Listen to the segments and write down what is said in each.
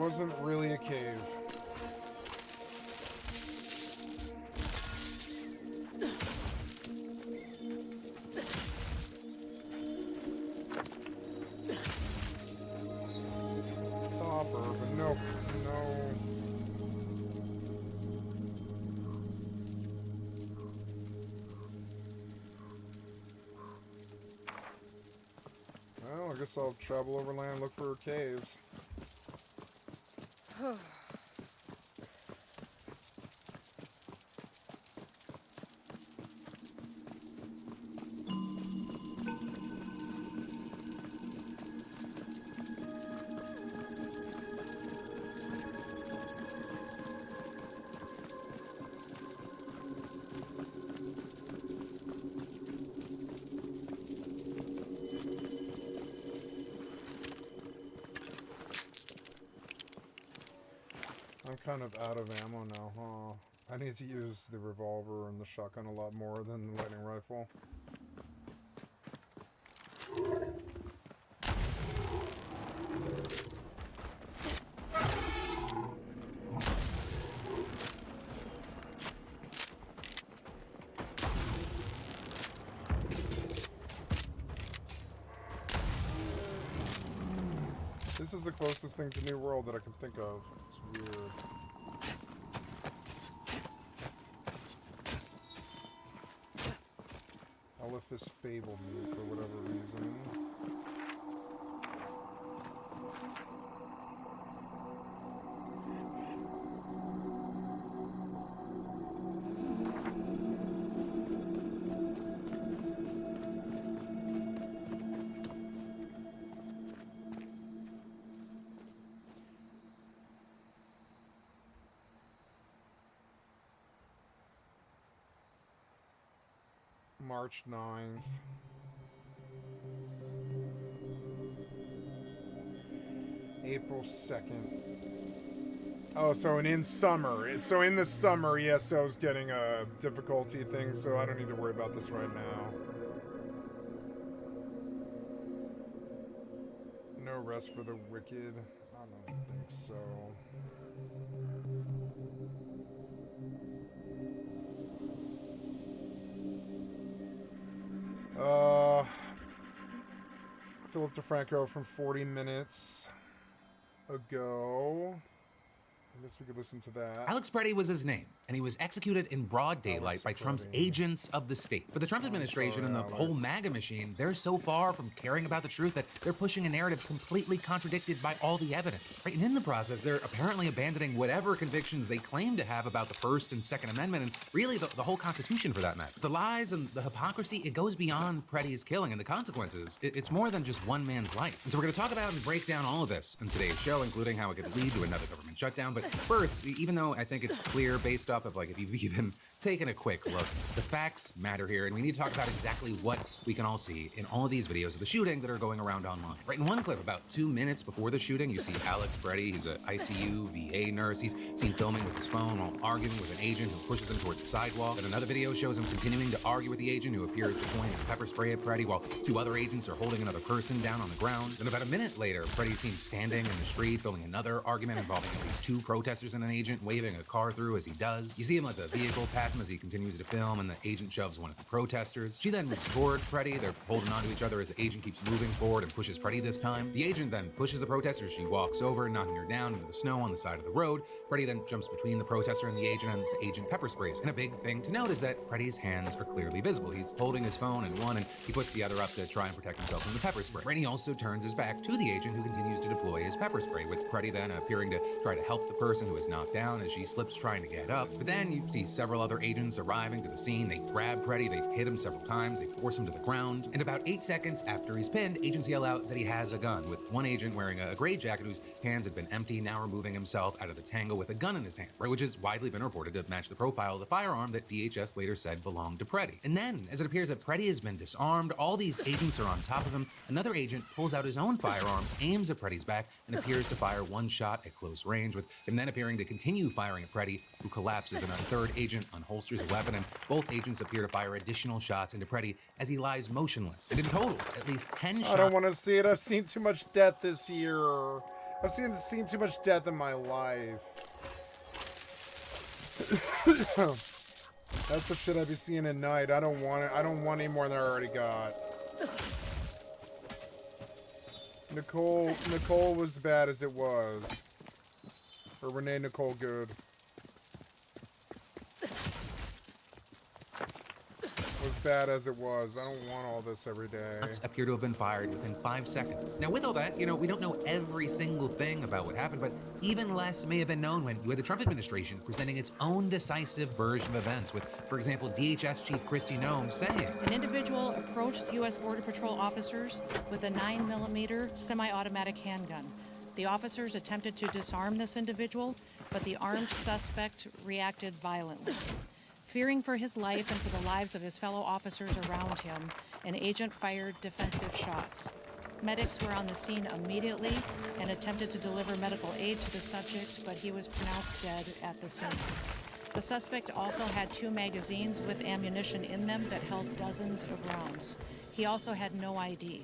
wasn't really a cave. Stop, Urban. Nope. No. Well, I guess I'll travel overland and look for caves. I'm kind of out of ammo now, huh? I need to use the revolver and the shotgun a lot more than the lightning rifle. This is the closest thing to New World that I can think of. It's weird. Elephas fabled me for whatever reason. March 9th. April 2nd. Oh, so in summer. So in the summer, ESO's getting a difficulty thing, so I don't need to worry about this right now. No rest for the wicked. I don't think so. Philip DeFranco from 40 minutes ago. I guess we could listen to that. Alex Preddy was his name, and he was executed in broad daylight by Trump's agents of the state. But the Trump administration and the whole MAGA machine, they're so far from caring about the truth that they're pushing a narrative completely contradicted by all the evidence. Right? And in the process, they're apparently abandoning whatever convictions they claim to have about the First and Second Amendment, and really the whole Constitution for that matter. The lies and the hypocrisy, it goes beyond Preddy's killing, and the consequences, it's more than just one man's life. And so we're going to talk about and break down all of this in today's show, including how it could lead to another government shutdown. But first, even though I think it's clear based off of, like, if you've even taken a quick look, the facts matter here, and we need to talk about exactly what we can all see in all of these videos of the shooting that are going around online. Right, in one clip, about 2 minutes before the shooting, you see Alex Preddy. He's an ICU VA nurse. He's seen filming with his phone while arguing with an agent who pushes him towards the sidewalk. Then another video shows him continuing to argue with the agent who appears to point a pepper spray at Preddy while 2 other agents are holding another person down on the ground. Then about a minute later, Preddy's seen standing in the street filming another argument involving at least 2 protesters and an agent, waving a car through as he does. You see him let the vehicle pass him as he continues to film, and the agent shoves one of the protesters. She then moves toward Preddy. They're holding on to each other as the agent keeps moving forward and pushes Preddy this time. The agent then pushes the protester. She walks over, knocking her down into the snow on the side of the road. Preddy then jumps between the protester and the agent pepper sprays. And a big thing to note is that Preddy's hands are clearly visible. He's holding his phone in one, and he puts the other up to try and protect himself from the pepper spray. Preddy also turns his back to the agent, who continues to deploy his pepper spray, with Preddy then appearing to try to help the person who is knocked down as she slips trying to get up. But then you see several other agents arriving to the scene. They grab Preddy, they hit him several times, they force him to the ground. And about 8 seconds after he's pinned, agents yell out that he has a gun, with one agent wearing a gray jacket whose hands had been empty, now removing himself out of the tangle with a gun in his hand, right, which has widely been reported to match the profile of the firearm that DHS later said belonged to Preddy. And then, as it appears that Preddy has been disarmed, all these agents are on top of him. Another agent pulls out his own firearm, aims at Preddy's back, and appears to fire one shot at close range, with him then appearing to continue firing at Preddy, who collapses, and a third agent unholsters a weapon, and both agents appear to fire additional shots into Preddy as he lies motionless. And in total, at least 10 shots. I don't want to see it. I've seen too much death this year. I've seen too much death in my life. That's the shit I be seeing at night. I don't want it. I don't want any more than I already got. Nicole was bad as it was. Or Renee Nicole good. Was bad as it was. I don't want all this every day. Shots appear to have been fired within 5 seconds. Now, with all that, we don't know every single thing about what happened, but even less may have been known when you had the Trump administration presenting its own decisive version of events, with, for example, DHS Chief Kristi Noem saying, an individual approached U.S. Border Patrol officers with a 9mm semi-automatic handgun. The officers attempted to disarm this individual, but the armed suspect reacted violently. Fearing for his life and for the lives of his fellow officers around him, an agent fired defensive shots. Medics were on the scene immediately and attempted to deliver medical aid to the subject, but he was pronounced dead at the scene. The suspect also had 2 magazines with ammunition in them that held dozens of rounds. He also had no ID.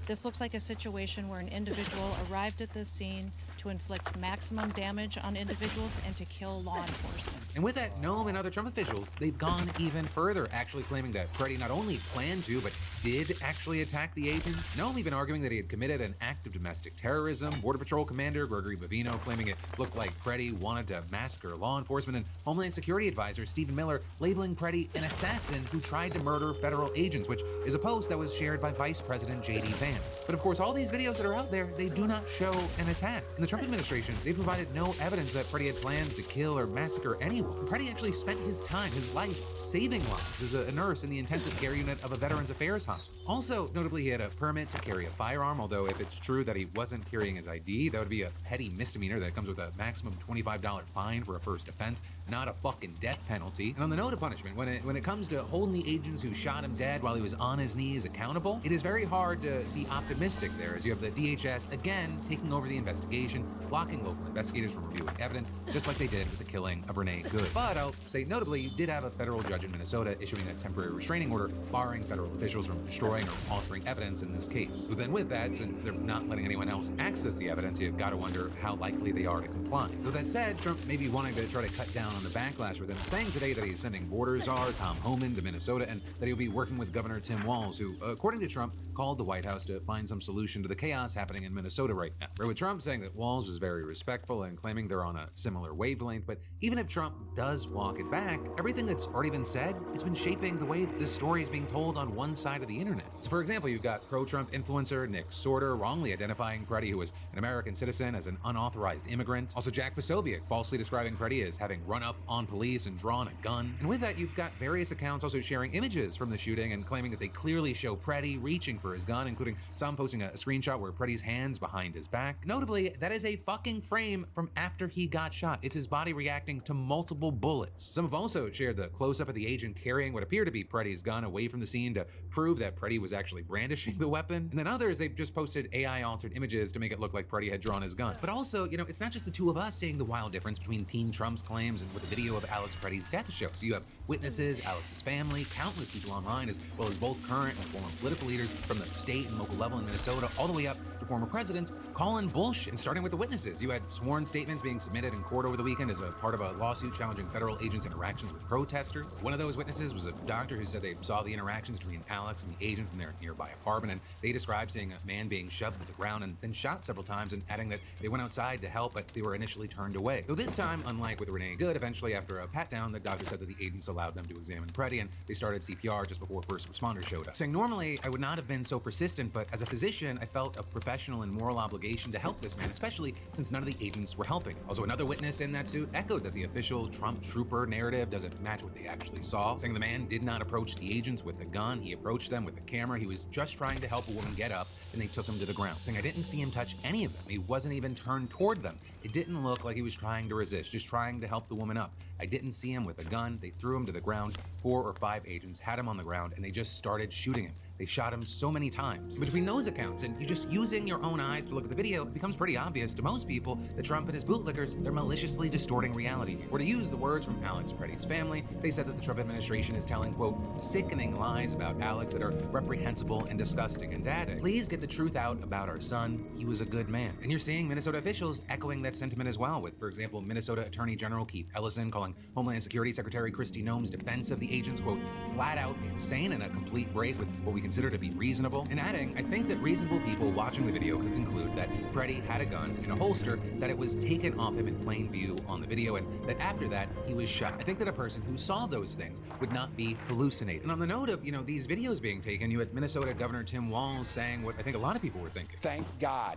This looks like a situation where an individual arrived at this scene to inflict maximum damage on individuals and to kill law enforcement. And with that, Noem and other Trump officials, they've gone even further, actually claiming that Freddie not only planned to, but did actually attack the agents. Noem even arguing that he had committed an act of domestic terrorism. Border Patrol Commander Gregory Bovino claiming it looked like Freddie wanted to massacre law enforcement, and Homeland Security Advisor Stephen Miller labeling Freddie an assassin who tried to murder federal agents, which is a post that was shared by Vice President J.D. Vance. But of course, all these videos that are out there, they do not show an attack. In the Trump administration, they provided no evidence that Freddie had plans to kill or massacre anyone. Freddie actually spent his time, his life, saving lives as a nurse in the intensive care unit of a Veterans Affairs hospital. Also, notably, he had a permit to carry a firearm, although if it's true that he wasn't carrying his ID, that would be a petty misdemeanor that comes with a maximum $25 fine for a first offense, not a fucking death penalty. And on the note of punishment, when it comes to holding the agents who shot him dead while he was on his knees accountable, it is very hard to be optimistic there, as you have the DHS again taking over the investigation, blocking local investigators from reviewing evidence, just like they did with the killing of Renee Good. But I'll say notably, you did have a federal judge in Minnesota issuing a temporary restraining order barring federal officials from destroying or altering evidence in this case. So then with that, since they're not letting anyone else access the evidence, you've got to wonder how likely they are to comply. With that said, Trump may be wanting to try to cut down on the backlash with him, saying today that he's sending border czar Tom Homan to Minnesota and that he'll be working with Governor Tim Walz, who, according to Trump, called the White House to find some solution to the chaos happening in Minnesota right now. With Trump saying that Walz was very respectful and claiming they're on a similar wavelength, but even if Trump does walk it back, everything that's already been said, it's been shaping the way this story is being told on one side of the internet. So for example, you've got pro-Trump influencer Nick Sorter wrongly identifying Freddie, who was an American citizen, as an unauthorized immigrant. Also Jack Posobiec falsely describing Freddie as having run up on police and drawn a gun. And with that, you've got various accounts also sharing images from the shooting and claiming that they clearly show Freddie reaching for his gun, including some posting a screenshot where Freddie's hands behind his back. Notably, that is a fucking frame from after he got shot. It's his body reacting to multiple bullets. Some have also shared the close-up of the agent carrying what appeared to be Freddie's gun away from the scene to prove that Freddie was actually brandishing the weapon. And then others, they've just posted AI-altered images to make it look like Freddie had drawn his gun. But also, it's not just the two of us seeing the wild difference between Team Trump's claims and what the video of Alex Freddie's death shows. So you have witnesses, Alex's family, countless people online, as well as both current and former political leaders from the state and local level in Minnesota, all the way up to former presidents, calling bullshit. And starting with the witnesses, you had sworn statements being submitted in court over the weekend as a part of a lawsuit challenging federal agents' interactions with protesters. One of those witnesses was a doctor who said they saw the interactions between Alex and the agent in their nearby apartment, and they described seeing a man being shoved to the ground and then shot several times, and adding that they went outside to help, but they were initially turned away. Though this time, unlike with Renee Good, eventually after a pat-down, the doctor said that the agents allowed them to examine Freddie, and they started CPR just before first responders showed up. Saying normally I would not have been so persistent, but as a physician, I felt a professional and moral obligation to help this man, especially since none of the agents were helping. Also, another witness in that suit echoed that the official Trump trooper narrative doesn't match what they actually saw, saying the man did not approach the agents with a gun, he approached them with a camera, he was just trying to help a woman get up, and they took him to the ground. Saying I didn't see him touch any of them, he wasn't even turned toward them. It didn't look like he was trying to resist, just trying to help the woman up. I didn't see him with a gun, they threw him to the ground, 4 or 5 agents had him on the ground, and they just started shooting him. they shot him so many times. Between those accounts and you just using your own eyes to look at the video, it becomes pretty obvious to most people that Trump and his bootlickers, they're maliciously distorting reality. Or to use the words from Alex Preddy's family, they said that the Trump administration is telling, quote, sickening lies about Alex that are reprehensible and disgusting. And Daddy, please get the truth out about our son. He was a good man. And you're seeing Minnesota officials echoing that sentiment as well, with, for example, Minnesota Attorney General Keith Ellison calling Homeland Security Secretary Kristi Noem's defense of the agents, quote, flat out insane and a complete break with what we consider to be reasonable. And adding, I think that reasonable people watching the video could conclude that Preddy had a gun in a holster, that it was taken off him in plain view on the video, and that after that, he was shot. I think that a person who saw those things would not be hallucinating. And on the note of, these videos being taken, you had Minnesota Governor Tim Walz saying what I think a lot of people were thinking. Thank God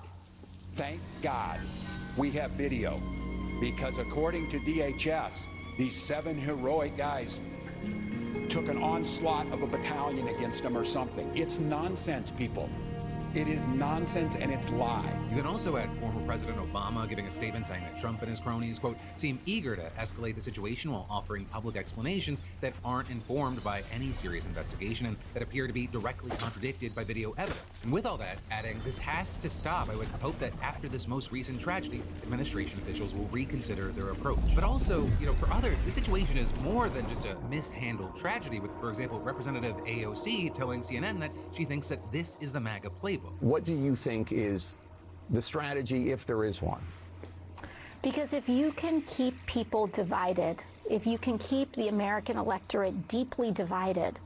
we have video, because according to DHS, these 7 heroic guys took an onslaught of a battalion against them or something. It's nonsense, people. It is nonsense and it's lies. You then also had former President Obama giving a statement saying that Trump and his cronies, quote, seem eager to escalate the situation while offering public explanations that aren't informed by any serious investigation and that appear to be directly contradicted by video evidence. And with all that, adding, this has to stop. I would hope that after this most recent tragedy, administration officials will reconsider their approach. But also, for others, this situation is more than just a mishandled tragedy with, for example, Representative AOC telling CNN that she thinks that this is the MAGA playbook. What do you think is the strategy, if there is one? Because if you can keep people divided, if you can keep the American electorate deeply divided,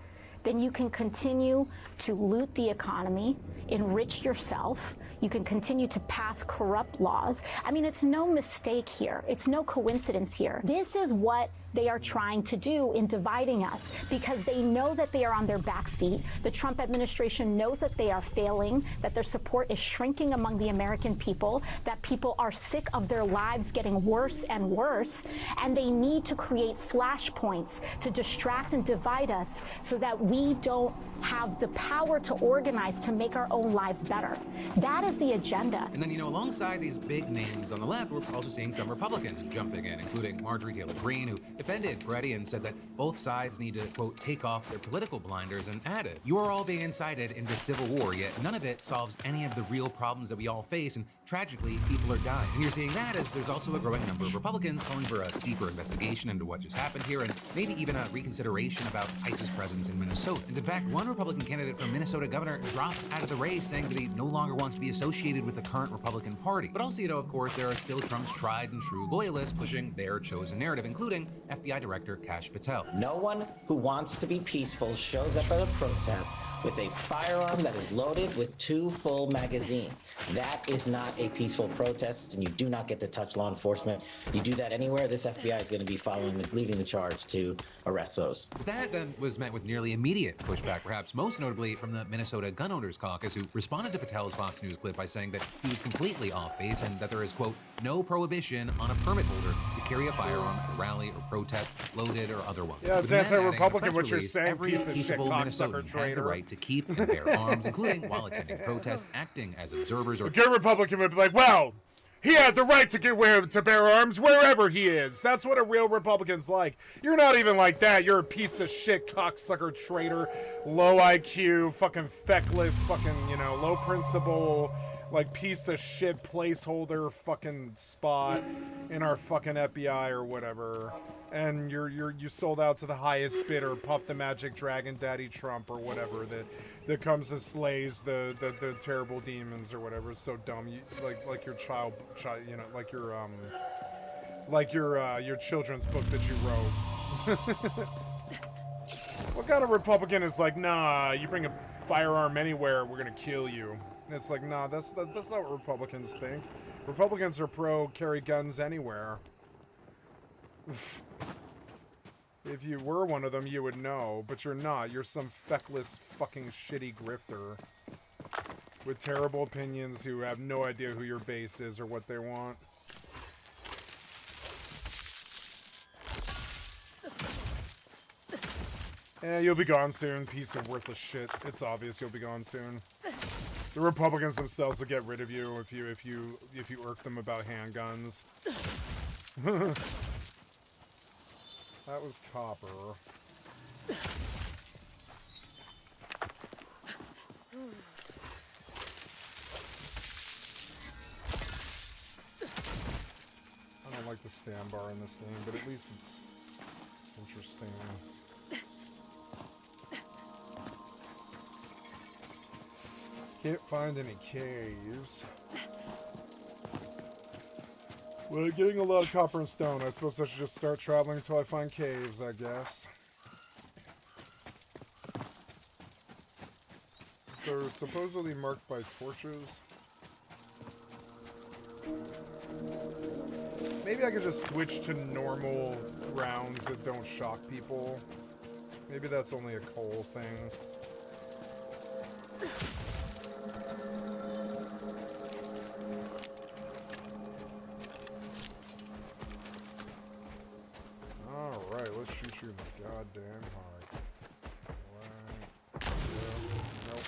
then you can continue to loot the economy, enrich yourself, you can continue to pass corrupt laws. I mean, it's no mistake here. It's no coincidence here. This is what they are trying to do in dividing us, because they know that they are on their back feet. The Trump administration knows that they are failing, that their support is shrinking among the American people, that people are sick of their lives getting worse and worse, and they need to create flashpoints to distract and divide us so that we don't have the power to organize to make our own lives better. That is the agenda. And then, alongside these big names on the left, we're also seeing some Republicans jumping in, including Marjorie Taylor Greene, who defended Preddy and said that both sides need to, quote, take off their political blinders, and added, you are all being incited into civil war, yet none of it solves any of the real problems that we all face, and tragically, people are dying. And you're seeing that as there's also a growing number of Republicans calling for a deeper investigation into what just happened here, and maybe even a reconsideration about ICE's presence in Minnesota. And in fact, one Republican candidate for Minnesota governor dropped out of the race, saying that he no longer wants to be associated with the current Republican Party. But also, of course, there are still Trump's tried and true loyalists pushing their chosen narrative, including FBI Director Kash Patel. No one who wants to be peaceful shows up at a protest with a firearm that is loaded with 2 full magazines. That is not a peaceful protest, and you do not get to touch law enforcement. You do that anywhere, this FBI is going to be leading the charge to arrest those. That then was met with nearly immediate pushback, perhaps most notably from the Minnesota Gun Owners Caucus, who responded to Patel's Fox News clip by saying that he was completely off base and that there is, quote, no prohibition on a permit holder to carry a firearm at a rally or protest, loaded or otherwise. Yeah, it's anti-Republican what you're saying, every piece of shit peaceable cocksucker Minnesotan has the traitor. right to keep and bear arms, including while attending protests, acting as observers, or A good Republican would be like, well, he had the right to bear arms wherever he is. That's what a real Republican's like. You're not even like that. You're a piece of shit, cocksucker, traitor, low IQ, fucking feckless, fucking, low principle, like piece of shit placeholder fucking spot in our fucking FBI or whatever. And you sold out to the highest bidder, Puff the Magic Dragon, Daddy Trump or whatever that comes and slays the terrible demons or whatever. It's so dumb. You, like your child, like your children's book that you wrote. What kind of Republican is like, nah, you bring a firearm anywhere, we're gonna kill you? It's like, nah, that's not what Republicans think. Republicans are pro carry guns anywhere. If you were one of them, you would know, but you're not. You're some feckless, fucking shitty grifter with terrible opinions who have no idea who your base is or what they want. You'll be gone soon, piece of worthless shit. It's obvious you'll be gone soon. The Republicans themselves will get rid of you if you irk them about handguns. That was copper. the stand bar in this game, but at least it's interesting. Can't find any caves. Well, getting a lot of copper and stone. I suppose I should just start traveling until I find caves, I guess. They're supposedly marked by torches. Maybe I could just switch to normal rounds that don't shock people. Maybe that's only a coal thing. Alright, let's shoot you in the goddamn heart. Right. Yeah. Nope.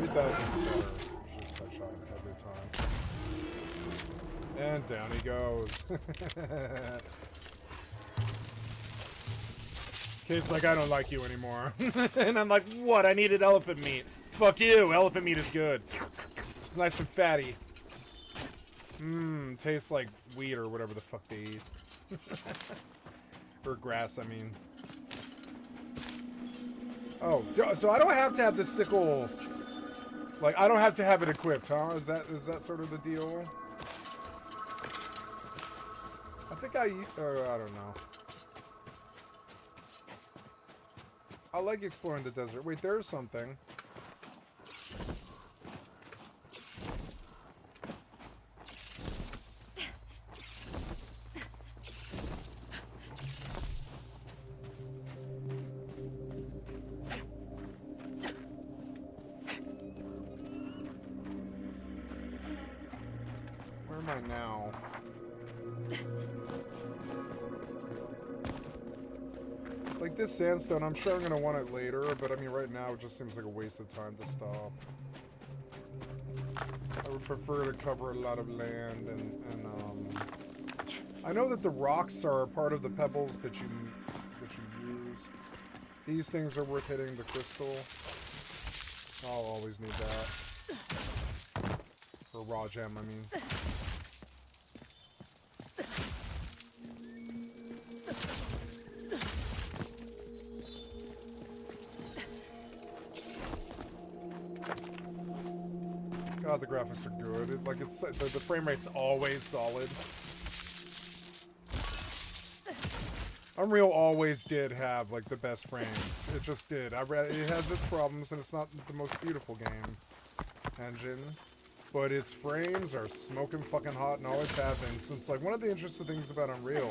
3,000's better. Just headshot him every time. And down he goes. Kate's like, I don't like you anymore. And I'm like, what? I needed elephant meat. Fuck you. Elephant meat is good. It's nice and fatty. Mmm, tastes like wheat or whatever the fuck they eat. Or grass, I mean. Oh, so I don't have to have the sickle. Like, I don't have to have it equipped, huh? Is that sort of the deal? I think I don't know. I like exploring the desert. Wait, there's something. Where am I now? Like this sandstone, I'm sure I'm gonna want it later, but I mean right now it just seems like a waste of time to stop. I would prefer to cover a lot of land and I know that the rocks are a part of the pebbles that you use. These things are worth hitting, the crystal. I'll always need that. For raw gem, I mean. God, the graphics are good. The frame rate's always solid. Unreal always did have like the best frames. It just did. It has its problems, and it's not the most beautiful game engine, but its frames are smoking fucking hot and always have been. Since like one of the interesting things about Unreal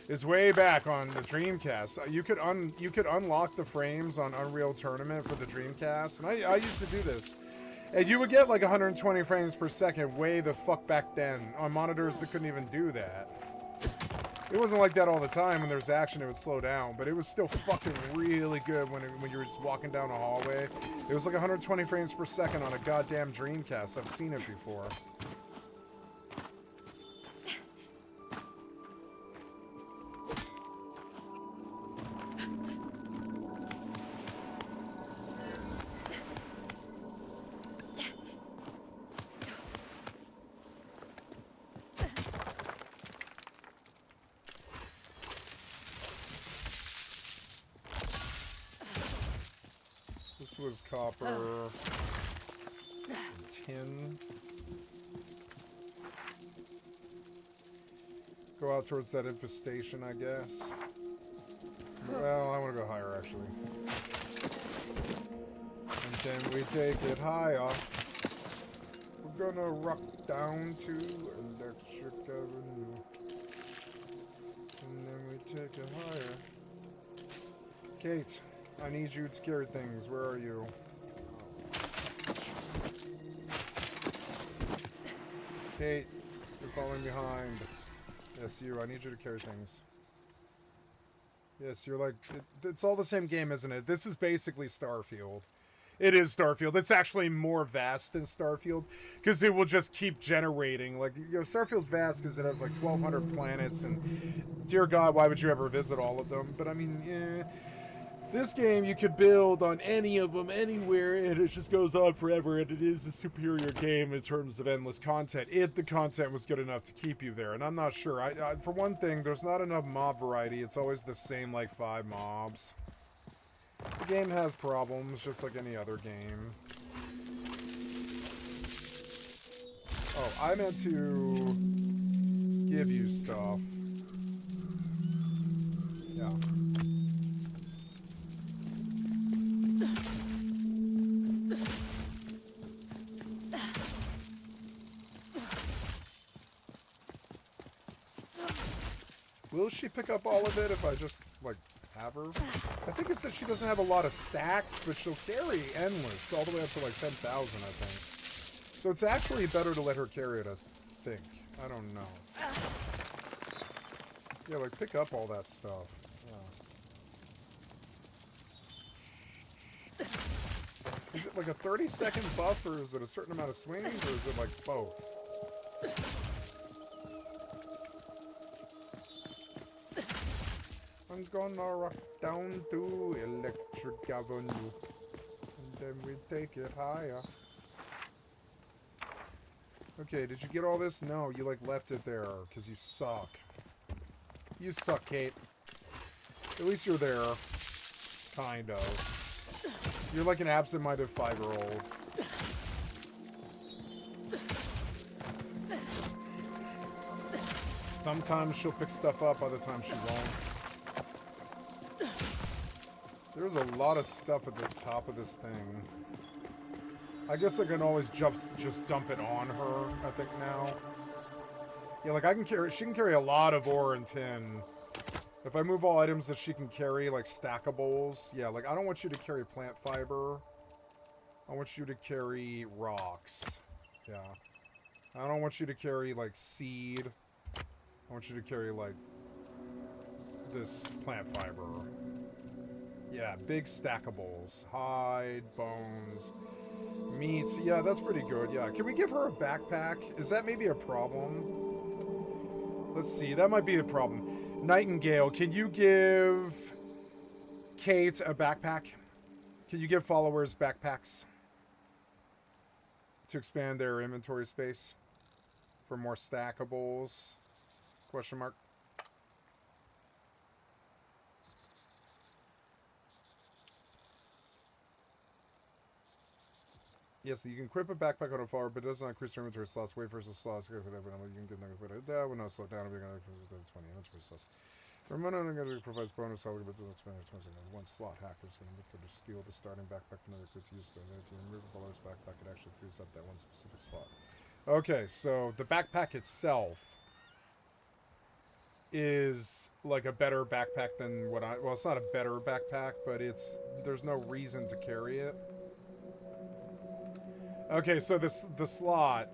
is way back on the Dreamcast, you could unlock the frames on Unreal Tournament for the Dreamcast, and I used to do this. And you would get like 120 frames per second way the fuck back then on monitors that couldn't even do that. It wasn't like that all the time. When there's action, it would slow down, but it was still fucking really good when you were just walking down a hallway. It was like 120 frames per second on a goddamn Dreamcast. I've seen it before. This was copper and tin. Go out towards that infestation, I guess. Well, I want to go higher, actually. And then we take it higher. We're gonna rock down to Electric Avenue. And then we take it higher. Kate, I need you to carry things. Where are you? Kate, you're falling behind. Yes, you. I need you to carry things. Yes, you're like... it's all the same game, isn't it? This is basically Starfield. It is Starfield. It's actually more vast than Starfield, because it will just keep generating. Like, you know, Starfield's vast because it has like 1,200 planets, and dear God, why would you ever visit all of them? But I mean, This game, you could build on any of them, anywhere, and it just goes on forever, and it is a superior game in terms of endless content, if the content was good enough to keep you there, and I'm not sure. For one thing, there's not enough mob variety. It's always the same, like, 5 mobs. The game has problems, just like any other game. Oh, I meant to give you stuff. Yeah. Will she pick up all of it if I just, like, have her? I think it's that she doesn't have a lot of stacks, but she'll carry endless, all the way up to, like, 10,000, I think. So it's actually better to let her carry it, I think. I don't know. Yeah, like, pick up all that stuff. Yeah. Is it, like, a 30-second buff, or is it a certain amount of swings, or is it, like, both? I'm gonna rock down to Electric Avenue, and then we take it higher. Okay, did you get all this? No, you like left it there, because you suck. You suck, Kate. At least you're there. Kind of. You're like an absent-minded 5-year-old. Sometimes she'll pick stuff up, other times she won't. There's a lot of stuff at the top of this thing. I guess I can always just dump it on her, I think now. Yeah, like I can carry, she can carry a lot of ore and tin. If I move all items that she can carry, like stackables, yeah, like I don't want you to carry plant fiber. I want you to carry rocks. Yeah. I don't want you to carry like seed. I want you to carry like this plant fiber. Yeah, big stackables. Hide, bones, meat. Yeah, that's pretty good. Yeah. Can we give her a backpack? Is that maybe a problem? Let's see. That might be the problem. Nightingale, can you give Kate a backpack? Can you give followers backpacks? To expand their inventory space? For more stackables? Question mark. Yes, you can equip a backpack on a follower, but it does not increase your inventory slots. Wait versus slots. You can get that will not slow down if you're going to increase 20 inventory slots. For a minute, I'm going to provide bonus however, but doesn't expand your 20 seconds. One slot hackers can look for to steal the starting backpack from another crew to use. So if you remove the follower's backpack, it actually frees up that one specific slot. Okay, so the backpack itself is like a better backpack than what I... Well, it's not a better backpack, but it's... There's no reason to carry it. Okay, so the slot,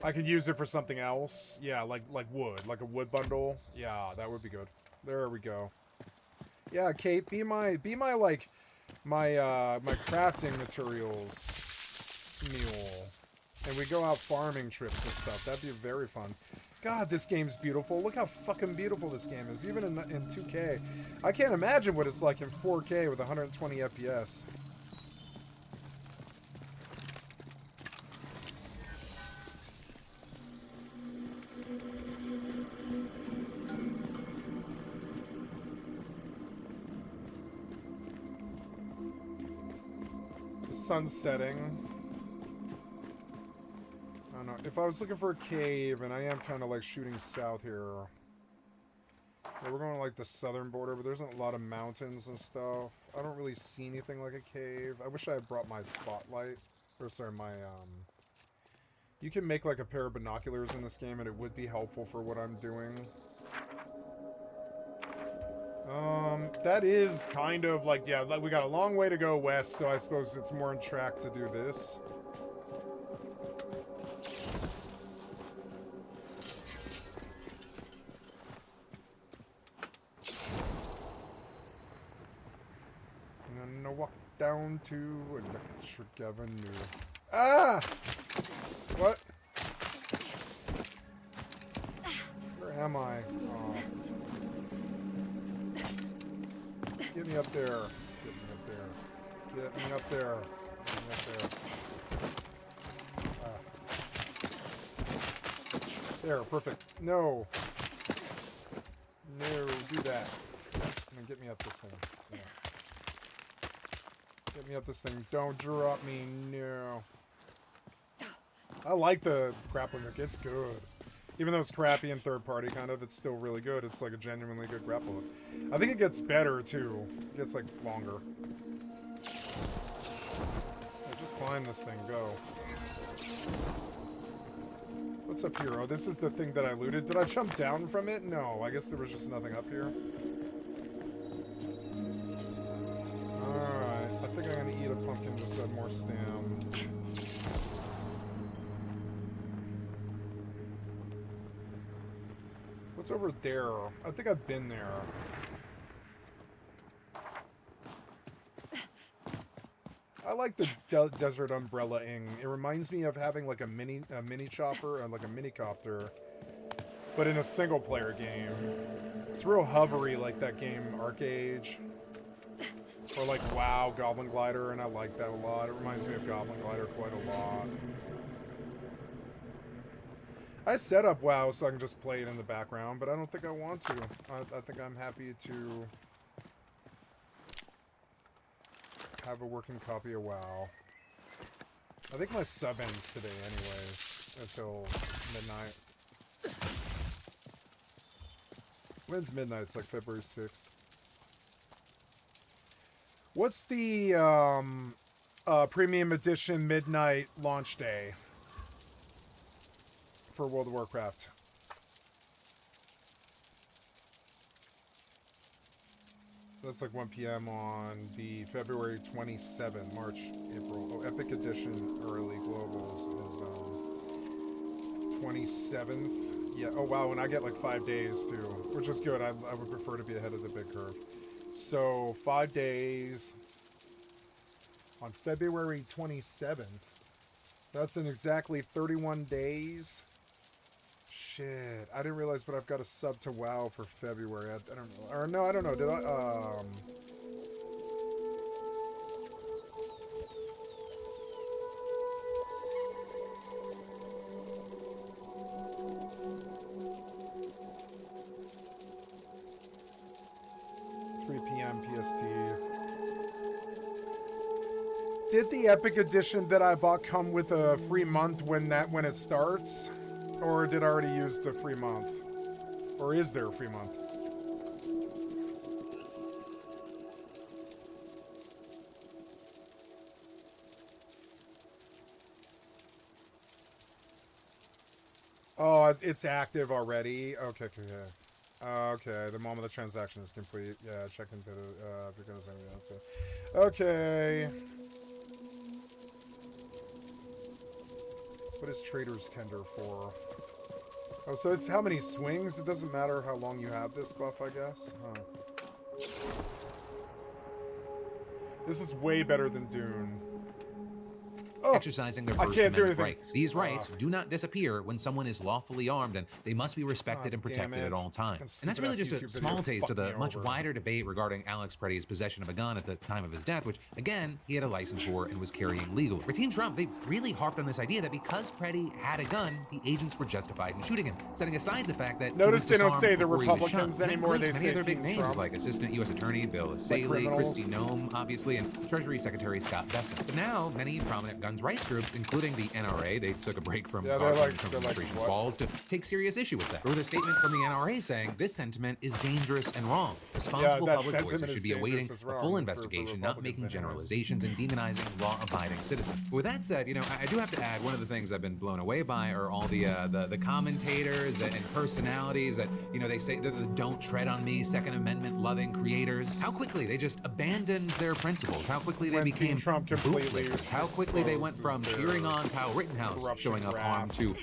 I could use it for something else. Yeah, like wood, like a wood bundle. Yeah, that would be good. There we go. Yeah, Kate, be my like my crafting materials mule, and we go out farming trips and stuff. That'd be very fun. God, this game's beautiful. Look how fucking beautiful this game is, even in 2K. I can't imagine what it's like in 4K with 120 FPS. Sun's setting. I don't know. If I was looking for a cave, and I am kind of like shooting south here. Yeah, we're going to like the southern border, but there's a lot of mountains and stuff. I don't really see anything like a cave. I wish I had brought my spotlight. Or sorry, my You can make like a pair of binoculars in this game, and it would be helpful for what I'm doing. That is kind of like, yeah, we got a long way to go west, so I suppose it's more on track to do this. I'm gonna walk down to Electric Avenue. Ah! What? Where am I? Oh. Get me up there. Get me up there. Get me up there. Get me up there. There, perfect. No. No, do that. And then get me up this thing. Yeah. Get me up this thing. Don't drop me. No. I like the grappling hook. It's good. Even though it's crappy and third party kind of, it's still really good. It's like a genuinely good grapple hook. I think it gets better too. It gets like longer. Yeah, just climb this thing. Go. What's up here? Oh, this is the thing that I looted. Did I jump down from it? No, I guess there was just nothing up here. Alright, I think I'm gonna eat a pumpkin just to have more stam. What's over there? I think I've been there. I like the desert umbrella-ing. It reminds me of having like a mini chopper and like a mini copter, but in a single player game. It's real hovery, like that game Arcade, or like WoW Goblin Glider, and I like that a lot. It reminds me of Goblin Glider quite a lot. I set up WoW so I can just play it in the background, but I don't think I want to. I think I'm happy to have a working copy of WoW. I think my sub ends today anyway, until midnight. When's midnight? It's like February 6th. What's the premium edition midnight launch day for World of Warcraft? That's like 1 p.m. on the February 27th, March, April. Oh, Epic Edition early globals is 27th. Yeah. Oh wow, and I get like 5 days too, which is good. I would prefer to be ahead of the big curve. So 5 days on February 27th. That's in exactly 31 days. Shit, I didn't realize, but I've got a sub to WoW for February. I don't know. Or no, I don't know. Did I? 3 p.m. PST. Did the Epic Edition that I bought come with a free month when it starts? Or did I already use the free month? Or is there a free month? Oh, it's active already? Okay. Okay, the moment the transaction is complete. Yeah, check into the, if you're gonna send me that, so. Okay. What is Trader's Tender for? Oh, so it's how many swings? It doesn't matter how long you have this buff, I guess? Huh. This is way better than Dune. Oh, exercising their First Amendment rights. These rights do not disappear when someone is lawfully armed, and they must be respected and protected at all times. And that's really just a small taste of the much wider debate regarding Alex Preddy's possession of a gun at the time of his death, which, again, he had a license for and was carrying legally. For Team Trump, they really harped on this idea that because Preddy had a gun, the agents were justified in shooting him, setting aside the fact that notice they don't say the Republicans anymore, they say many other big Team names Trump. Like Assistant U.S. Attorney Bill Saley, Kristi Noem, obviously, and Treasury Secretary Scott Bessent. But now, many prominent guns rights groups, including the NRA, they took a break from the Trump administration's balls to take serious issue with that. There was a statement from the NRA saying this sentiment is dangerous and wrong. Responsible public voices should be awaiting a full investigation, not making generalizations and demonizing law-abiding citizens. But with that said, I do have to add one of the things I've been blown away by are all the commentators and personalities that they say they're the "Don't Tread on Me" Second Amendment loving creators. How quickly they just abandoned their principles. How quickly they became Trump completely bootlickers. How quickly they went from their cheering on Kyle Rittenhouse corruption showing up graph. armed to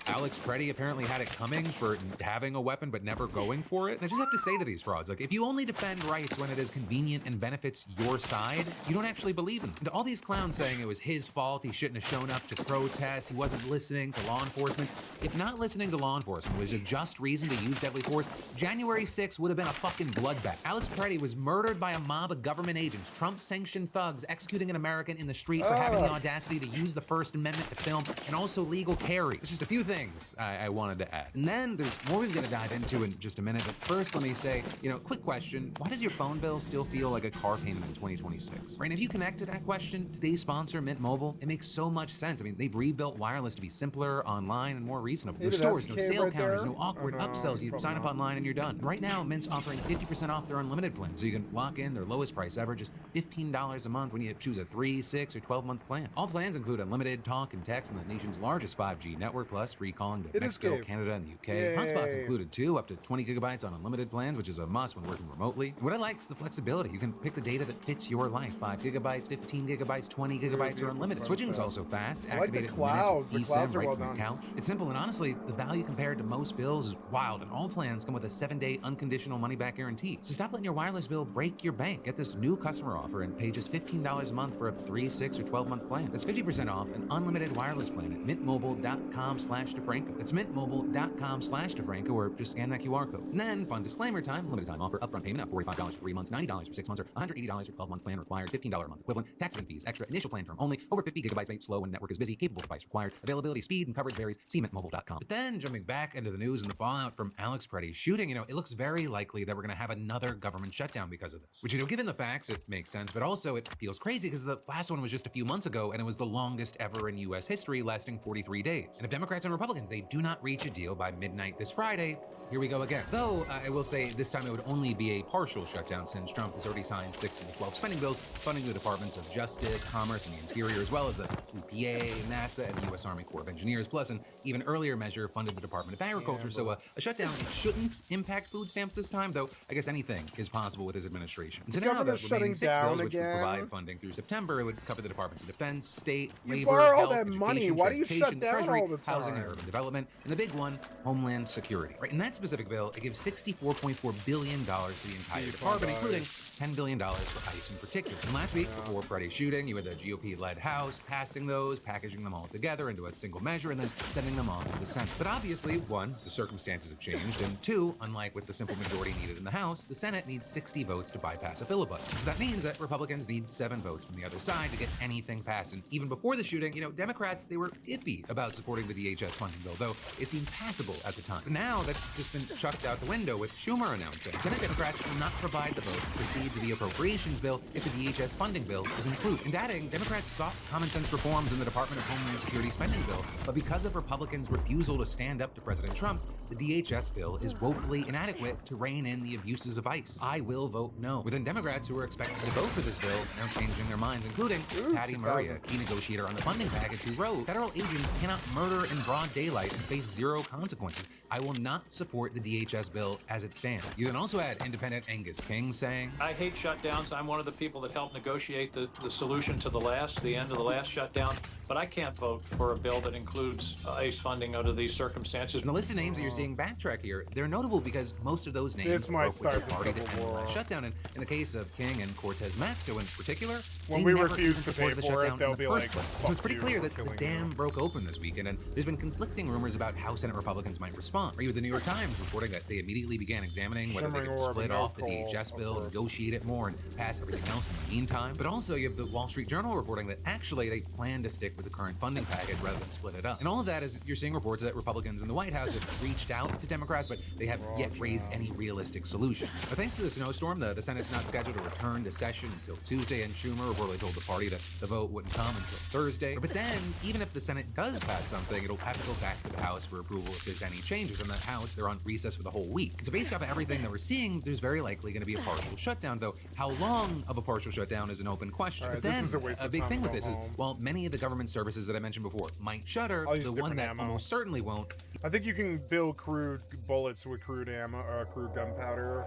Alex Preddy apparently had it coming for having a weapon but never going for it. And I just have to say to these frauds, like, if you only defend rights when it is convenient and benefits your side, you don't actually believe in them. And to all these clowns saying it was his fault, he shouldn't have shown up to protest, he wasn't listening to law enforcement. If not listening to law enforcement was a just reason to use deadly force, January 6th would have been a fucking bloodbath. Alex Preddy was murdered by a mob of government agents, Trump-sanctioned thugs executing an American in the street for having the audacity to use the First Amendment to film, and also legal carry. It's just a few things I wanted to add. And then there's more we're gonna dive into in just a minute, but first let me say, quick question, why does your phone bill still feel like a car payment in 2026? Right, and if you connect to that question, today's sponsor, Mint Mobile, it makes so much sense. I mean, they've rebuilt wireless to be simpler, online, and more reasonable. No stores, no sale counters, no awkward upsells. You sign up online and you're done. Right now, Mint's offering 50% off their unlimited plan, so you can lock in their lowest price ever, just $15 a month when you choose a 3, 6, or 12-month plan. All plans include unlimited talk and text on the nation's largest 5G network, plus free calling to Mexico, Canada, and the UK. Hotspots included too, up to 20 gigabytes on unlimited plans, which is a must when working remotely. What I like is the flexibility. You can pick the data that fits your life. 5 gigabytes, 15 gigabytes, 20 gigabytes, or unlimited. Switching is also fast. I like the Activated clouds. The minutes clouds eSIM are right well from your done. couch. It's simple, and honestly, the value compared to most bills is wild, and all plans come with a 7-day unconditional money-back guarantee. So stop letting your wireless bill break your bank. Get this new customer offer and pay just $15 a month for a 3, 6, or 12-month plan. That's 50% off an unlimited wireless plan at mintmobile.com/DeFranco. That's mintmobile.com/DeFranco, or just scan that QR code. And then, fun disclaimer time, limited time offer, upfront payment of $45 for 3 months, $90 for 6 months, or $180 for 12-month plan required, $15 a month equivalent, taxes and fees, extra initial plan term only, over 50 gigabytes may slow when network is busy, capable device required, availability, speed, and coverage varies, see mintmobile.com. But then, jumping back into the news and the fallout from Alex Preddy's shooting, it looks very likely that we're going to have another government shutdown because of this. Which, given the facts, it makes sense, but also it feels crazy because the last one was just a few months ago, and it was the longest ever in U.S. history, lasting 43 days. And if Democrats and Republicans, they do not reach a deal by midnight this Friday, here we go again. Though, I will say this time it would only be a partial shutdown since Trump has already signed 6 of the 12 spending bills funding the Departments of Justice, Commerce, and the Interior, as well as the EPA, NASA, and the U.S. Army Corps of Engineers, plus an even earlier measure funded the Department of Agriculture. So a shutdown shouldn't impact food stamps this time, though I guess anything is possible with his administration. And so now the remaining 6 bills, which would provide funding through September, it would cover the Departments of Defense, State, Labor, borrow all Health, that money. Education, Why do you shut Transportation, down Treasury, all the time? Housing, and Urban Development, and the big one, Homeland Security. Right, in that specific bill, it gives $64.4 billion to the entire department, including $10 billion for ICE in particular. And last week, before Friday's shooting, you had the GOP-led House passing those, packaging them all together into a single measure, and then sending them off to the Senate. But obviously, 1, the circumstances have changed, and 2, unlike with the simple majority needed in the House, the Senate needs 60 votes to bypass a filibuster. So that means that Republicans need 7 votes from the other side to get anything passed. And even before the shooting, Democrats, they were iffy about supporting the DHS funding bill, though it seemed passable at the time. But now that's just been chucked out the window with Schumer announcing Senate Democrats will not provide the votes to proceed to the appropriations bill if the DHS funding bill is included. And adding, Democrats sought common sense reforms in the Department of Homeland Security spending bill, but because of Republicans' refusal to stand up to President Trump, the DHS bill is woefully inadequate to rein in the abuses of ICE. I will vote no. Within Democrats who are expected to vote for this bill now changing their minds, including Patty Murray, a key negotiator on the funding package, who wrote, "Federal agents cannot murder in broad daylight and face 0 consequences. I will not support the DHS bill as it stands." You then also had independent Angus King saying, "I hate shutdowns. I'm one of the people that helped negotiate the solution to the end of the last shutdown, but I can't vote for a bill that includes ICE funding under these circumstances." And the list of names that you're seeing backtrack here, they're notable because most of those names broke with the party that ended the last shutdown. And in the case of King and Cortez Masto in particular, when we refuse to pay for it, they'll be like, so it's pretty clear that the dam broke open this weekend, and there's been conflicting rumors about how Senate Republicans might respond. Or you with the New York Times reporting that they immediately began examining whether they could split off the DHS bill, negotiate it more, and pass everything else in the meantime. But also you have the Wall Street Journal reporting that actually they plan to stick with the current funding package rather than split it up. And all of that is you're seeing reports that Republicans in the White House have reached out to Democrats, but they have yet raised any realistic solution. But thanks to the snowstorm, the Senate's not scheduled to return to session until Tuesday, and Schumer reportedly told the party that the vote wouldn't come until Thursday. But then, even if the Senate does pass something, it'll have to go back to the House for approval if there's any changes. In that House, they're on recess for the whole week. So based off of everything that we're seeing, there's very likely going to be a partial shutdown, though how long of a partial shutdown is an open question. Right, but then, a big thing with this is, while many of the government services that I mentioned before might shutter, the one that almost certainly won't. I think you can build crude bullets with crude ammo, crude gunpowder.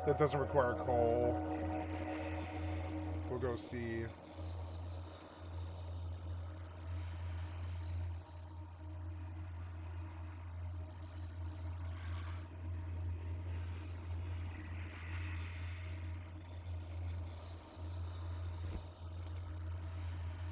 That doesn't require coal. We'll go see.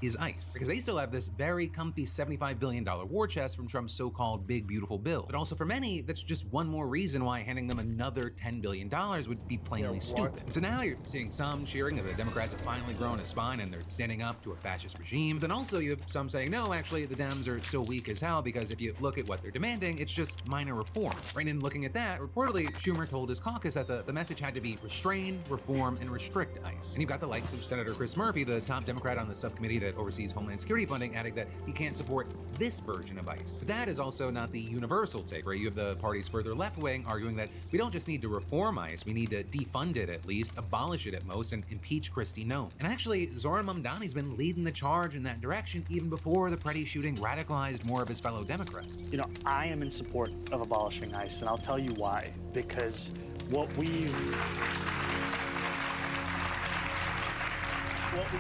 is ICE. Because they still have this very comfy $75 billion war chest from Trump's so-called big beautiful bill. But also for many, that's just one more reason why handing them another $10 billion would be plainly stupid. And so now you're seeing some cheering that the Democrats have finally grown a spine and they're standing up to a fascist regime. But then also you have some saying, no, actually the Dems are still weak as hell, because if you look at what they're demanding, it's just minor reforms. Right, and looking at that, reportedly Schumer told his caucus that the message had to be restrain, reform, and restrict ICE. And you've got the likes of Senator Chris Murphy, the top Democrat on the subcommittee that oversees Homeland Security funding, adding that he can't support this version of ICE. But that is also not the universal take, right? You have the party's further left wing arguing that we don't just need to reform ICE, we need to defund it at least, abolish it at most, and impeach Kristi Noem. And actually, Zohran Mamdani's been leading the charge in that direction even before the Preddy shooting radicalized more of his fellow Democrats. You know, I am in support of abolishing ICE, and I'll tell you why. Because what we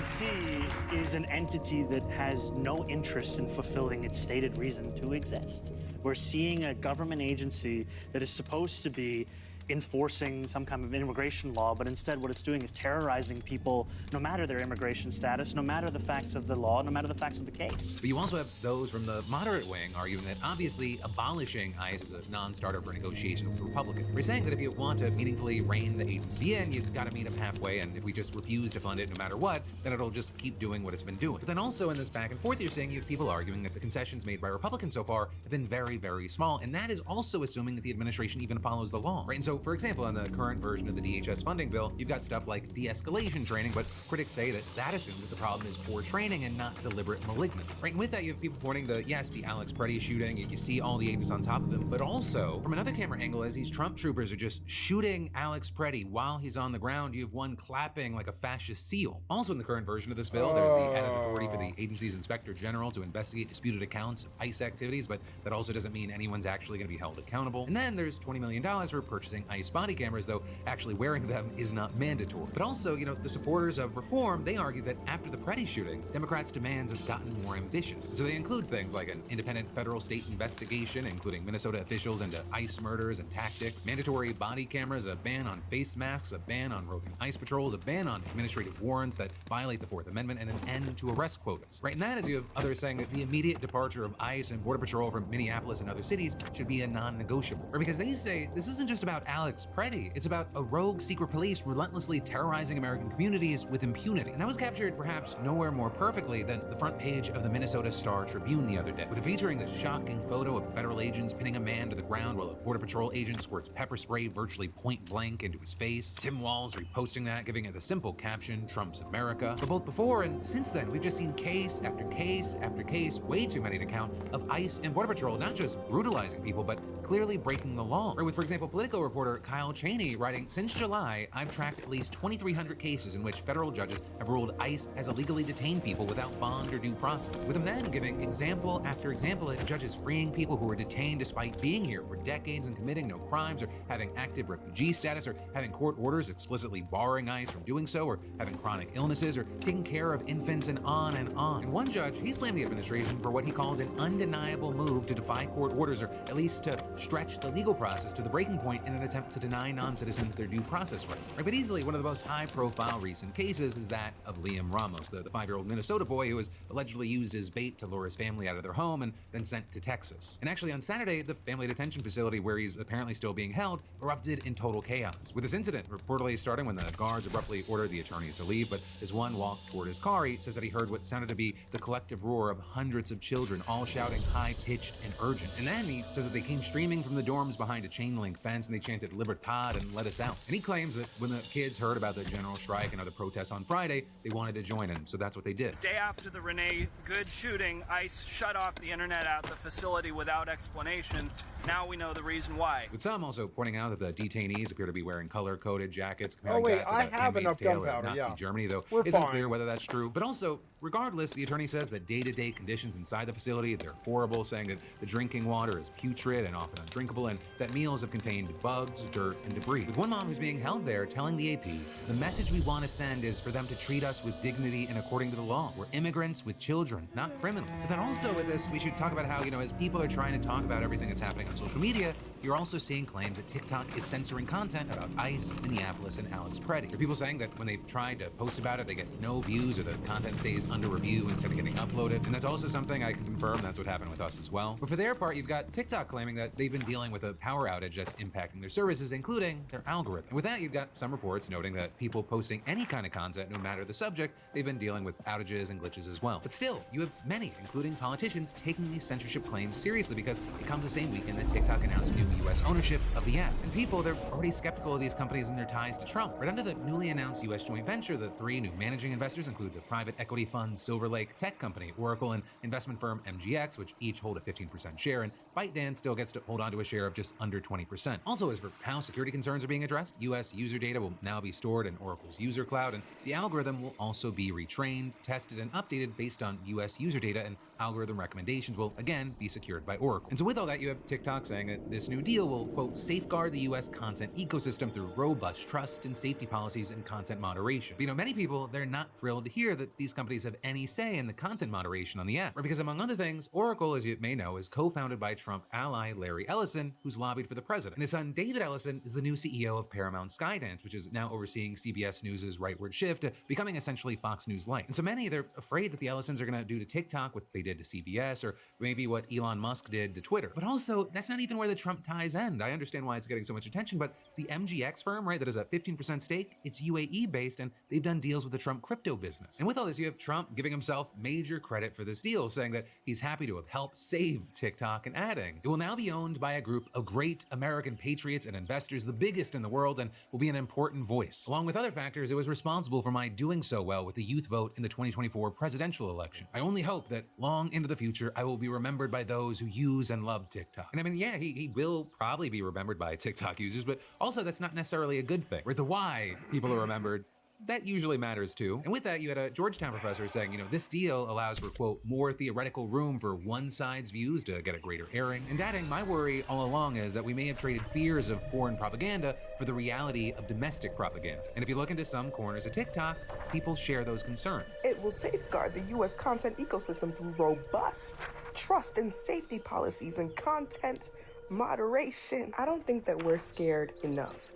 see is an entity that has no interest in fulfilling its stated reason to exist. We're seeing a government agency that is supposed to be enforcing some kind of immigration law, but instead what it's doing is terrorizing people no matter their immigration status, no matter the facts of the law, no matter the facts of the case. But you also have those from the moderate wing arguing that obviously abolishing ICE is a non-starter for negotiation with Republicans. We're saying that if you want to meaningfully rein the agency in, you've got to meet up halfway, and if we just refuse to fund it no matter what, then it'll just keep doing what it's been doing. But then also in this back and forth, you're seeing you have people arguing that the concessions made by Republicans so far have been very, very small, and that is also assuming that the administration even follows the law, right? And so, for example, in the current version of the DHS funding bill, you've got stuff like de-escalation training, but critics say that assumes that the problem is poor training and not deliberate malignance, right? And with that, you have people pointing to, yes, the Alex Preddy shooting, you see all the agents on top of him, but also, from another camera angle, as these Trump troopers are just shooting Alex Preddy while he's on the ground, you have one clapping like a fascist seal. Also in the current version of this bill, there's the added authority for the agency's inspector general to investigate disputed accounts of ICE activities, but that also doesn't mean anyone's actually going to be held accountable. And then there's $20 million for purchasing ICE body cameras, though actually wearing them is not mandatory. But also, the supporters of reform, they argue that after the Preddy shooting, Democrats' demands have gotten more ambitious. So they include things like an independent federal state investigation, including Minnesota officials into ICE murders and tactics, mandatory body cameras, a ban on face masks, a ban on roving ICE patrols, a ban on administrative warrants that violate the Fourth Amendment, and an end to arrest quotas. Right, and that is, you have others saying that the immediate departure of ICE and Border Patrol from Minneapolis and other cities should be a non-negotiable. Or because they say this isn't just about Alex Preddy, it's about a rogue secret police relentlessly terrorizing American communities with impunity. And that was captured perhaps nowhere more perfectly than the front page of the Minnesota Star Tribune the other day, with featuring the shocking photo of federal agents pinning a man to the ground while a Border Patrol agent squirts pepper spray virtually point blank into his face. Tim Walz reposting that, giving it the simple caption, "Trump's America." But both before and since then, we've just seen case after case after case, way too many to count, of ICE and Border Patrol not just brutalizing people, but clearly breaking the law. Or with, for example, Politico reporter Kyle Cheney writing, "Since July, I've tracked at least 2,300 cases in which federal judges have ruled ICE has illegally detained people without bond or due process." With him then giving example after example of judges freeing people who were detained despite being here for decades and committing no crimes, or having active refugee status, or having court orders explicitly barring ICE from doing so, or having chronic illnesses, or taking care of infants, and on and on. And one judge, he slammed the administration for what he called an undeniable move to defy court orders, or at least to stretch the legal process to the breaking point in an attempt to deny non-citizens their due process rights. Right, but easily one of the most high-profile recent cases is that of Liam Ramos, the 5-year-old Minnesota boy who was allegedly used as bait to lure his family out of their home and then sent to Texas. And actually on Saturday, the family detention facility where he's apparently still being held erupted in total chaos, with this incident reportedly starting when the guards abruptly ordered the attorneys to leave, but as one walked toward his car, he says that he heard what sounded to be the collective roar of hundreds of children, all shouting high-pitched and urgent. And then he says that they came streaming from the dorms behind a chain-link fence and they chanted "Libertad" and "Let us out." And he claims that when the kids heard about the general strike and other protests on Friday, they wanted to join in, so that's what they did. The day after the Renee Good shooting, ICE shut off the internet at the facility without explanation. Now we know the reason why. With some also pointing out that the detainees appear to be wearing color-coded jackets. Oh wait, I have enough gunpowder, Nazi Germany, though we're isn't fine. clear whether that's true. But also, regardless, the attorney says that day-to-day conditions inside the facility, they're horrible, saying that the drinking water is putrid and often undrinkable, and that meals have contained bugs drugs, dirt, and debris. With one mom who's being held there telling the AP, the message we want to send is for them to treat us with dignity and according to the law. We're immigrants with children, not criminals. So then also with this, we should talk about how, as people are trying to talk about everything that's happening on social media, you're also seeing claims that TikTok is censoring content about ICE, Minneapolis, and Alex Preddy. There are people saying that when they've tried to post about it, they get no views or the content stays under review instead of getting uploaded. And that's also something I can confirm that's what happened with us as well. But for their part, you've got TikTok claiming that they've been dealing with a power outage that's impacting their services, including their algorithm. And with that, you've got some reports noting that people posting any kind of content, no matter the subject, they've been dealing with outages and glitches as well. But still, you have many, including politicians, taking these censorship claims seriously because it comes the same weekend that TikTok announced new U.S. ownership of the app. And people, they're already skeptical of these companies and their ties to Trump. Right under the newly announced U.S. joint venture, the three new managing investors include the private equity fund Silver Lake, tech company Oracle, and investment firm MGX, which each hold a 15% share, and ByteDance still gets to hold on to a share of just under 20%. Also, as for how security concerns are being addressed, U.S. user data will now be stored in Oracle's user cloud, and the algorithm will also be retrained, tested, and updated based on U.S. user data, and algorithm recommendations will again be secured by Oracle. And so with all that, you have TikTok saying that this new deal will, quote, safeguard the U.S. content ecosystem through robust trust and safety policies and content moderation. But many people, they're not thrilled to hear that these companies have any say in the content moderation on the app. Right? Because among other things, Oracle, as you may know, is co-founded by Trump ally Larry Ellison, who's lobbied for the president. And his son David Ellison is the new CEO of Paramount Skydance, which is now overseeing CBS News' rightward shift, becoming essentially Fox News Light. And so many, they're afraid that the Ellisons are going to do to TikTok what they did to CBS, or maybe what Elon Musk did to Twitter. But also, that's not even where the Trump ties end. I understand why it's getting so much attention, but the MGX firm, right, that has a 15% stake, it's UAE based, and they've done deals with the Trump crypto business. And with all this, you have Trump giving himself major credit for this deal, saying that he's happy to have helped save TikTok, and adding, it will now be owned by a group of great American patriots and investors, the biggest in the world, and will be an important voice. Along with other factors, it was responsible for my doing so well with the youth vote in the 2024 presidential election. I only hope that long into the future, I will be remembered by those who use and love TikTok. And I mean, yeah, he will probably be remembered by TikTok users, but also that's not necessarily a good thing. Where the why people are remembered, that usually matters too. And with that, you had a Georgetown professor saying, this deal allows for, quote, more theoretical room for one side's views to get a greater airing. And adding, my worry all along is that we may have traded fears of foreign propaganda for the reality of domestic propaganda. And if you look into some corners of TikTok, people share those concerns. It will safeguard the U.S. content ecosystem through robust trust and safety policies and content moderation. I don't think that we're scared enough.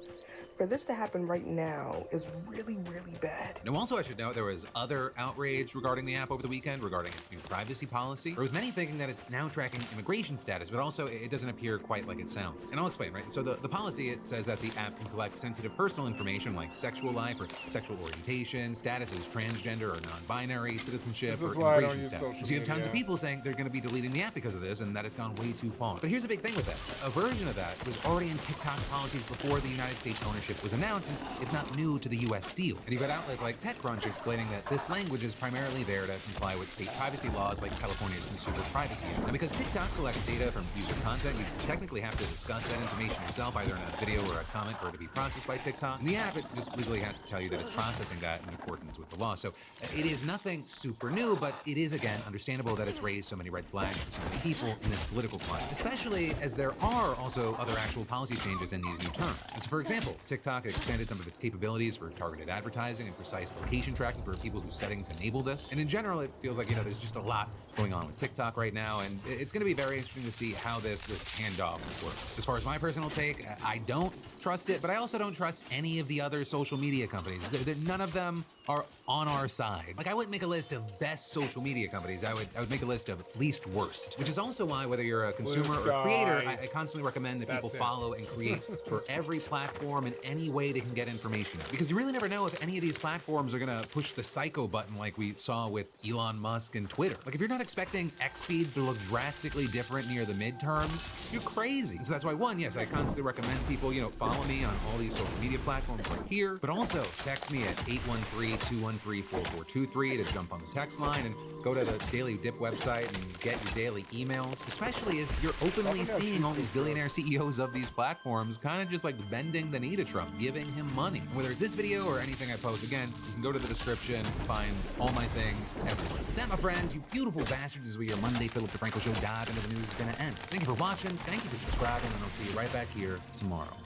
For this to happen right now is really, really bad. Now, also, I should note there was other outrage regarding the app over the weekend regarding its new privacy policy. There was many thinking that it's now tracking immigration status, but also it doesn't appear quite like it sounds. And I'll explain, right? So the policy, it says that the app can collect sensitive personal information like sexual life or sexual orientation, status as transgender or non-binary, citizenship, or immigration status. So you have tons of people saying they're going to be deleting the app because of this and that it's gone way too far. But here's a big thing with that. A version of that was already in TikTok's policies before the United States ownership was announced, and it's not new to the U.S. deal. And you've got outlets like TechCrunch explaining that this language is primarily there to comply with state privacy laws like California's Consumer Privacy Act. And because TikTok collects data from user content, you technically have to discuss that information yourself, either in a video or a comment for it to be processed by TikTok. And the app, it just legally has to tell you that it's processing that in accordance with the law. So it is nothing super new, but it is, again, understandable that it's raised so many red flags for so many people in this political climate, especially as there are also other actual policy changes in these new terms. So for example, TikTok expanded some of its capabilities for targeted advertising and precise location tracking for people whose settings enable this. And in general, it feels like, there's just a lot going on with TikTok right now, and it's going to be very interesting to see how this handoff works. As far as my personal take, I don't trust it, but I also don't trust any of the other social media companies. None of them are on our side. Like, I wouldn't make a list of best social media companies. I would make a list of least worst, which is also why, whether you're a consumer or a creator, I constantly recommend that people follow and create for every platform in any way they can get information out. Because you really never know if any of these platforms are going to push the psycho button like we saw with Elon Musk and Twitter. Like, if you're not expecting X feeds to look drastically different near the midterms, you're crazy. And so that's why, one, yes, I constantly recommend people, follow me on all these social media platforms right here, but also text me at 813-213-4423 to jump on the text line, and go to the Daily Dip website and get your daily emails, especially as you're openly seeing all these billionaire CEOs of these platforms kind of just like bending the knee to Trump, giving him money. And whether it's this video or anything I post, again, you can go to the description and find all my things everywhere. With that, my friends, you beautiful bastards, is where your Monday Philip DeFranco show dive into the news is going to end. Thank you for watching, thank you for subscribing, and I'll see you right back here tomorrow.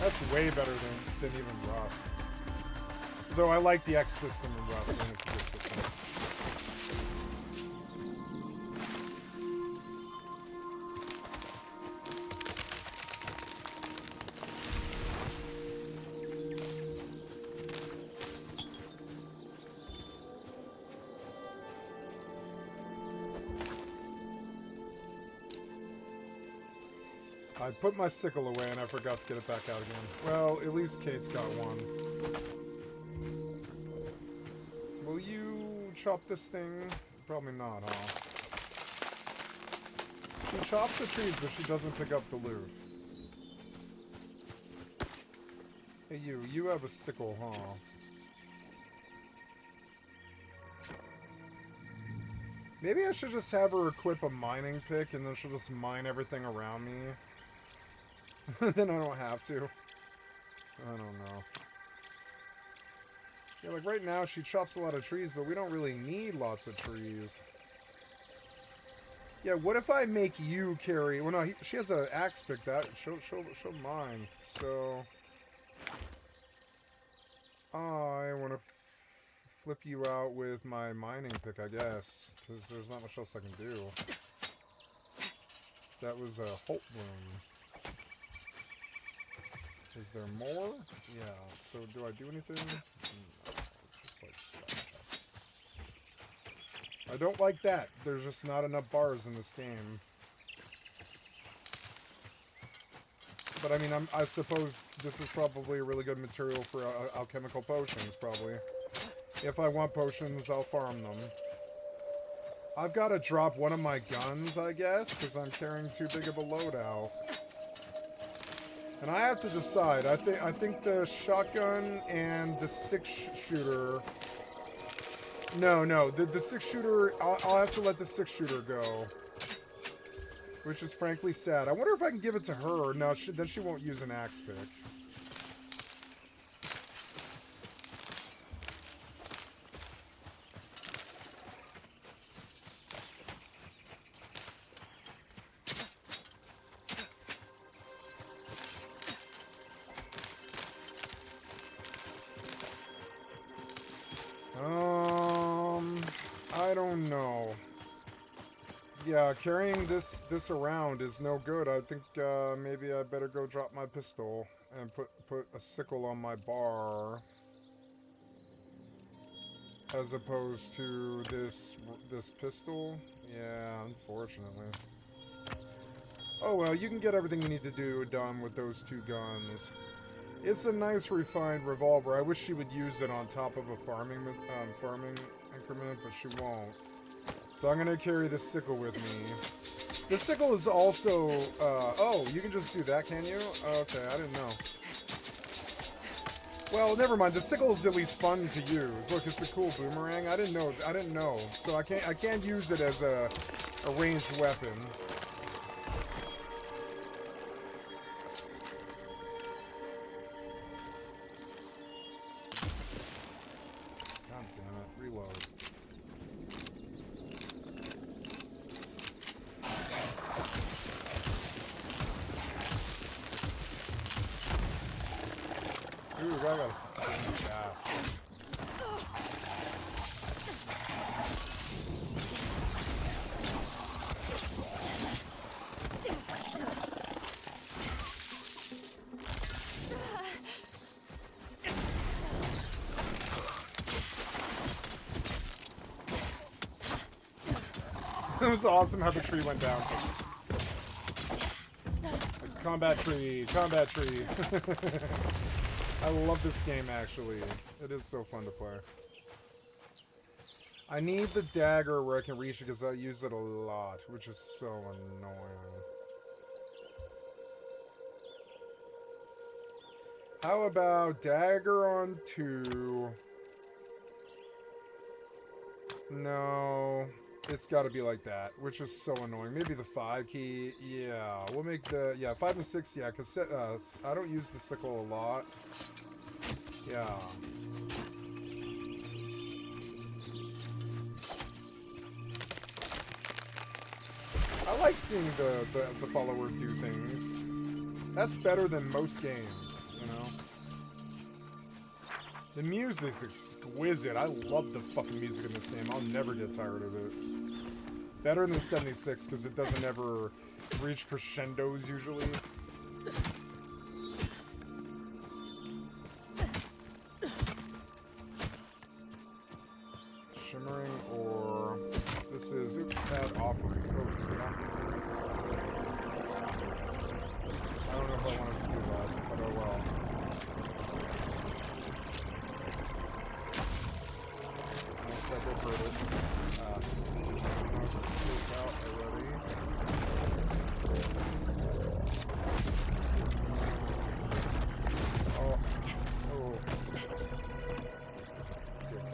That's way better than even Rust. Though I like the X system in Rust, and it's a good system. I put my sickle away and I forgot to get it back out again. Well, at least Kate's got one. Will you chop this thing? Probably not, huh? She chops the trees, but she doesn't pick up the loot. Hey, you have a sickle, huh? Maybe I should just have her equip a mining pick and then she'll just mine everything around me. Then I don't have to. I don't know. Yeah, like right now she chops a lot of trees, but we don't really need lots of trees. Yeah, what if I make you carry... Well, no, she has an axe pick. That she'll mine. So... I want to flip you out with my mining pick, I guess. Because there's not much else I can do. That was a Holt Bloom. Is there more? Yeah, so do I do anything? No, it's just like chop. I don't like that. There's just not enough bars in this game. But I mean, I suppose this is probably a really good material for alchemical potions, probably. If I want potions, I'll farm them. I've got to drop one of my guns, I guess, because I'm carrying too big of a loadout. And I have to decide. I think the shotgun and the 6-shooter... No, the 6-shooter... I'll have to let the 6-shooter go. Which is frankly sad. I wonder if I can give it to her. No, then she won't use an axe pick. I don't know. Yeah, carrying this around is no good. I think maybe I better go drop my pistol and put a sickle on my bar, as opposed to this pistol. Yeah, unfortunately. Oh well, you can get everything you need to do done with those two guns. It's a nice refined revolver. I wish she would use it on top of a farming increment, but she won't. So I'm gonna carry the sickle with me. The sickle is also, oh, you can just do that, can you? Okay, I didn't know. Well, never mind. The sickle is at least fun to use. Look, it's a cool boomerang. I didn't know. So I can't use it as a ranged weapon. God damn it. Reload. Ooh, I got a fast. It was awesome how the tree went down. Combat tree, combat tree. I love this game, actually. It is so fun to play. I need the dagger where I can reach it because I use it a lot, which is so annoying. How about dagger on 2? No, it's got to be like that, which is so annoying. Maybe the 5 key. Yeah, we'll make the 5 and 6. Yeah, because I don't use the sickle a lot. Yeah. I like seeing the follower do things. That's better than most games. The music's exquisite. I love the fucking music in this game. I'll never get tired of it. Better than 76 because it doesn't ever reach crescendos usually. Shimmering or this is oops head off of yeah. I don't know if I wanted to do that, but oh well. Almost got go for this. It's out already. Oh. Oh. Dick.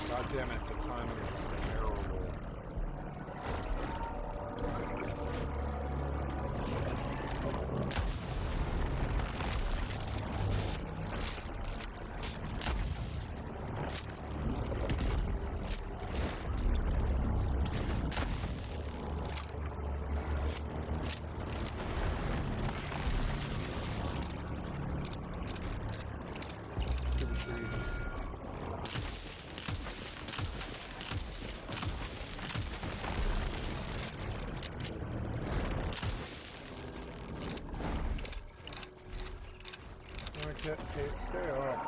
God damn it, the timing is just terrible. Kate, stay up.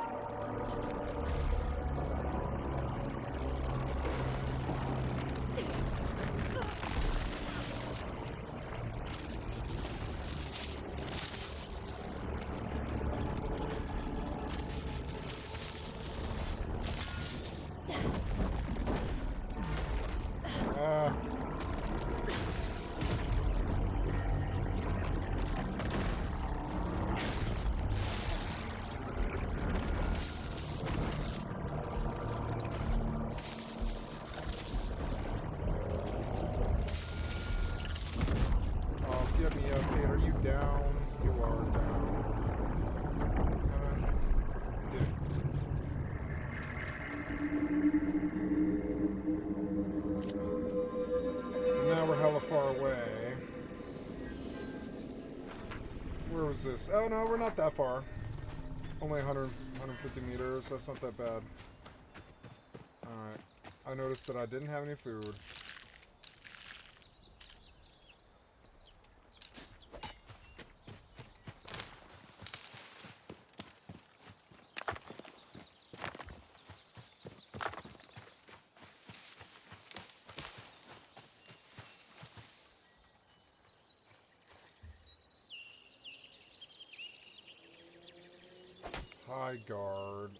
Get me up, Kate. Are you down? You are down. Dick. And now we're hella far away. Where was this? Oh no, we're not that far. Only 150 meters. That's not that bad. Alright. I noticed that I didn't have any food. High Guard.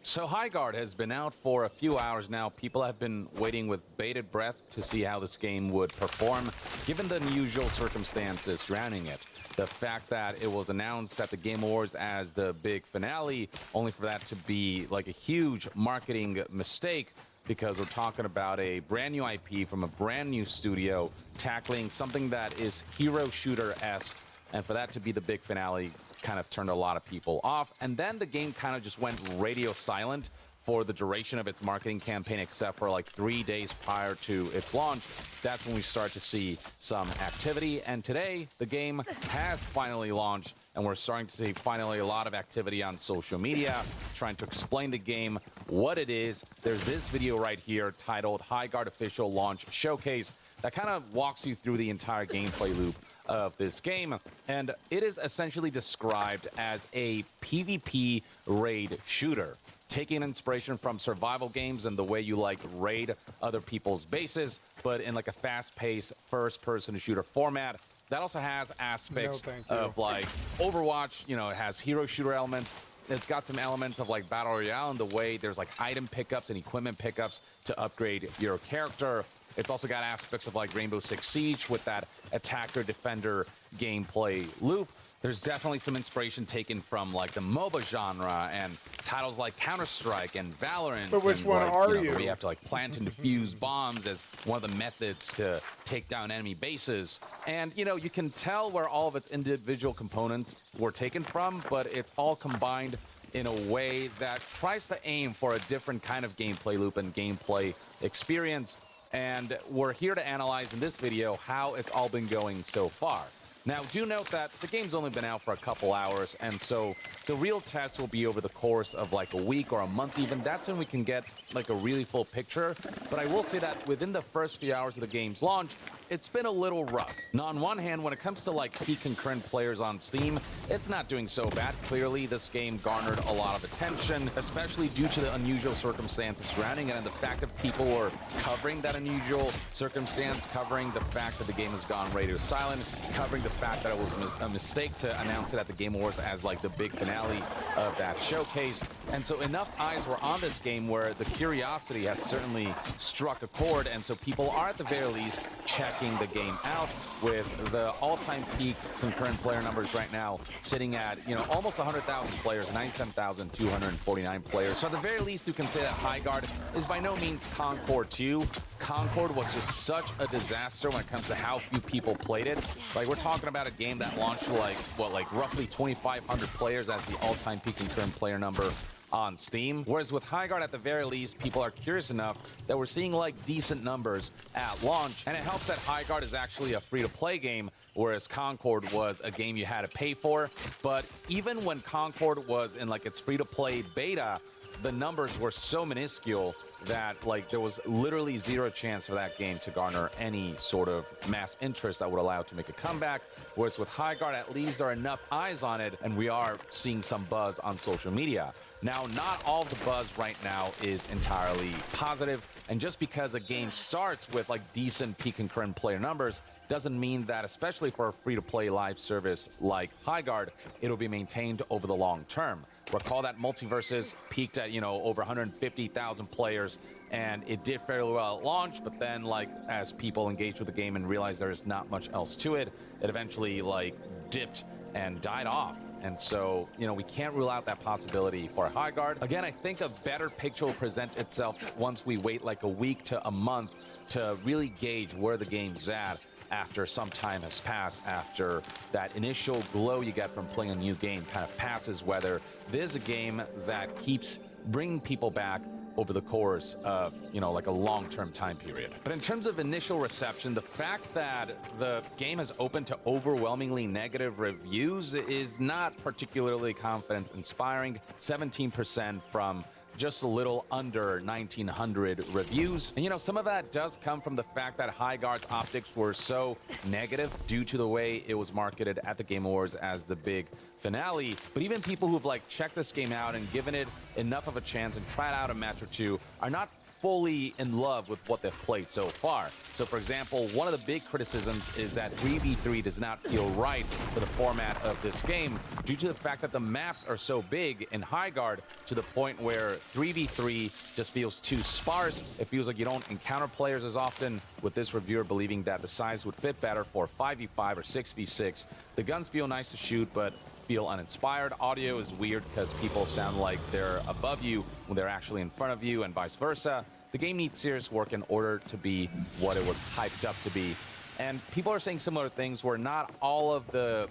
So High Guard has been out for a few hours now. People have been waiting with bated breath to see how this game would perform, given the unusual circumstances surrounding it. The fact that it was announced at the Game Awards as the big finale, only for that to be like a huge marketing mistake, because we're talking about a brand new IP from a brand new studio tackling something that is hero shooter-esque, and for that to be the big finale kind of turned a lot of people off. And then the game kind of just went radio silent for the duration of its marketing campaign, except for like 3 days prior to its launch. That's when we start to see some activity. And today, the game has finally launched, and we're starting to see finally a lot of activity on social media, trying to explain the game, what it is. There's this video right here titled High Guard Official Launch Showcase that kind of walks you through the entire gameplay loop of this game, and it is essentially described as a PvP raid shooter, taking inspiration from survival games and the way you like raid other people's bases, but in like a fast-paced first-person shooter format that also has aspects of like Overwatch. You know, it has hero shooter elements. It's got some elements of like Battle Royale in the way there's like item pickups and equipment pickups to upgrade your character. It's also got aspects of like Rainbow Six Siege with that attacker-defender gameplay loop. There's definitely some inspiration taken from like the MOBA genre and titles like Counter-Strike and Valorant. But which one are you? Where you have to like plant and defuse bombs as one of the methods to take down enemy bases. And you know, you can tell where all of its individual components were taken from, but it's all combined in a way that tries to aim for a different kind of gameplay loop and gameplay experience. And we're here to analyze in this video how it's all been going so far. Now, do note that the game's only been out for a couple hours, and so the real test will be over the course of like a week or a month even. That's when we can get like a really full picture. But I will say that within the first few hours of the game's launch, it's been a little rough. Now, on one hand, when it comes to like peak concurrent players on Steam, it's not doing so bad. Clearly, this game garnered a lot of attention, especially due to the unusual circumstances surrounding it and the fact that people were covering that unusual circumstance, covering the fact that the game has gone radio silent, covering the fact that it was a mistake to announce it at the Game Awards as like the big finale of that showcase. And so enough eyes were on this game where the curiosity has certainly struck a chord, and so people are at the very least checking the game out, with the all-time peak concurrent player numbers right now sitting at, you know, almost 100,000 players, 97,249 players. So at the very least, you can say that Highguard is by no means Concord 2. Concord was just such a disaster when it comes to how few people played it. Like, we're talking about a game that launched like, what, like roughly 2,500 players as the all-time peak concurrent player number on Steam. Whereas with Highguard, at the very least, people are curious enough that we're seeing like decent numbers at launch. And it helps that Highguard is actually a free-to-play game, whereas Concord was a game you had to pay for. But even when Concord was in like its free-to-play beta, the numbers were so minuscule that like there was literally zero chance for that game to garner any sort of mass interest that would allow it to make a comeback. Whereas with Highguard, at least there are enough eyes on it, and we are seeing some buzz on social media. Now, not all of the buzz right now is entirely positive, and just because a game starts with like decent peak concurrent player numbers doesn't mean that, especially for a free-to-play live service like Highguard, it'll be maintained over the long term. Recall that Multiverses peaked at, you know, over 150,000 players, and it did fairly well at launch, but then like as people engaged with the game and realized there's not much else to it, it eventually like dipped and died off. And so, you know, we can't rule out that possibility for Highguard. Again, I think a better picture will present itself once we wait like a week to a month to really gauge where the game's at after some time has passed, after that initial glow you get from playing a new game kind of passes, whether there's a game that keeps bringing people back over the course of, you know, like a long-term time period. But in terms of initial reception, the fact that the game has opened to overwhelmingly negative reviews is not particularly confidence-inspiring. 17% from just a little under 1,900 reviews. And, you know, some of that does come from the fact that Highguard's optics were so negative due to the way it was marketed at the Game Awards as the big finale. But even people who've like checked this game out and given it enough of a chance and tried out a match or two are not fully in love with what they've played so far. So, for example, one of the big criticisms is that 3v3 does not feel right for the format of this game due to the fact that the maps are so big in Highguard to the point where 3v3 just feels too sparse. It feels like you don't encounter players as often, with this reviewer believing that the size would fit better for 5v5 or 6v6. The guns feel nice to shoot, but feel uninspired. Audio is weird because people sound like they're above you when they're actually in front of you, and vice versa. The game needs serious work in order to be what it was hyped up to be. And people are saying similar things where not all of the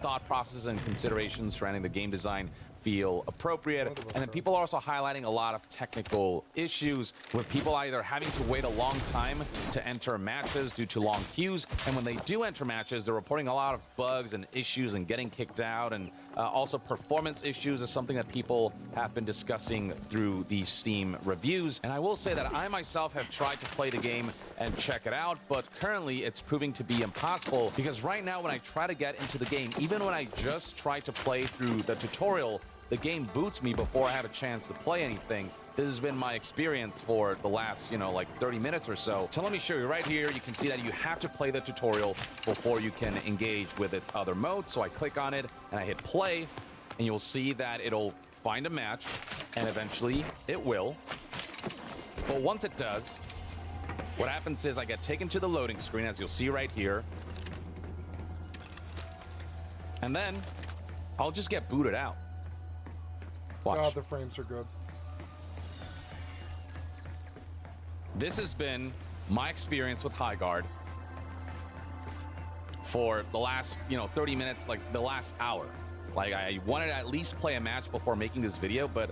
thought processes and considerations surrounding the game design feel appropriate. And then people are also highlighting a lot of technical issues, with people either having to wait a long time to enter matches due to long queues, and when they do enter matches, they're reporting a lot of bugs and issues and getting kicked out, and also performance issues is something that people have been discussing through these Steam reviews. And I will say that I myself have tried to play the game and check it out, but currently it's proving to be impossible, because right now when I try to get into the game, even when I just try to play through the tutorial, the game boots me before I have a chance to play anything. This has been my experience for the last, you know, like 30 minutes or so. So let me show you right here. You can see that you have to play the tutorial before you can engage with its other modes. So I click on it and I hit play, and you'll see that it'll find a match, and eventually it will. But once it does, what happens is I get taken to the loading screen, as you'll see right here. And then I'll just get booted out. Watch. God, the frames are good. This has been my experience with Highguard for the last, 30 minutes, like the last hour. Like, I wanted to at least play a match before making this video, but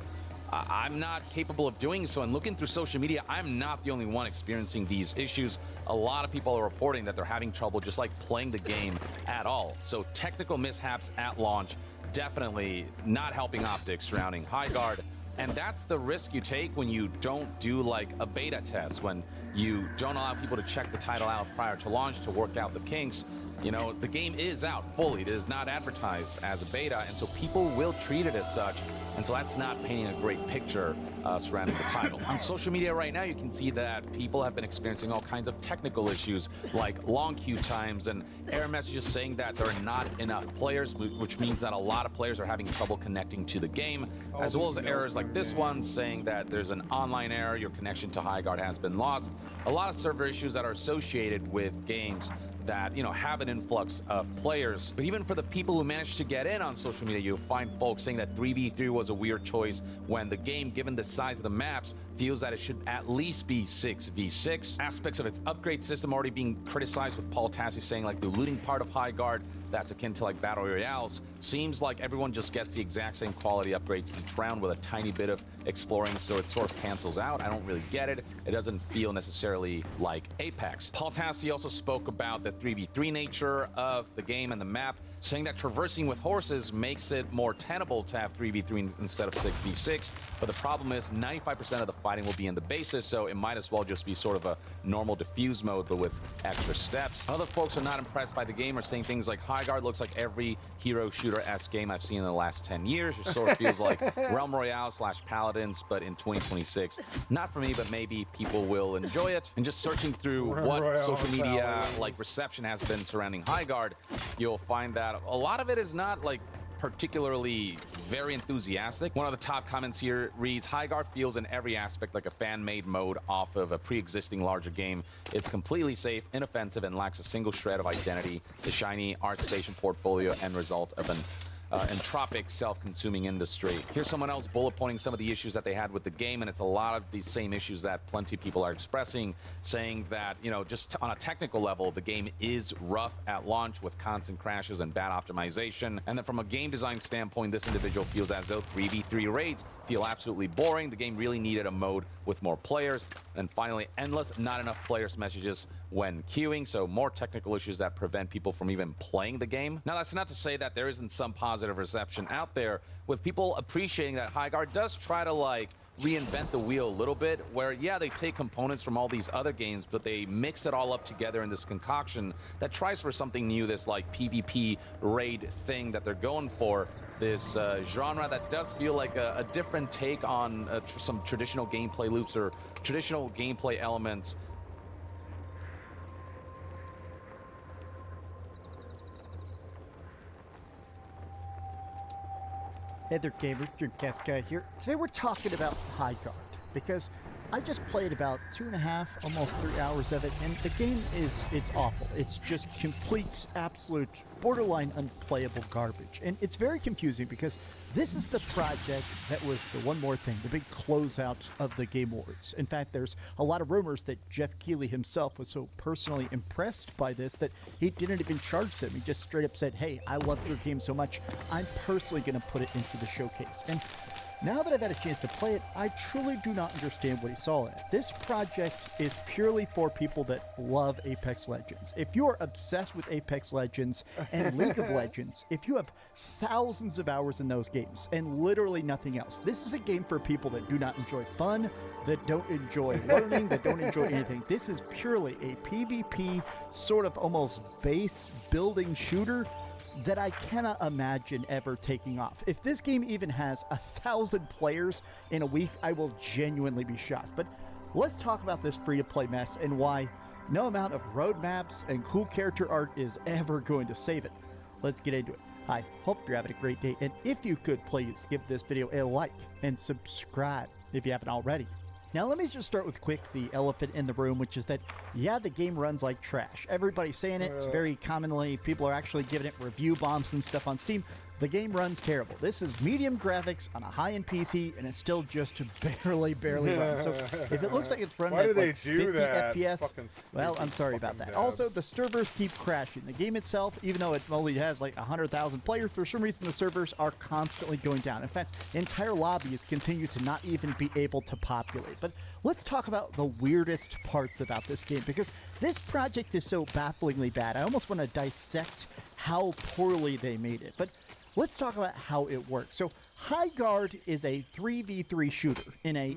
I'm not capable of doing so. And looking through social media, I'm not the only one experiencing these issues. A lot of people are reporting that they're having trouble just like playing the game at all. So technical mishaps at launch, definitely not helping optics surrounding Highguard. And that's the risk you take when you don't do like a beta test, when you don't allow people to check the title out prior to launch to work out the kinks. You know, the game is out fully. It is not advertised as a beta, and so people will treat it as such. And so that's not painting a great picture surrounding the title. On social media right now, you can see that people have been experiencing all kinds of technical issues like long queue times and error messages saying that there are not enough players, which means that a lot of players are having trouble connecting to the game, as well as errors like this one saying that there's an online error, your connection to Highguard has been lost. A lot of server issues that are associated with games that, you know, have an influx of players. But even for the people who managed to get in on social media, you'll find folks saying that 3v3 was a weird choice when the game, given the size of the maps, feels that it should at least be 6v6. Aspects of its upgrade system already being criticized, with Paul Tassi saying like the looting part of Highguard, that's akin to like Battle Royales, seems like everyone just gets the exact same quality upgrades each round with a tiny bit of exploring, so it sort of cancels out. I don't really get it. It doesn't feel necessarily like Apex. Paul Tassi also spoke about the 3v3 nature of the game and the map, saying that traversing with horses makes it more tenable to have 3v3 instead of 6v6, but the problem is 95% of the fighting will be in the bases, so it might as well just be sort of a normal diffuse mode, but with extra steps. Other folks are not impressed by the game, are saying things like Highguard looks like every hero shooter-esque game I've seen in the last 10 years. It sort of feels like Realm Royale / Paladins, but in 2026. Not for me, but maybe people will enjoy it. And just searching through what social media like reception has been surrounding Highguard, you'll find that a lot of it is not like particularly very enthusiastic. One of the top comments here reads, Highguard feels in every aspect like a fan-made mode off of a pre-existing larger game. It's completely safe, inoffensive, and lacks a single shred of identity. The shiny ArtStation portfolio end result of an entropic, self-consuming industry. Here's someone else bullet pointing some of the issues that they had with the game, and it's a lot of these same issues that plenty of people are expressing, saying that, you know, just on a technical level, the game is rough at launch with constant crashes and bad optimization. And then from a game design standpoint, this individual feels as though 3v3 raids feel absolutely boring. The game really needed a mode with more players. And finally, endless, not enough players messages when queuing, so more technical issues that prevent people from even playing the game. Now, that's not to say that there isn't some positive reception out there, with people appreciating that Highguard does try to like reinvent the wheel a little bit, where yeah, they take components from all these other games, but they mix it all up together in this concoction that tries for something new, this like PvP raid thing that they're going for, this genre that does feel like a different take on some traditional gameplay loops or traditional gameplay elements. Hey there, gamers. Dreamcast Guy here. Today we're talking about Highguard because I just played about 2.5, almost 3 hours of it, and the game it's awful. It's just complete, absolute, borderline unplayable garbage. And it's very confusing because this is the project that was the one more thing, the big closeout of the Game Awards. In fact, there's a lot of rumors that Jeff Keighley himself was so personally impressed by this that he didn't even charge them. He just straight up said, hey, I love your game so much, I'm personally going to put it into the showcase. And now that I've had a chance to play it, I truly do not understand what he saw in it. This project is purely for people that love Apex Legends. If you're obsessed with Apex Legends and League of Legends, if you have thousands of hours in those games and literally nothing else, this is a game for people that do not enjoy fun, that don't enjoy learning, that don't enjoy anything. This is purely a PvP sort of almost base building shooter that I cannot imagine ever taking off. If this game even has 1,000 players in a week, I will genuinely be shocked. But let's talk about this free-to-play mess and why no amount of roadmaps and cool character art is ever going to save it. Let's get into it. Hi, hope you're having a great day, and if you could please give this video a like and subscribe if you haven't already. Now, let me just start with quick the elephant in the room, which is that, yeah, the game runs like trash. Everybody's saying it. It's very commonly, people are actually giving it review bombs and stuff on Steam. the game runs terrible. This is medium graphics on a high-end PC, and it's still just barely runs. So if it looks like it's running at like 50 FPS, well, I'm sorry about that. Also, the servers keep crashing. The game itself, even though it only has like 100,000 players, for some reason the servers are constantly going down. In fact, entire lobbies continue to not even be able to populate. But let's talk about the weirdest parts about this game, because this project is so bafflingly bad. I almost want to dissect how poorly they made it. But let's talk about how it works. So High Guard is a 3v3 shooter in a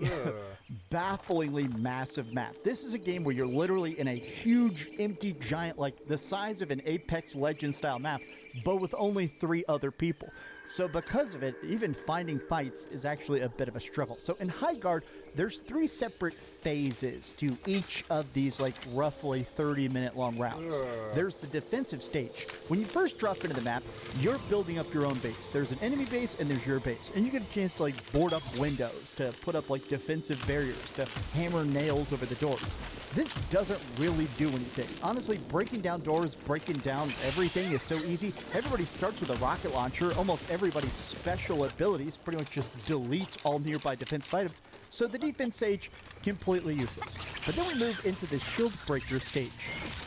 bafflingly massive map. This is a game where you're literally in a huge, empty, giant, like the size of an Apex Legends style map, but with only 3 other people. So because of it, even finding fights is actually a bit of a struggle. So in High Guard, there's 3 separate phases to each of these like roughly 30-minute long rounds. There's the defensive stage. When you first drop into the map, you're building up your own base. There's an enemy base and there's your base. And you get a chance to like board up windows, to put up like defensive barriers, to hammer nails over the doors. This doesn't really do anything. Honestly, breaking down doors, breaking down everything is so easy. Everybody starts with a rocket launcher. Almost everybody's special abilities pretty much just delete all nearby defensive items. So the defense stage, completely useless. But then we move into the shield breaker stage.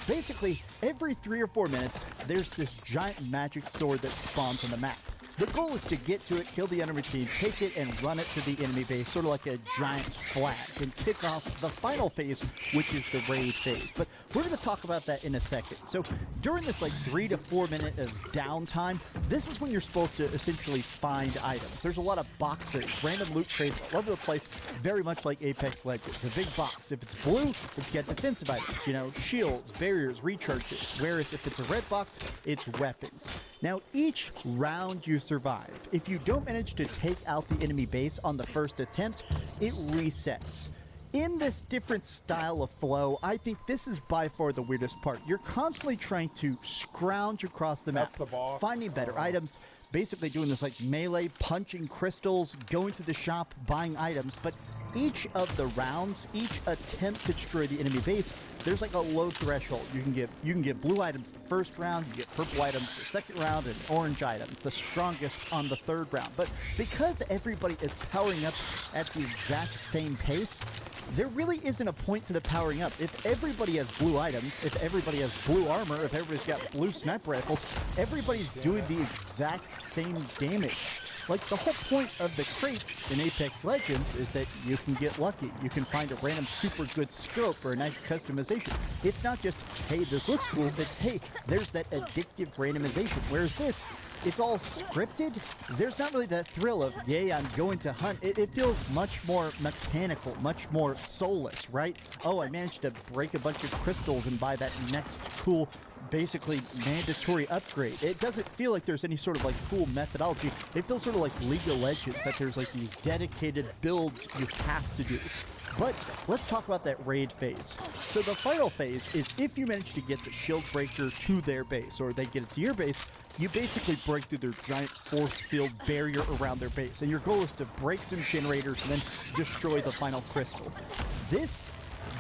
Basically, every 3 or 4 minutes, there's this giant magic sword that spawns on the map. The goal is to get to it, kill the enemy team, take it, and run it to the enemy base, sort of like a giant flag, and kick off the final phase, which is the raid phase. But we're going to talk about that in a second. So during this like 3 to 4 minute of downtime, this is when you're supposed to essentially find items. There's a lot of boxes, random loot crates all over the place, very much like Apex Legends. The big box, if it's blue, it's got defensive items, you know, shields, barriers, recharges. Whereas if it's a red box, it's weapons. Now, each round you survive, if you don't manage to take out the enemy base on the first attempt, it resets. In this different style of flow, I think this is by far the weirdest part. You're constantly trying to scrounge across the map, That's the boss. finding better items, basically doing this like melee, punching crystals, going to the shop, buying items, but each of the rounds, each attempt to destroy the enemy base, there's like a low threshold. You can get blue items the first round, you get purple items the second round, and orange items, the strongest on the third round. But because everybody is powering up at the exact same pace, there really isn't a point to the powering up. If everybody has blue items, if everybody has blue armor, if everybody's got blue sniper rifles, everybody's doing the exact same damage. Like, the whole point of the crates in Apex Legends is that you can get lucky. You can find a random super good scope or a nice customization. It's not just, hey, this looks cool, it's, hey, there's that addictive randomization. Whereas this, it's all scripted. There's not really that thrill of, yay, I'm going to hunt. It feels much more mechanical, much more soulless, right? Oh, I managed to break a bunch of crystals and buy that next cool, basically mandatory upgrade. It doesn't feel like there's any sort of like cool methodology. It feels sort of like League of Legends, that there's like these dedicated builds you have to do. But let's talk about that raid phase. So the final phase is if you manage to get the shield breaker to their base, or they get it to your base, you basically break through their giant force field barrier around their base. And your goal is to break some generators and then destroy the final crystal.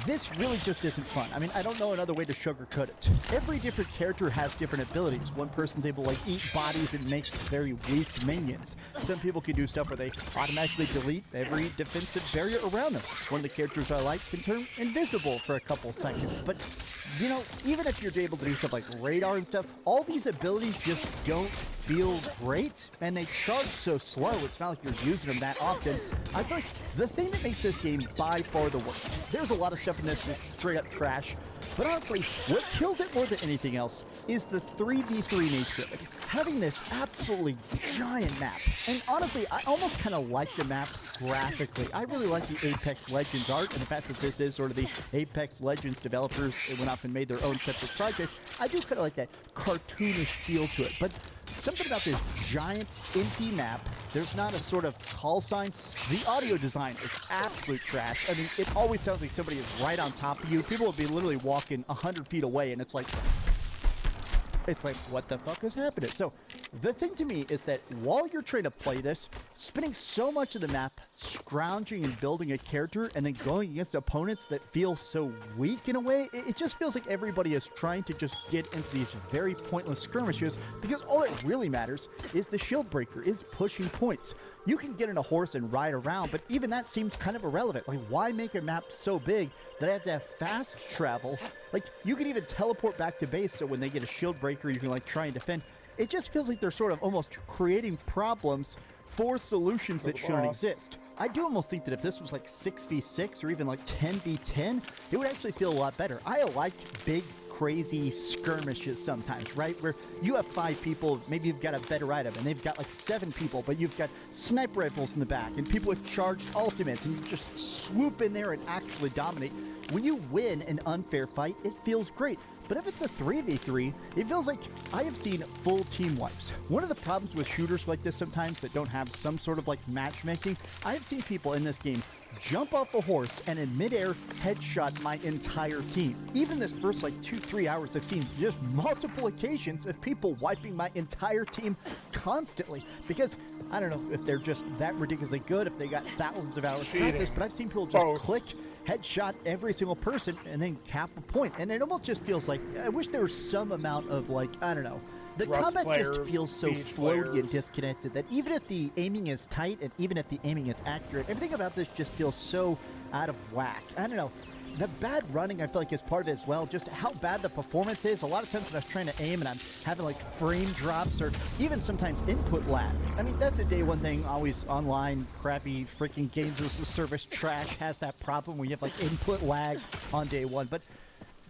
This really just isn't fun. I mean, I don't know another way to sugarcoat it. Every different character has different abilities. One person's able to like eat bodies and make very weak minions. Some people can do stuff where they automatically delete every defensive barrier around them. One of the characters I like can turn invisible for a couple seconds. But, you know, even if you're able to do stuff like radar and stuff, all these abilities just don't feel great, and they charge so slow. It's not like you're using them that often. I feel like the thing that makes this game by far the worst, there's a lot of stuff in this that's straight up trash, but honestly, what kills it more than anything else is the 3v3 nature of it. Having this absolutely giant map, and honestly, I almost kind of like the map graphically. I really like the Apex Legends art, and the fact that this is sort of the Apex Legends developers that went off and made their own separate project. I do kind of like that cartoonish feel to it, but something about this giant empty map, there's not a sort of call sign. The audio design is absolute trash. I mean, it always sounds like somebody is right on top of you. People will be literally walking 100 feet away, and it's like, what the fuck is happening? So The thing to me is that while you're trying to play this, spending so much of the map scrounging and building a character and then going against opponents that feel so weak in a way, it just feels like everybody is trying to just get into these very pointless skirmishes because all that really matters is the shield breaker, is pushing points. You can get in a horse and ride around, but even that seems kind of irrelevant. Like, why make a map so big that I have to have fast travel? Like, you can even teleport back to base so when they get a shield breaker, you can like try and defend. It just feels like they're sort of almost creating problems for solutions that shouldn't exist. I do almost think that if this was like 6v6 or even like 10v10, it would actually feel a lot better. I like big, crazy skirmishes sometimes, right? Where you have 5 people, maybe you've got a better item, and they've got like 7 people, but you've got sniper rifles in the back and people with charged ultimates, and you just swoop in there and actually dominate. When you win an unfair fight, it feels great. But if it's a 3v3, it feels like I have seen full team wipes. One of the problems with shooters like this sometimes that don't have some sort of like matchmaking, I have seen people in this game jump off a horse and in midair headshot my entire team. Even this first like 2-3 hours, I've seen just multiple occasions of people wiping my entire team constantly because I don't know if they're just that ridiculously good, if they got thousands of hours practice, but I've seen people just click, headshot every single person and then cap a point. And it almost just feels like, I wish there was some amount of like, I don't know, the combat just feels so floaty and disconnected that even if the aiming is tight and even if the aiming is accurate, everything about this just feels so out of whack. I don't know. The bad running, I feel like, is part of it as well. Just how bad the performance is. A lot of times when I was trying to aim and I'm having like frame drops or even sometimes input lag. I mean, that's a day one thing. Always online, crappy freaking games as a service trash has that problem where you have like input lag on day one. But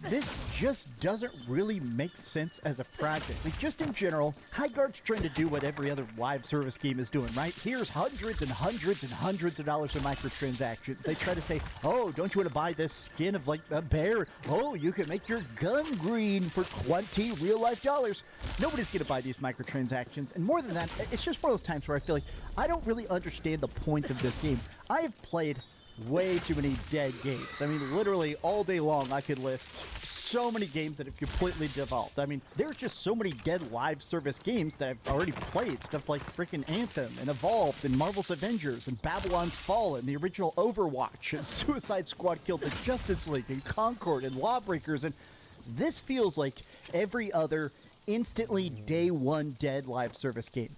this just doesn't really make sense as a project. Like, just in general, Highguard's trying to do what every other live service game is doing, right? Here's hundreds and hundreds and hundreds of dollars in microtransactions. They try to say, oh, don't you want to buy this skin of like a bear? Oh, you can make your gun green for 20 real-life dollars. Nobody's going to buy these microtransactions. And more than that, it's just one of those times where I feel like I don't really understand the point of this game. I have played way too many dead games. I mean, literally all day long I could list so many games that have completely devolved. I mean, there's just so many dead live service games that I've already played. Stuff like freaking Anthem and Evolved and Marvel's Avengers and Babylon's Fall and the original Overwatch and Suicide Squad killed the Justice League and Concord and Lawbreakers, and this feels like every other instantly day one dead live service game.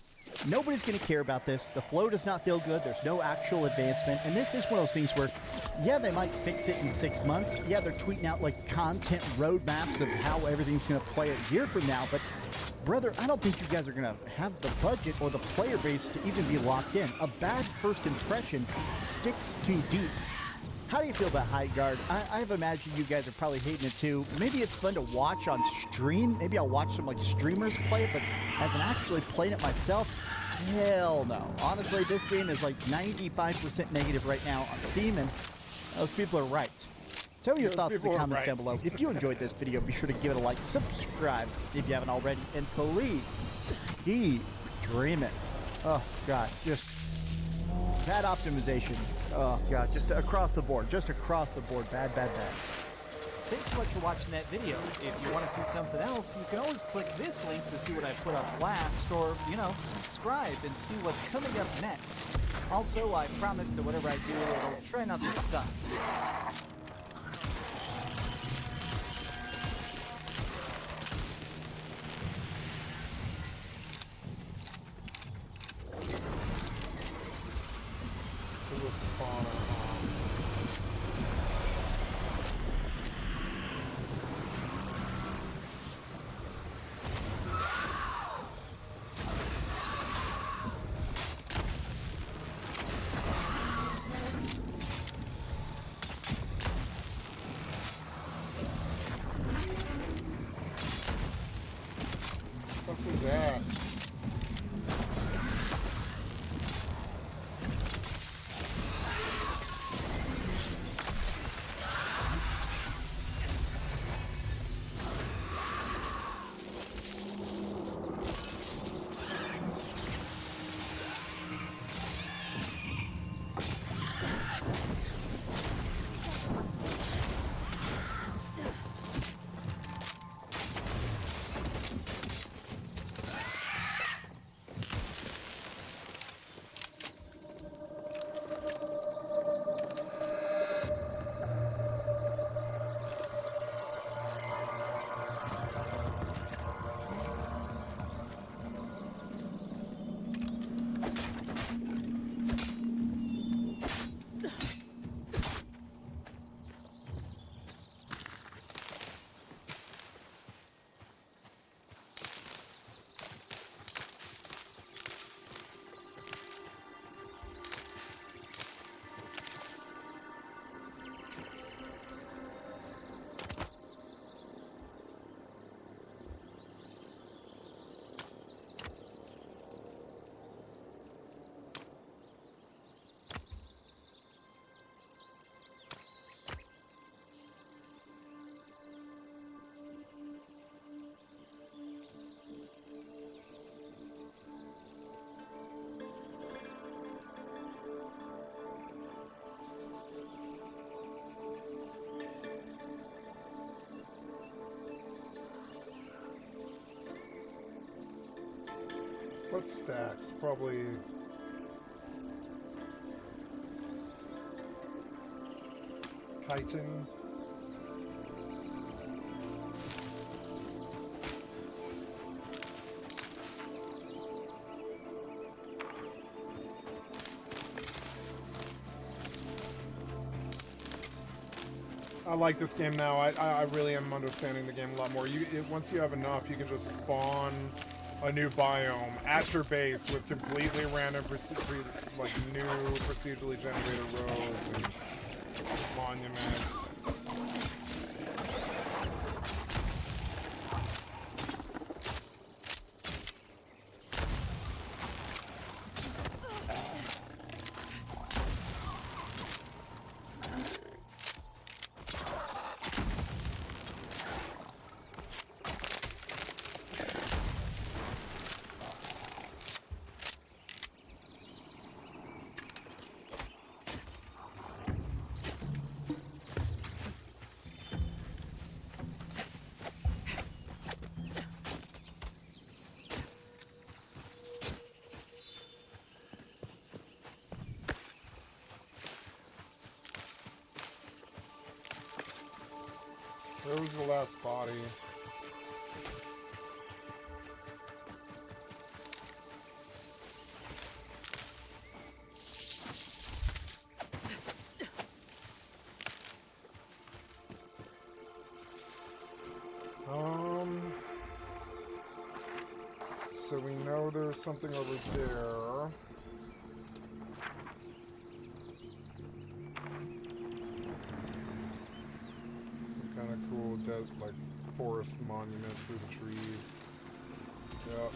Nobody's going to care about this. The flow does not feel good. There's no actual advancement. And this is one of those things where, yeah, they might fix it in 6 months. Yeah, they're tweeting out like content roadmaps of how everything's going to play a year from now. But brother, I don't think you guys are going to have the budget or the player base to even be locked in. A bad first impression sticks too deep. How do you feel about Highguard? I've imagined you guys are probably hating it too. Maybe it's fun to watch on stream. Maybe I'll watch some like streamers play it, but as an actually playing it myself, hell no. Honestly, this game is like 95% negative right now on Steam, and those people are right. Tell me your thoughts in the comments down below. If you enjoyed this video, be sure to give it a like, subscribe if you haven't already, and please keep dreaming. Oh God, just bad optimization. Oh God, just across the board. Bad, bad, bad. Thanks so much for watching that video. If you want to see something else, you can always click this link to see what I put up last, or, you know, subscribe and see what's coming up next. Also, I promise that whatever I do, it'll try not to suck. What was that? What stacks? Probably... chitin. I like this game now. I really am understanding the game a lot more. Once you have enough, you can just spawn a new biome at your base with completely random, like new procedurally generated roads and monuments. Where was the last body? So we know there's something over there. Cool, dead, like forest monument through the trees. Yep.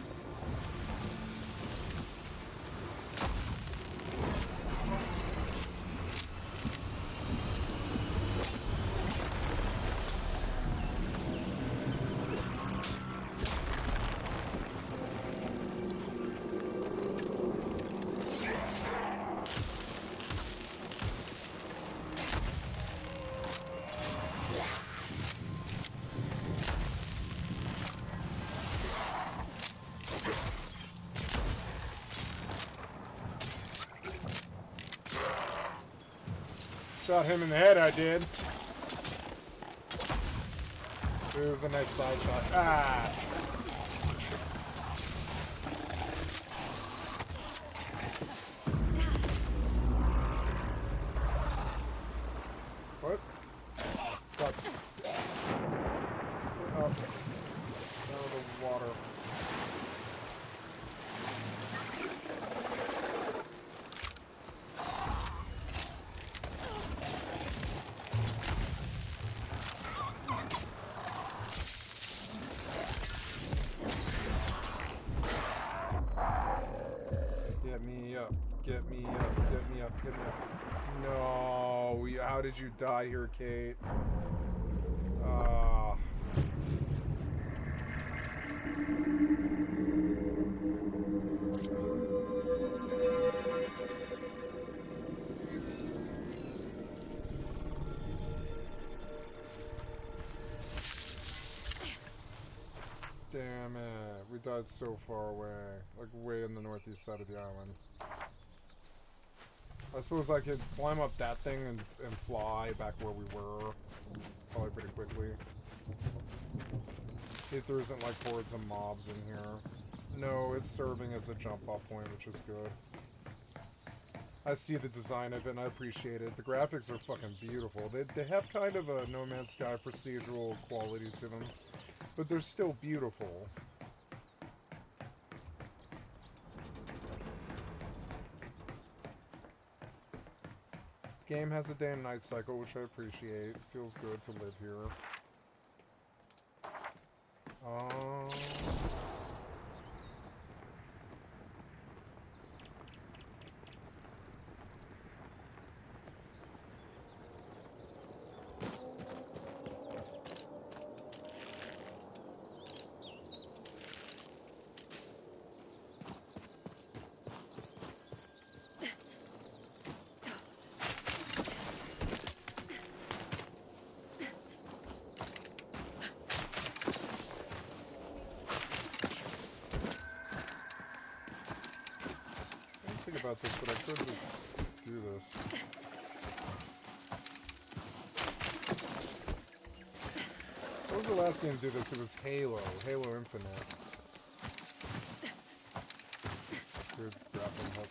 Shot him in the head, I did. It was a nice side shot. Ah! What? Got... Oh. Out of the water. Get me up, get me up, get me up. No, how did you die here, Kate? Damn it, we died so far away, like way in the northeast side of the island. I suppose I could climb up that thing and fly back where we were, probably pretty quickly. If there isn't like hordes of mobs in here. No, it's serving as a jump off point, which is good. I see the design of it and I appreciate it. The graphics are fucking beautiful. They have kind of a No Man's Sky procedural quality to them, but they're still beautiful. Game has a day and night cycle, which I appreciate. It feels good to live here. about this, but I could just do this. What was the last game to do this? It was Halo Infinite. Good grappling hook.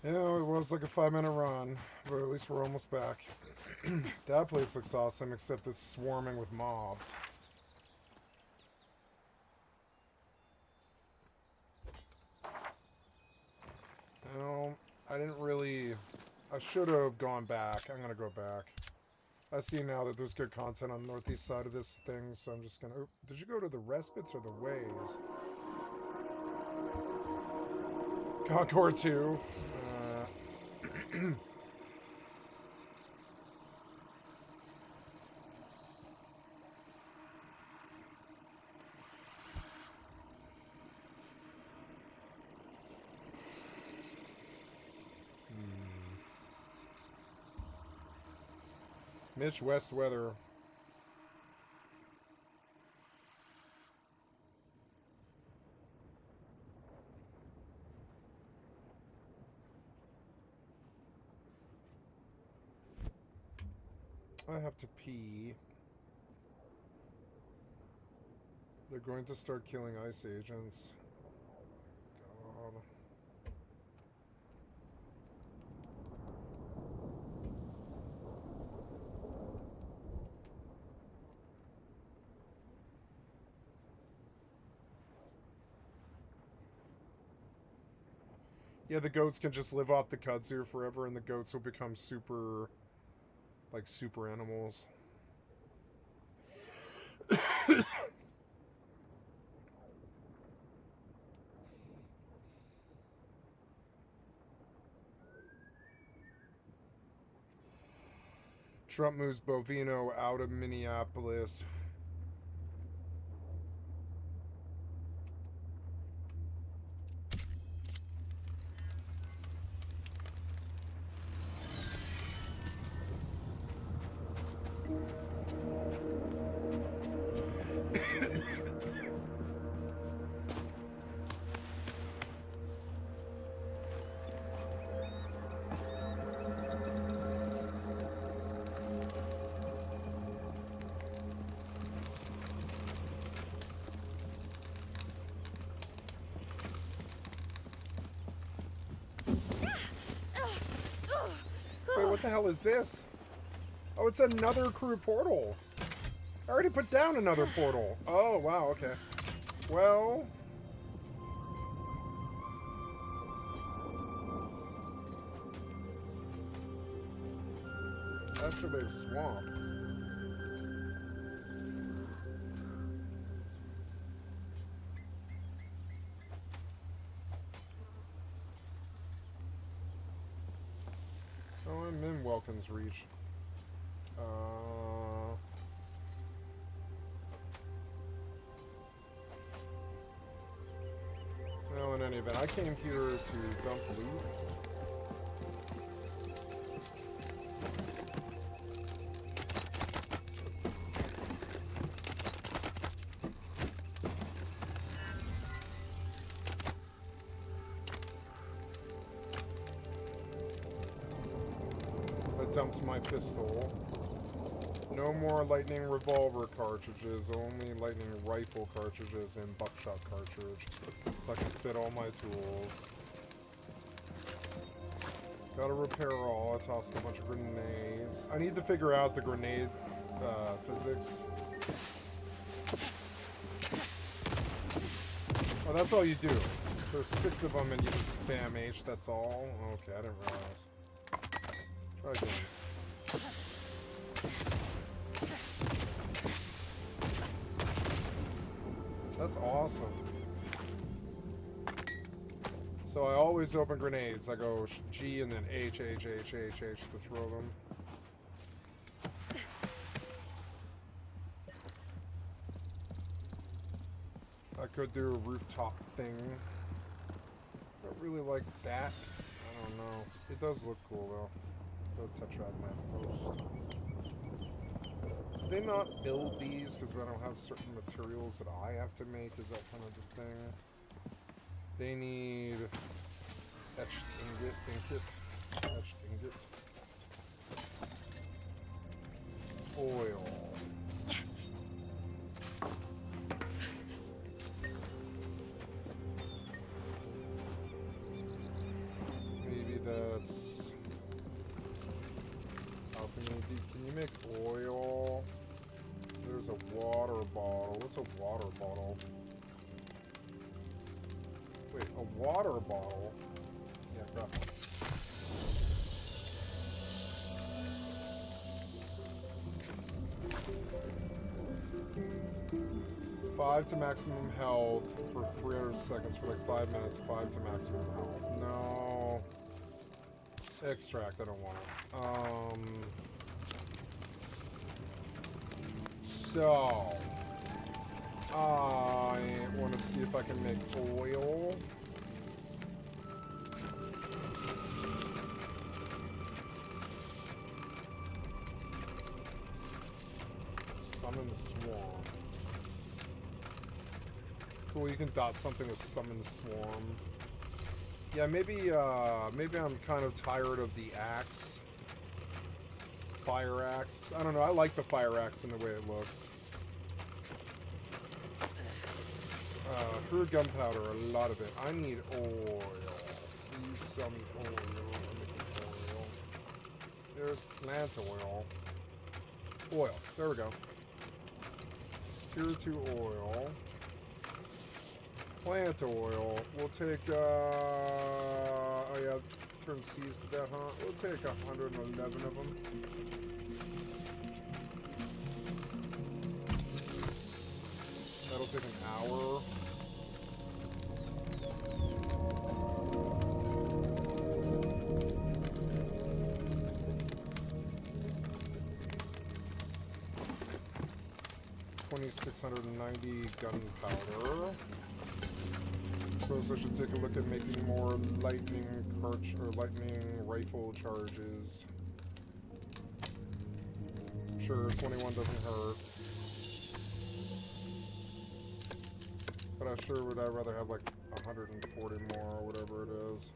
Yeah, it was like a 5-minute run, but at least we're almost back. That place looks awesome, except it's swarming with mobs. No, I didn't really... I should have gone back. I'm gonna go back. I see now that there's good content on the northeast side of this thing, so I'm just gonna... Oh, did you go to the Respites or the Ways? Concord 2. Mitch West Weather. I have to pee. They're going to start killing ICE agents. Oh my god. Yeah, the goats can just live off the kudzu forever, and the goats will become super... like super animals. Trump moves Bovino out of Minneapolis. What the hell is this? Oh, it's another crew portal. I already put down another portal. Oh, wow, okay. Well... Astrolabe Swamp. Oh, I'm in Welkin's Reach. Well, in any event, I came here to dump loot. Dumps my pistol. No more lightning revolver cartridges, only lightning rifle cartridges and buckshot cartridge. So I can fit all my tools. Gotta repair all. I tossed a bunch of grenades. I need to figure out the grenade physics. Oh, that's all you do. There's 6 of them and you just spam H, that's all? Okay, I didn't realize. Try again. That's awesome. So I always open grenades. I go G and then H, H, H, H, H to throw them. I could do a rooftop thing. Don't really like that. I don't know. It does look cool though. The tetrad map post. Did they not build these because we don't have certain materials that I have to make? Is that kind of the thing? They need etched ingot, etched ingot, oil. Maybe that's. How can you make oil? There's a water bottle. What's a water bottle? Wait, a water bottle? Yeah, crap. Five to maximum health for 300 seconds for like 5 minutes. 5 to maximum health. No. Extract, I don't want it. So I want to see if I can make oil. Summon Swarm. Cool, you can dot something with Summon Swarm. Yeah, maybe I'm kind of tired of the axe. Fire axe. I don't know, I like the fire axe in the way it looks. Crude gunpowder, a lot of it. I need oil. Use some oil. Oil. There's plant oil. Oil. There we go. Tier 2 oil. Plant oil. We'll take, oh yeah, turn C's to that, huh? We'll take 111 of them. That'll take an hour. $2,690 gunpowder. Suppose I should take a look at making more lightning rifle charges. Sure, 21 doesn't hurt. But I sure would rather have like 140 more or whatever it is.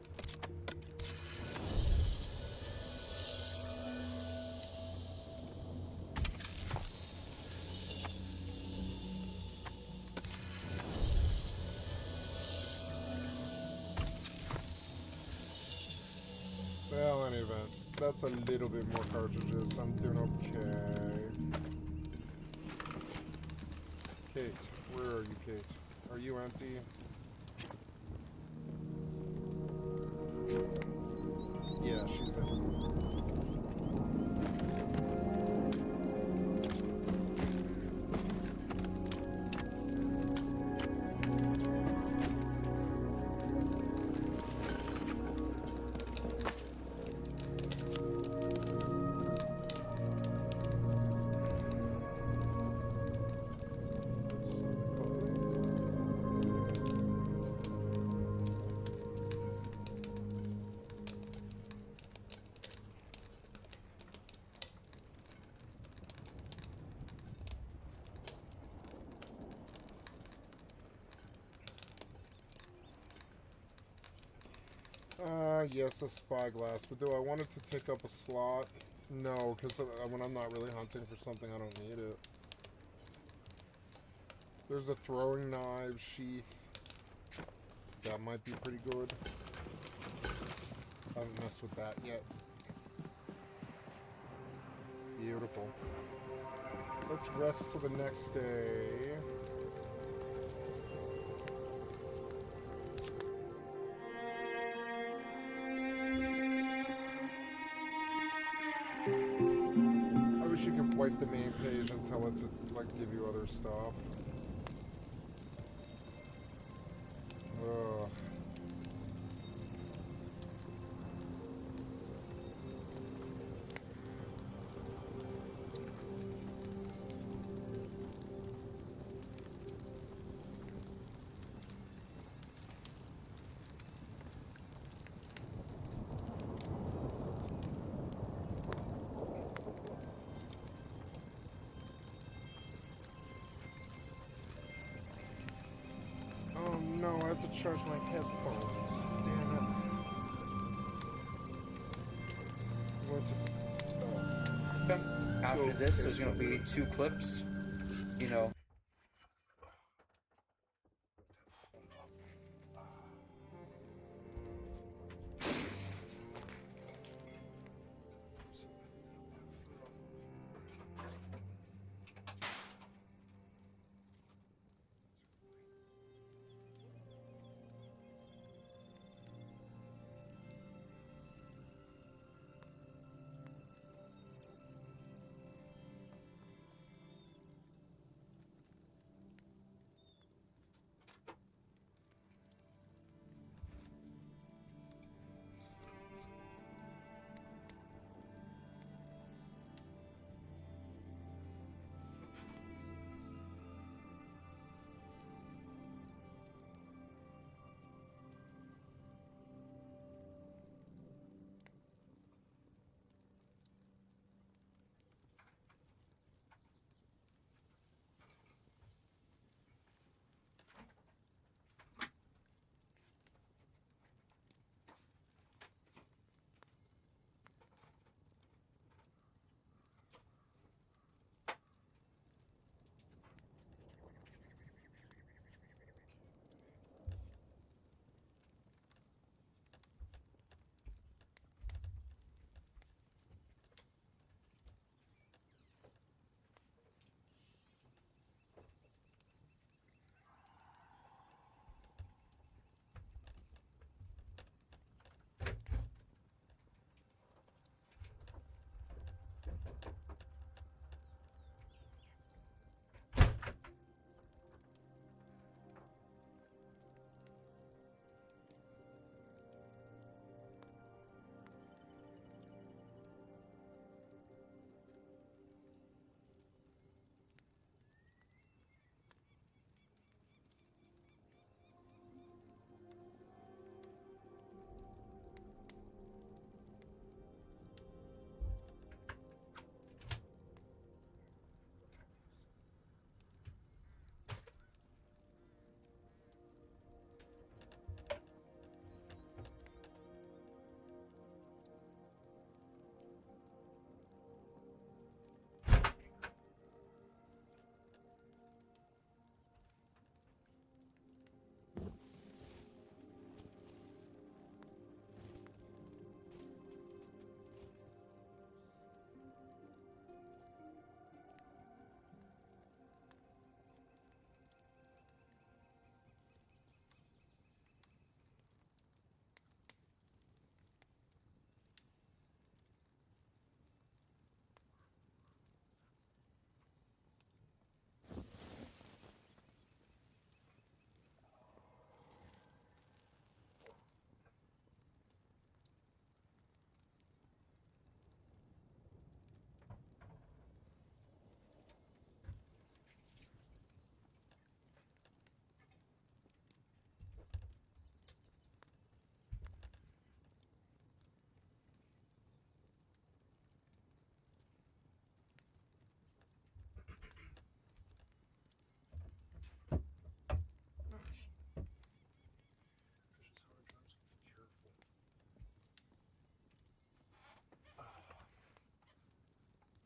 Well, in any event, that's a little bit more cartridges. I'm doing okay. Kate, where are you, Kate? Are you empty? Yeah, she's empty. Yes, a spyglass, but do I want it to take up a slot? No, because when I'm not really hunting for something, I don't need it. There's a throwing knife sheath. That might be pretty good. I haven't messed with that yet. Beautiful. Let's rest till the next day. You can wipe the main page and tell it to like give you other stuff. have to charge my headphones. Damn it. Where to... After this, there's going to be 2 clips, you know.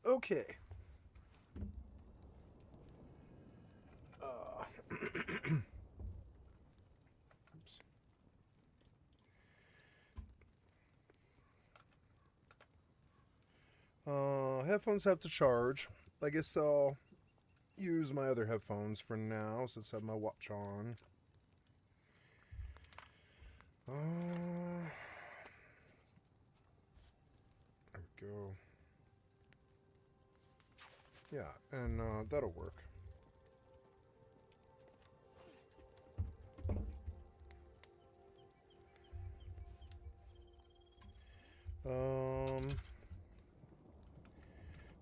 Okay. Oops. Headphones have to charge. I guess I'll use my other headphones for now since I have my watch on. There we go. Yeah, and that'll work.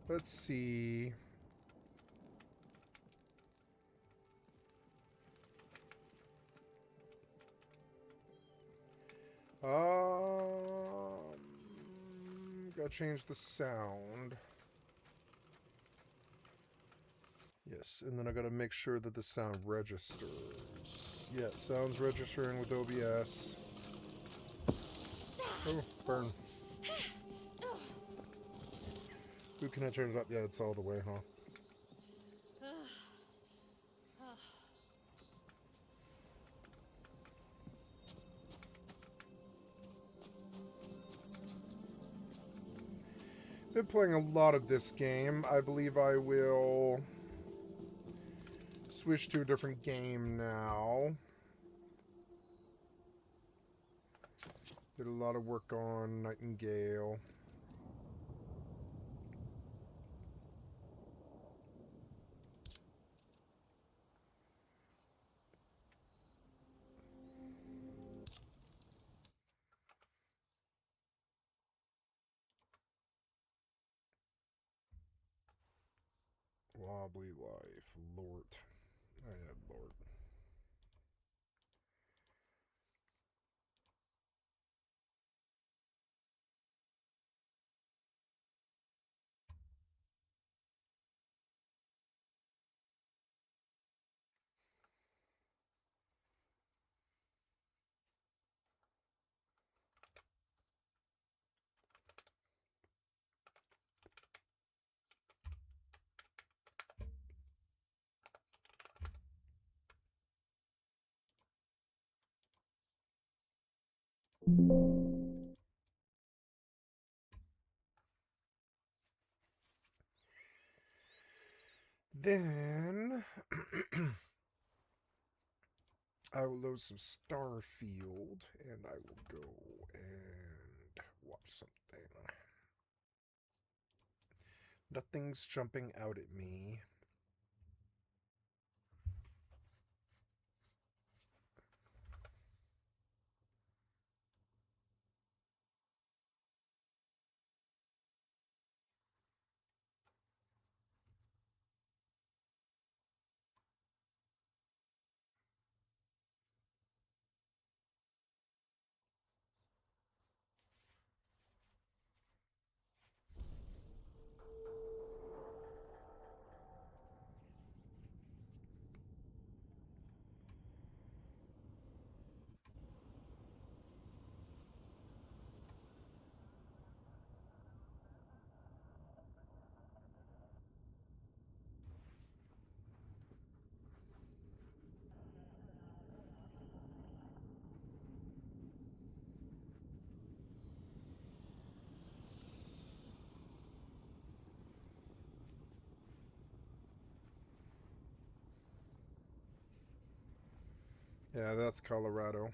Let's see. Gotta change the sound. Yes, and then I gotta make sure that the sound registers. Yeah, sounds registering with OBS. Oh, burn. Ooh, can I turn it up? Yeah, it's all the way, huh? Been playing a lot of this game. I believe I will switch to a different game now. Did a lot of work on Nightingale. Wobbly Life, Lort. I had Lort. Then I will load some Starfield and I will go and watch something. Nothing's jumping out at me. Yeah, that's Colorado.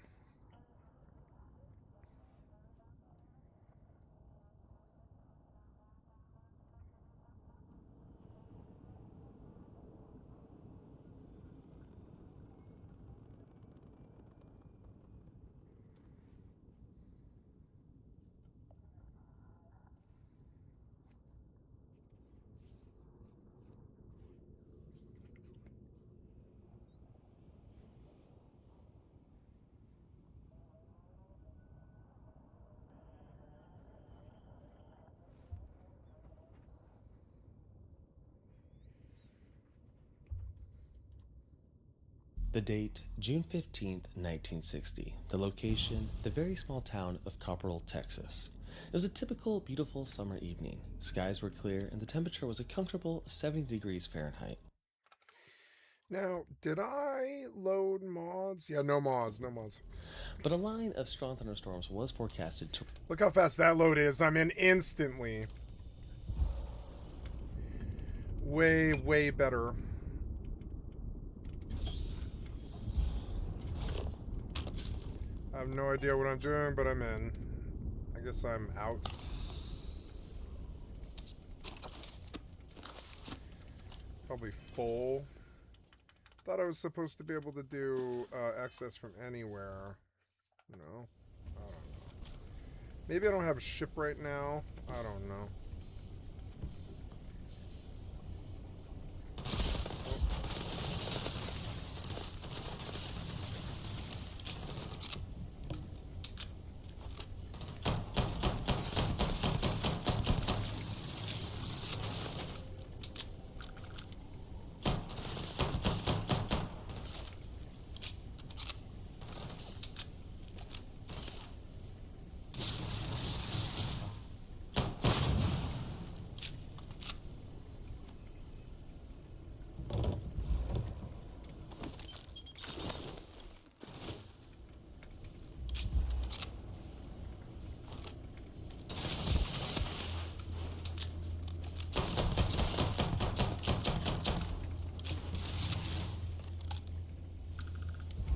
The date, June 15th, 1960. The location, the very small town of Copperell, Texas. It was a typical beautiful summer evening. Skies were clear and the temperature was a comfortable 70 degrees Fahrenheit. Now, did I load mods? Yeah, no mods, no mods. But a line of strong thunderstorms was forecasted to... Look how fast that load is. I'm in instantly. Way, way better. I have no idea what I'm doing, but I'm in. I guess I'm out. Probably full. Thought I was supposed to be able to do access from anywhere. No. I don't know. Maybe I don't have ship right now. I don't know.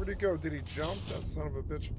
Where'd he go? Did he jump? That son of a bitch.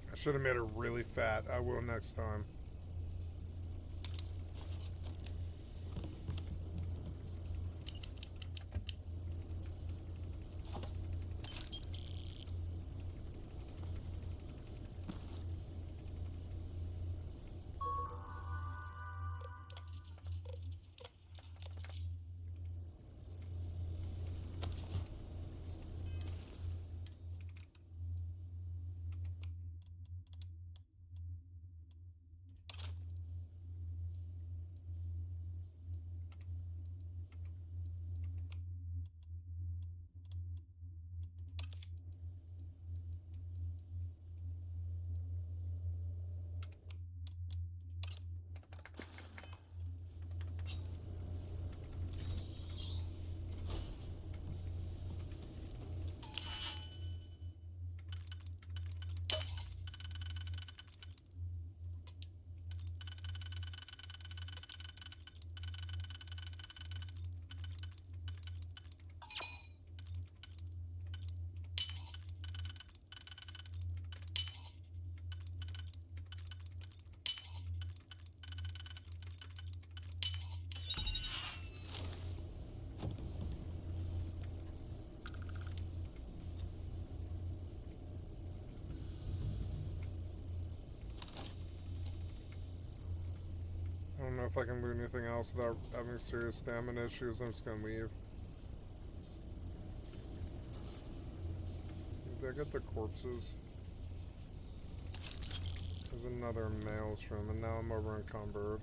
I should have made it really fat. I will next time. I don't know if I can do anything else without having serious stamina issues. I'm just gonna leave. Did I get the corpses? There's another maelstrom, and now I'm over encumbered.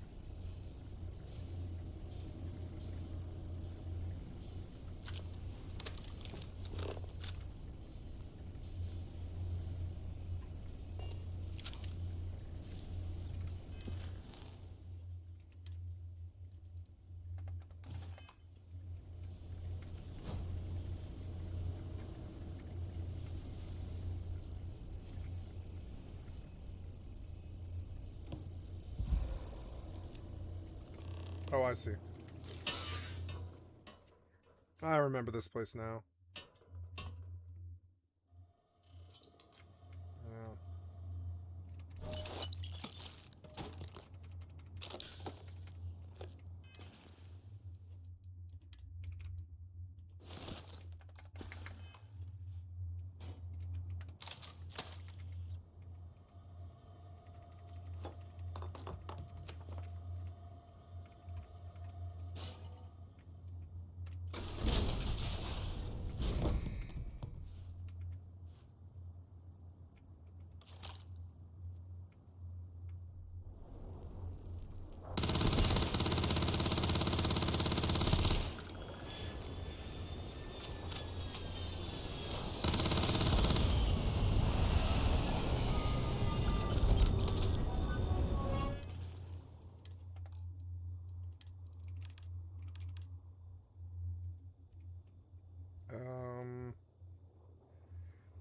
Oh, I see. I remember this place now. Yeah.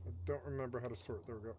I don't remember how to sort. There we go.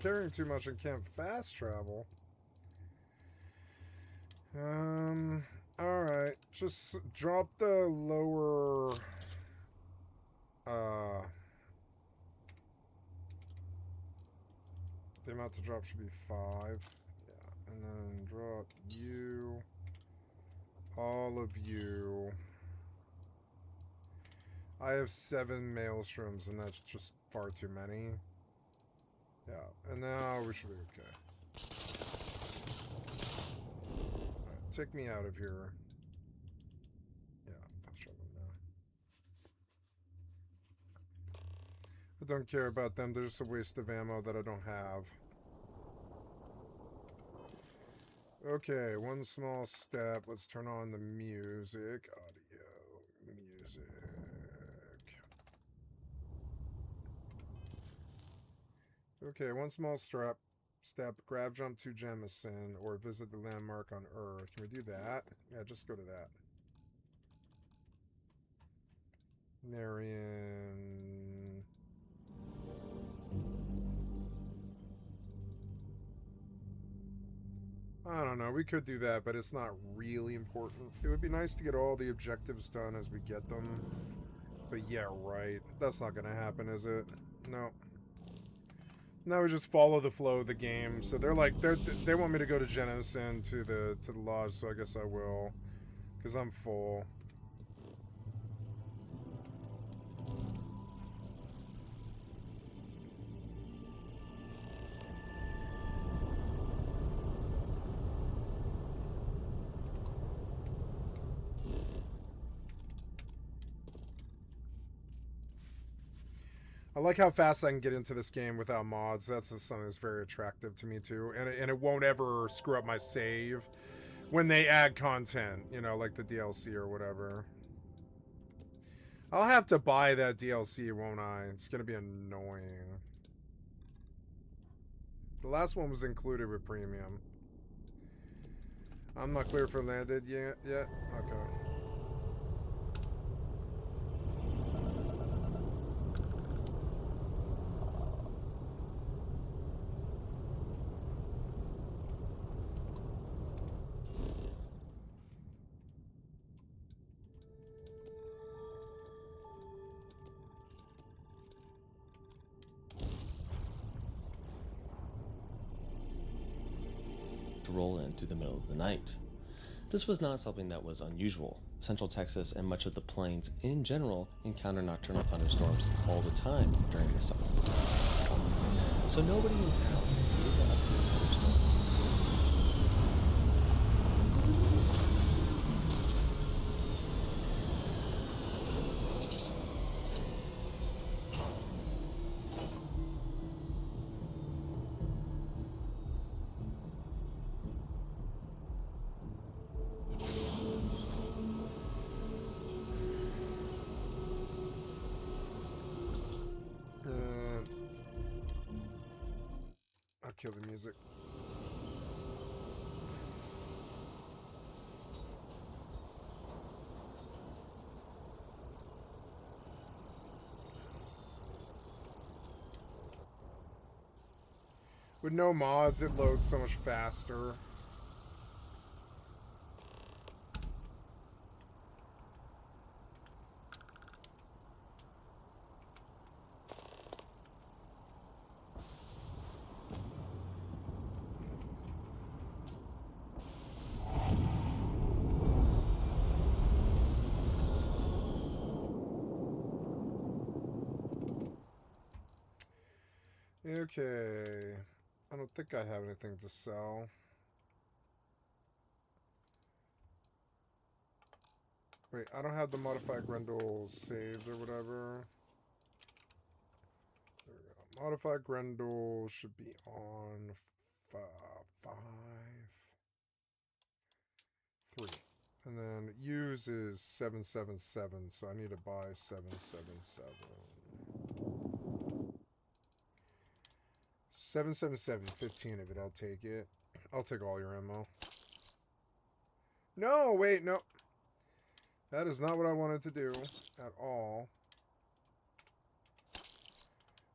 carrying too much and can't fast travel. Alright. Just drop the lower... the amount to drop should be 5. Yeah. And then drop you. All of you. I have 7 maelstroms, and that's just far too many. Yeah, and now we should be okay. Alright, take me out of here. Yeah, I'll show them now. I don't care about them, they're just a waste of ammo that I don't have. Okay, one small step. Let's turn on the music. Audio. Music. Okay, one small step. Grab jump to Jemison or visit the landmark on Earth. Can we do that? Yeah, just go to that. Narian. I don't know. We could do that, but it's not really important. It would be nice to get all the objectives done as we get them. But yeah, right. That's not going to happen, is it? No. Now we just follow the flow of the game. So they're like, they want me to go to Jennison to the lodge, so I guess I will. Because I'm full. I like how fast I can get into this game without mods. That's just something that's very attractive to me too. And it won't ever screw up my save when they add content, you know, like the DLC or whatever. I'll have to buy that DLC, won't I? It's gonna be annoying. The last one was included with premium. I'm not clear for landed yet. Okay. Roll in through the middle of the night. This was not something that was unusual. Central Texas and much of the plains in general encounter nocturnal thunderstorms all the time during the summer. So nobody in town needed to update the thunderstorm. I'll kill the music. With no mods, it loads so much faster. Okay. I don't think I have anything to sell. Wait, I don't have the modified Grendel saved or whatever. There we go. Modified Grendel should be on 5, 3. And then use is 777, so I need to buy 777. 777, 15 of it, I'll take it. I'll take all your ammo. No, wait, no. That is not what I wanted to do at all.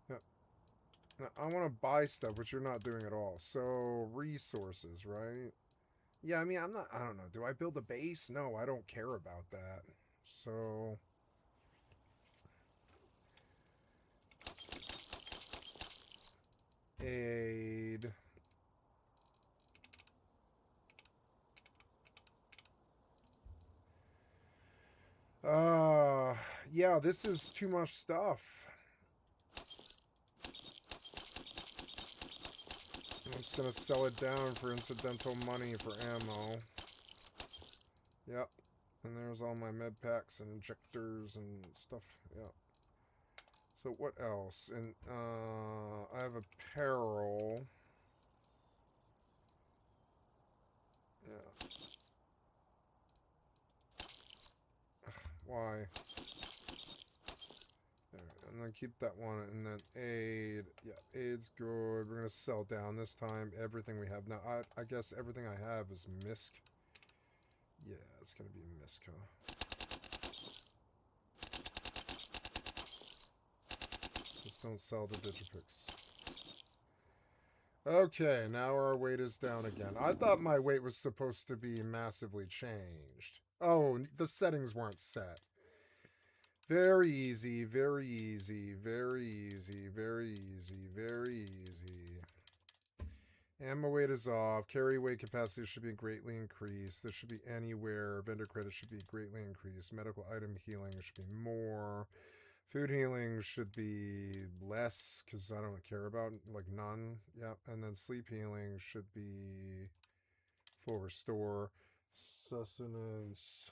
Yep. I want to buy stuff, which you're not doing at all. So, resources, right? Yeah, I mean, I don't know. Do I build a base? No, I don't care about that. So... Aid. Yeah, this is too much stuff. I'm just gonna sell it down for incidental money for ammo. Yep. And there's all my med packs and injectors and stuff. Yep. So what else? And I have apparel. Yeah. Why? There, and then keep that one, and then aid. Yeah, aid's good. We're gonna sell down this time everything we have. Now, I guess everything I have is misc. Yeah, it's gonna be misc, huh? Just don't sell the Digipix. Okay, now our weight is down again. I thought my weight was supposed to be massively changed. Oh, the settings weren't set. Very easy, very easy, very easy, very easy, very easy. Ammo weight is off. Carry weight capacity should be greatly increased. This should be anywhere. Vendor credit should be greatly increased. Medical item healing should be more. Food healing should be less, because I don't care about, like, none. Yep. And then sleep healing should be full restore. Sustenance.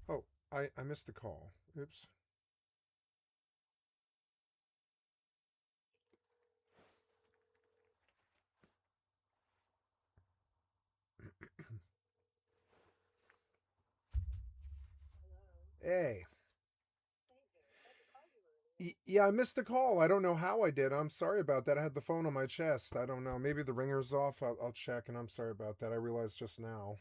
Oh, I missed the call. Oops. Hey. Yeah, I missed the call. I don't know how I did. I'm sorry about that. I had the phone on my chest. I don't know. Maybe the ringer's off. I'll check, and I'm sorry about that. I realized just now.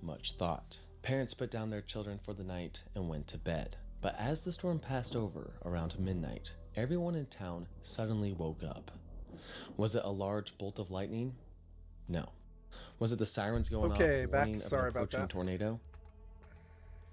much thought. Parents put down their children for the night and went to bed. But as the storm passed over around midnight, everyone in town suddenly woke up. Was it a large bolt of lightning? No. Was it the sirens going off warning of an approaching tornado?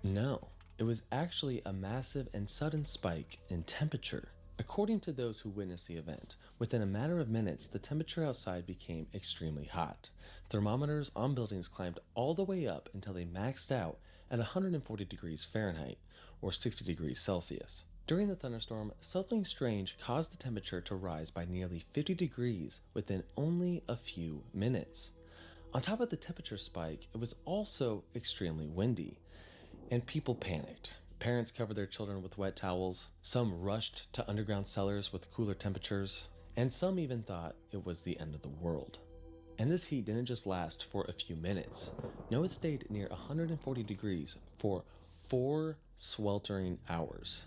No. It was actually a massive and sudden spike in temperature. According to those who witnessed the event, within a matter of minutes, the temperature outside became extremely hot. Thermometers on buildings climbed all the way up until they maxed out at 140 degrees Fahrenheit, or 60 degrees Celsius. During the thunderstorm, something strange caused the temperature to rise by nearly 50 degrees within only a few minutes. On top of the temperature spike, it was also extremely windy, and people panicked. Parents covered their children with wet towels, some rushed to underground cellars with cooler temperatures, and some even thought it was the end of the world. And this heat didn't just last for a few minutes. No, it stayed near 140 degrees for 4 sweltering hours.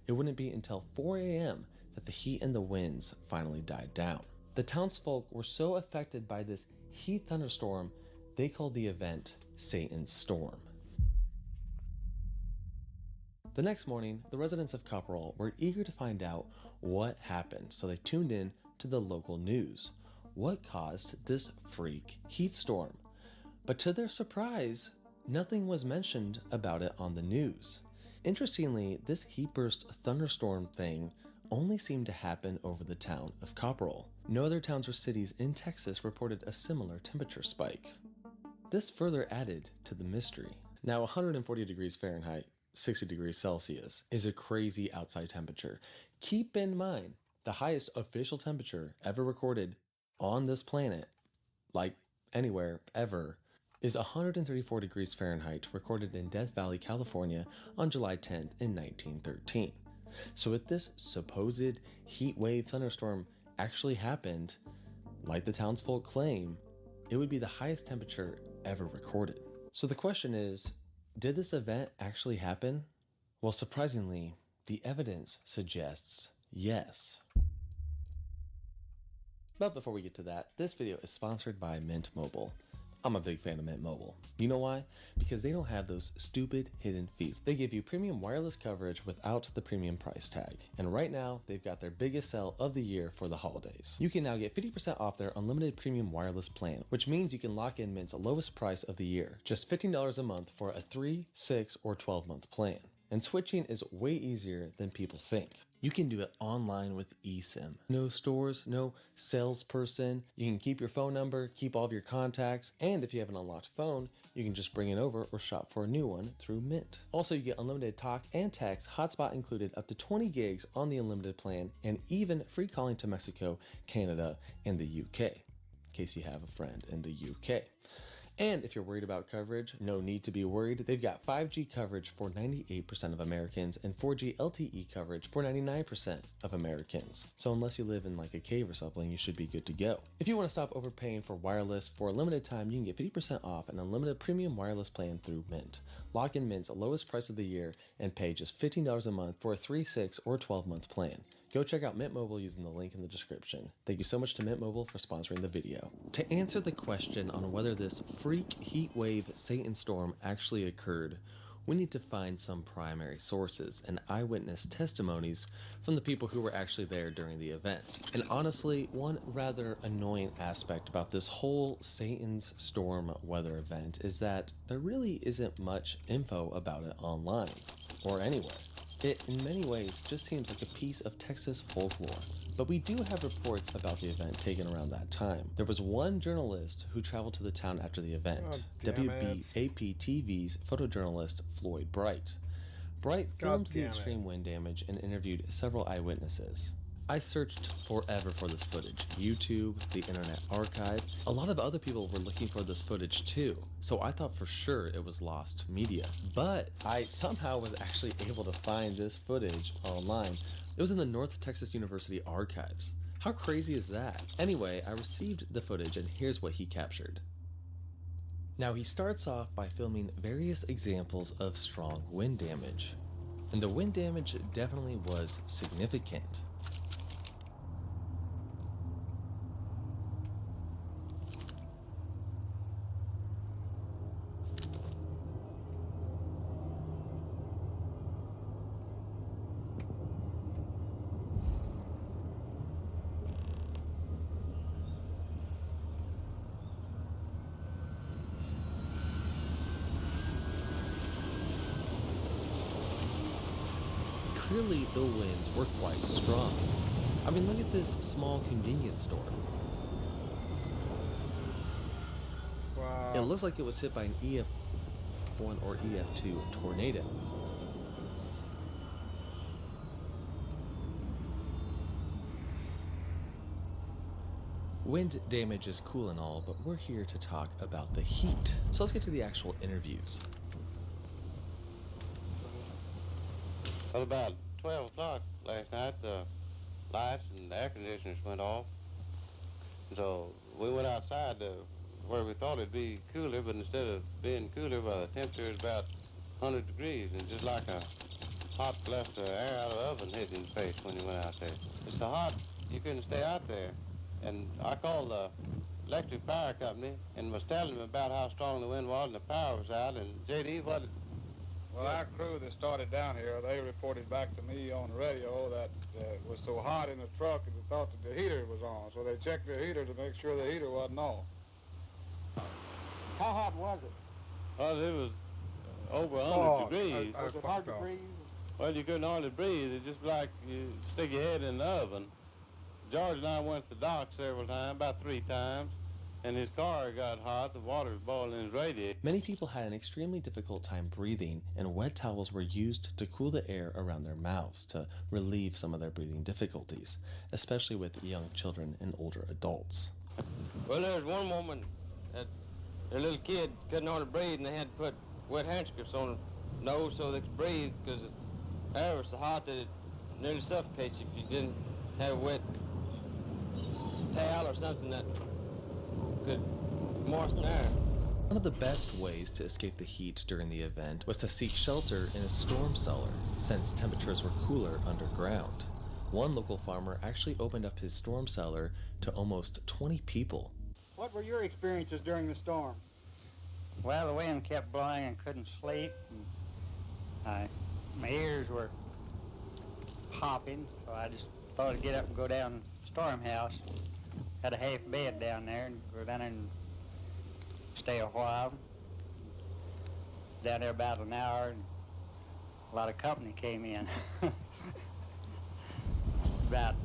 It wouldn't be until 4 a.m. that the heat and the winds finally died down. The townsfolk were so affected by this heat thunderstorm, they called the event Satan's Storm. The next morning, the residents of Copperall were eager to find out what happened, so they tuned in to the local news. What caused this freak heat storm? But to their surprise, nothing was mentioned about it on the news. Interestingly, this heat burst thunderstorm thing only seemed to happen over the town of Copperall. No other towns or cities in Texas reported a similar temperature spike. This further added to the mystery. Now, 140 degrees Fahrenheit, 60 degrees Celsius is a crazy outside temperature. Keep in mind, the highest official temperature ever recorded on this planet, like anywhere ever, is 134 degrees Fahrenheit, recorded in Death Valley, California on July 10th in 1913. So if this supposed heat wave thunderstorm actually happened, like the townsfolk claim, it would be the highest temperature ever recorded. So the question is, did this event actually happen? Well, surprisingly, the evidence suggests yes. But before we get to that, this video is sponsored by Mint Mobile. I'm a big fan of Mint Mobile. You know why? Because they don't have those stupid hidden fees. They give you premium wireless coverage without the premium price tag. And right now, they've got their biggest sale of the year for the holidays. You can now get 50% off their unlimited premium wireless plan, which means you can lock in Mint's lowest price of the year, just $15 a month for a 3, 6, or 12-month plan. And switching is way easier than people think. You can do it online with eSIM. No stores, no salesperson. You can keep your phone number, keep all of your contacts, and if you have an unlocked phone, you can just bring it over or shop for a new one through Mint. Also, you get unlimited talk and text, hotspot included, up to 20 gigs on the unlimited plan, and even free calling to Mexico, Canada, and the UK, in case you have a friend in the UK. And if you're worried about coverage, no need to be worried. They've got 5G coverage for 98% of Americans and 4G LTE coverage for 99% of Americans. So unless you live in like a cave or something, you should be good to go. If you want to stop overpaying for wireless for a limited time, you can get 50% off an unlimited premium wireless plan through Mint. Lock in Mint's lowest price of the year and pay just $15 a month for a 3, 6, or 12-month plan. Go check out Mint Mobile using the link in the description. Thank you so much to Mint Mobile for sponsoring the video. To answer the question on whether this freak heat wave Satan storm actually occurred, we need to find some primary sources and eyewitness testimonies from the people who were actually there during the event. And honestly, one rather annoying aspect about this whole Satan's storm weather event is that there really isn't much info about it online or anywhere. It, in many ways, just seems like a piece of Texas folklore. But we do have reports about the event taken around that time. There was one journalist who traveled to the town after the event, WBAP-TV's photojournalist Floyd Bright. Bright filmed the extreme wind damage and interviewed several eyewitnesses. I searched forever for this footage. YouTube, the Internet Archive. A lot of other people were looking for this footage too, so I thought for sure it was lost media. But I somehow was actually able to find this footage online. It was in the North Texas University archives. How crazy is that? Anyway, I received the footage and here's what he captured. Now he starts off by filming various examples of strong wind damage. And the wind damage definitely was significant. clearly the winds were quite strong. I mean, look at this small convenience store. Wow. It looks like it was hit by an EF1 or EF2 tornado. Wind damage is cool and all, but we're here to talk about the heat. So let's get to the actual interviews. Well, about 12 o'clock last night, the lights and the air conditioners went off. So we went outside to where we thought it'd be cooler, but instead of being cooler, the temperature is about 100 degrees, and just like a hot blast of air out of the oven hit in the face when you went out there. It's so hot, you couldn't stay out there. And I called the electric power company and was telling them about how strong the wind was and the power was out. And JD, what? Well, our crew that started down here, they reported back to me on the radio that it was so hot in the truck and they thought that the heater was on. So they checked the heater to make sure the heater wasn't on. How hot was it? Well, it was over 100 degrees. Was it hard to breathe? Well, you couldn't hardly breathe. It's just like you stick your head in the oven. George and I went to the dock several times, about 3 times, and his car got hot. The water was boiling in his radiator. Many people had an extremely difficult time breathing, and wet towels were used to cool the air around their mouths to relieve some of their breathing difficulties, especially with young children and older adults. Well, there was one woman that their little kid couldn't hardly breathe, and they had to put wet handkerchiefs on her nose so they could breathe because the air was so hot that it nearly suffocates if you didn't have a wet towel or something that could moisten air. One of the best ways to escape the heat during the event was to seek shelter in a storm cellar, since temperatures were cooler underground. One local farmer actually opened up his storm cellar to almost 20 people. What were your experiences during the storm? Well, the wind kept blowing and couldn't sleep. And my ears were hopping, so I just thought I'd get up and go down to the storm house. Had a half bed down there and go down there and stay a while. Down there about an hour, and a lot of company came in. About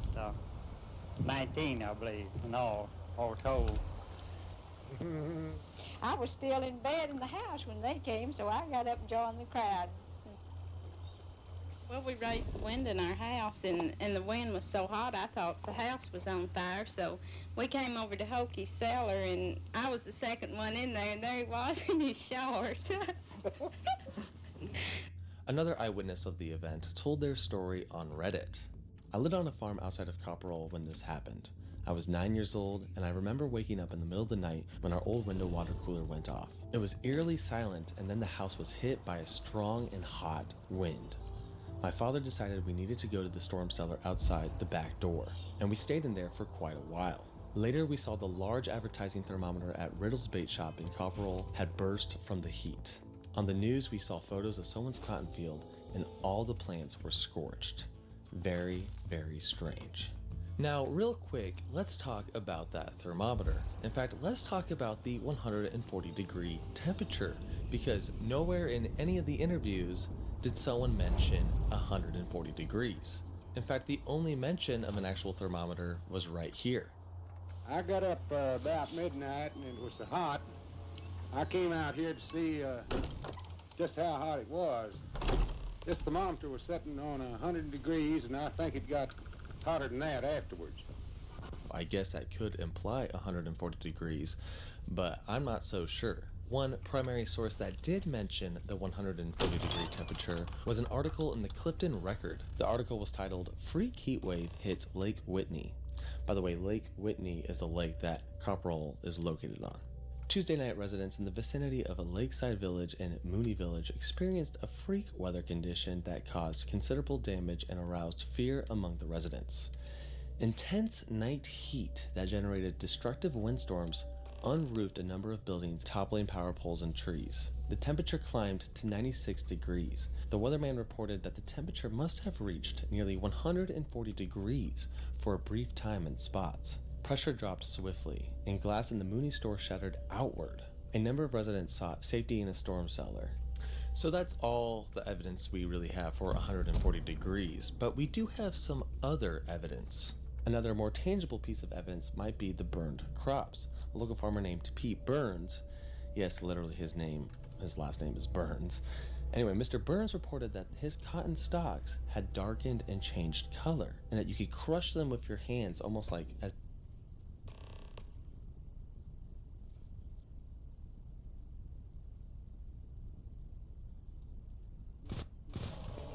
19, I believe, in all told. I was still in bed in the house when they came, so I got up and joined the crowd. Well, we raised the wind in our house, and the wind was so hot, I thought the house was on fire. So we came over to Hokey's cellar, and I was the second one in there, and there he was in his shorts. Another eyewitness of the event told their story on Reddit. I lived on a farm outside of Copperole when this happened. I was 9 years old, and I remember waking up in the middle of the night when our old window water cooler went off. It was eerily silent, and then the house was hit by a strong and hot wind. My father decided we needed to go to the storm cellar outside the back door, and we stayed in there for quite a while. Later, we saw the large advertising thermometer at Riddle's Bait Shop in Copperole had burst from the heat. On the news, we saw photos of someone's cotton field, and all the plants were scorched. Very, very strange. Now, real quick, let's talk about that thermometer. In fact, let's talk about the 140-degree temperature, because nowhere in any of the interviews did someone mention 140 degrees. In fact, the only mention of an actual thermometer was right here. I got up about midnight and it was so hot. I came out here to see just how hot it was. This thermometer was sitting on 100 degrees, and I think it got hotter than that afterwards. I guess that could imply 140 degrees, but I'm not so sure. One primary source that did mention the 140 degree temperature was an article in the Clifton Record. The article was titled "Freak Heat Wave Hits Lake Whitney." By the way, Lake Whitney is a lake that Copperole is located on. Tuesday night, residents in the vicinity of a lakeside village in Mooney Village experienced a freak weather condition that caused considerable damage and aroused fear among the residents. Intense night heat that generated destructive windstorms unroofed a number of buildings, toppling power poles and trees. The temperature climbed to 96 degrees. The weatherman reported that the temperature must have reached nearly 140 degrees for a brief time in spots. Pressure dropped swiftly, and glass in the Mooney store shattered outward. A number of residents sought safety in a storm cellar. So that's all the evidence we really have for 140 degrees, but we do have some other evidence. Another more tangible piece of evidence might be the burned crops. A local farmer named Pete Burns, yes, literally his last name is Burns. Anyway, Mr. Burns reported that his cotton stalks had darkened and changed color, and that you could crush them with your hands almost like as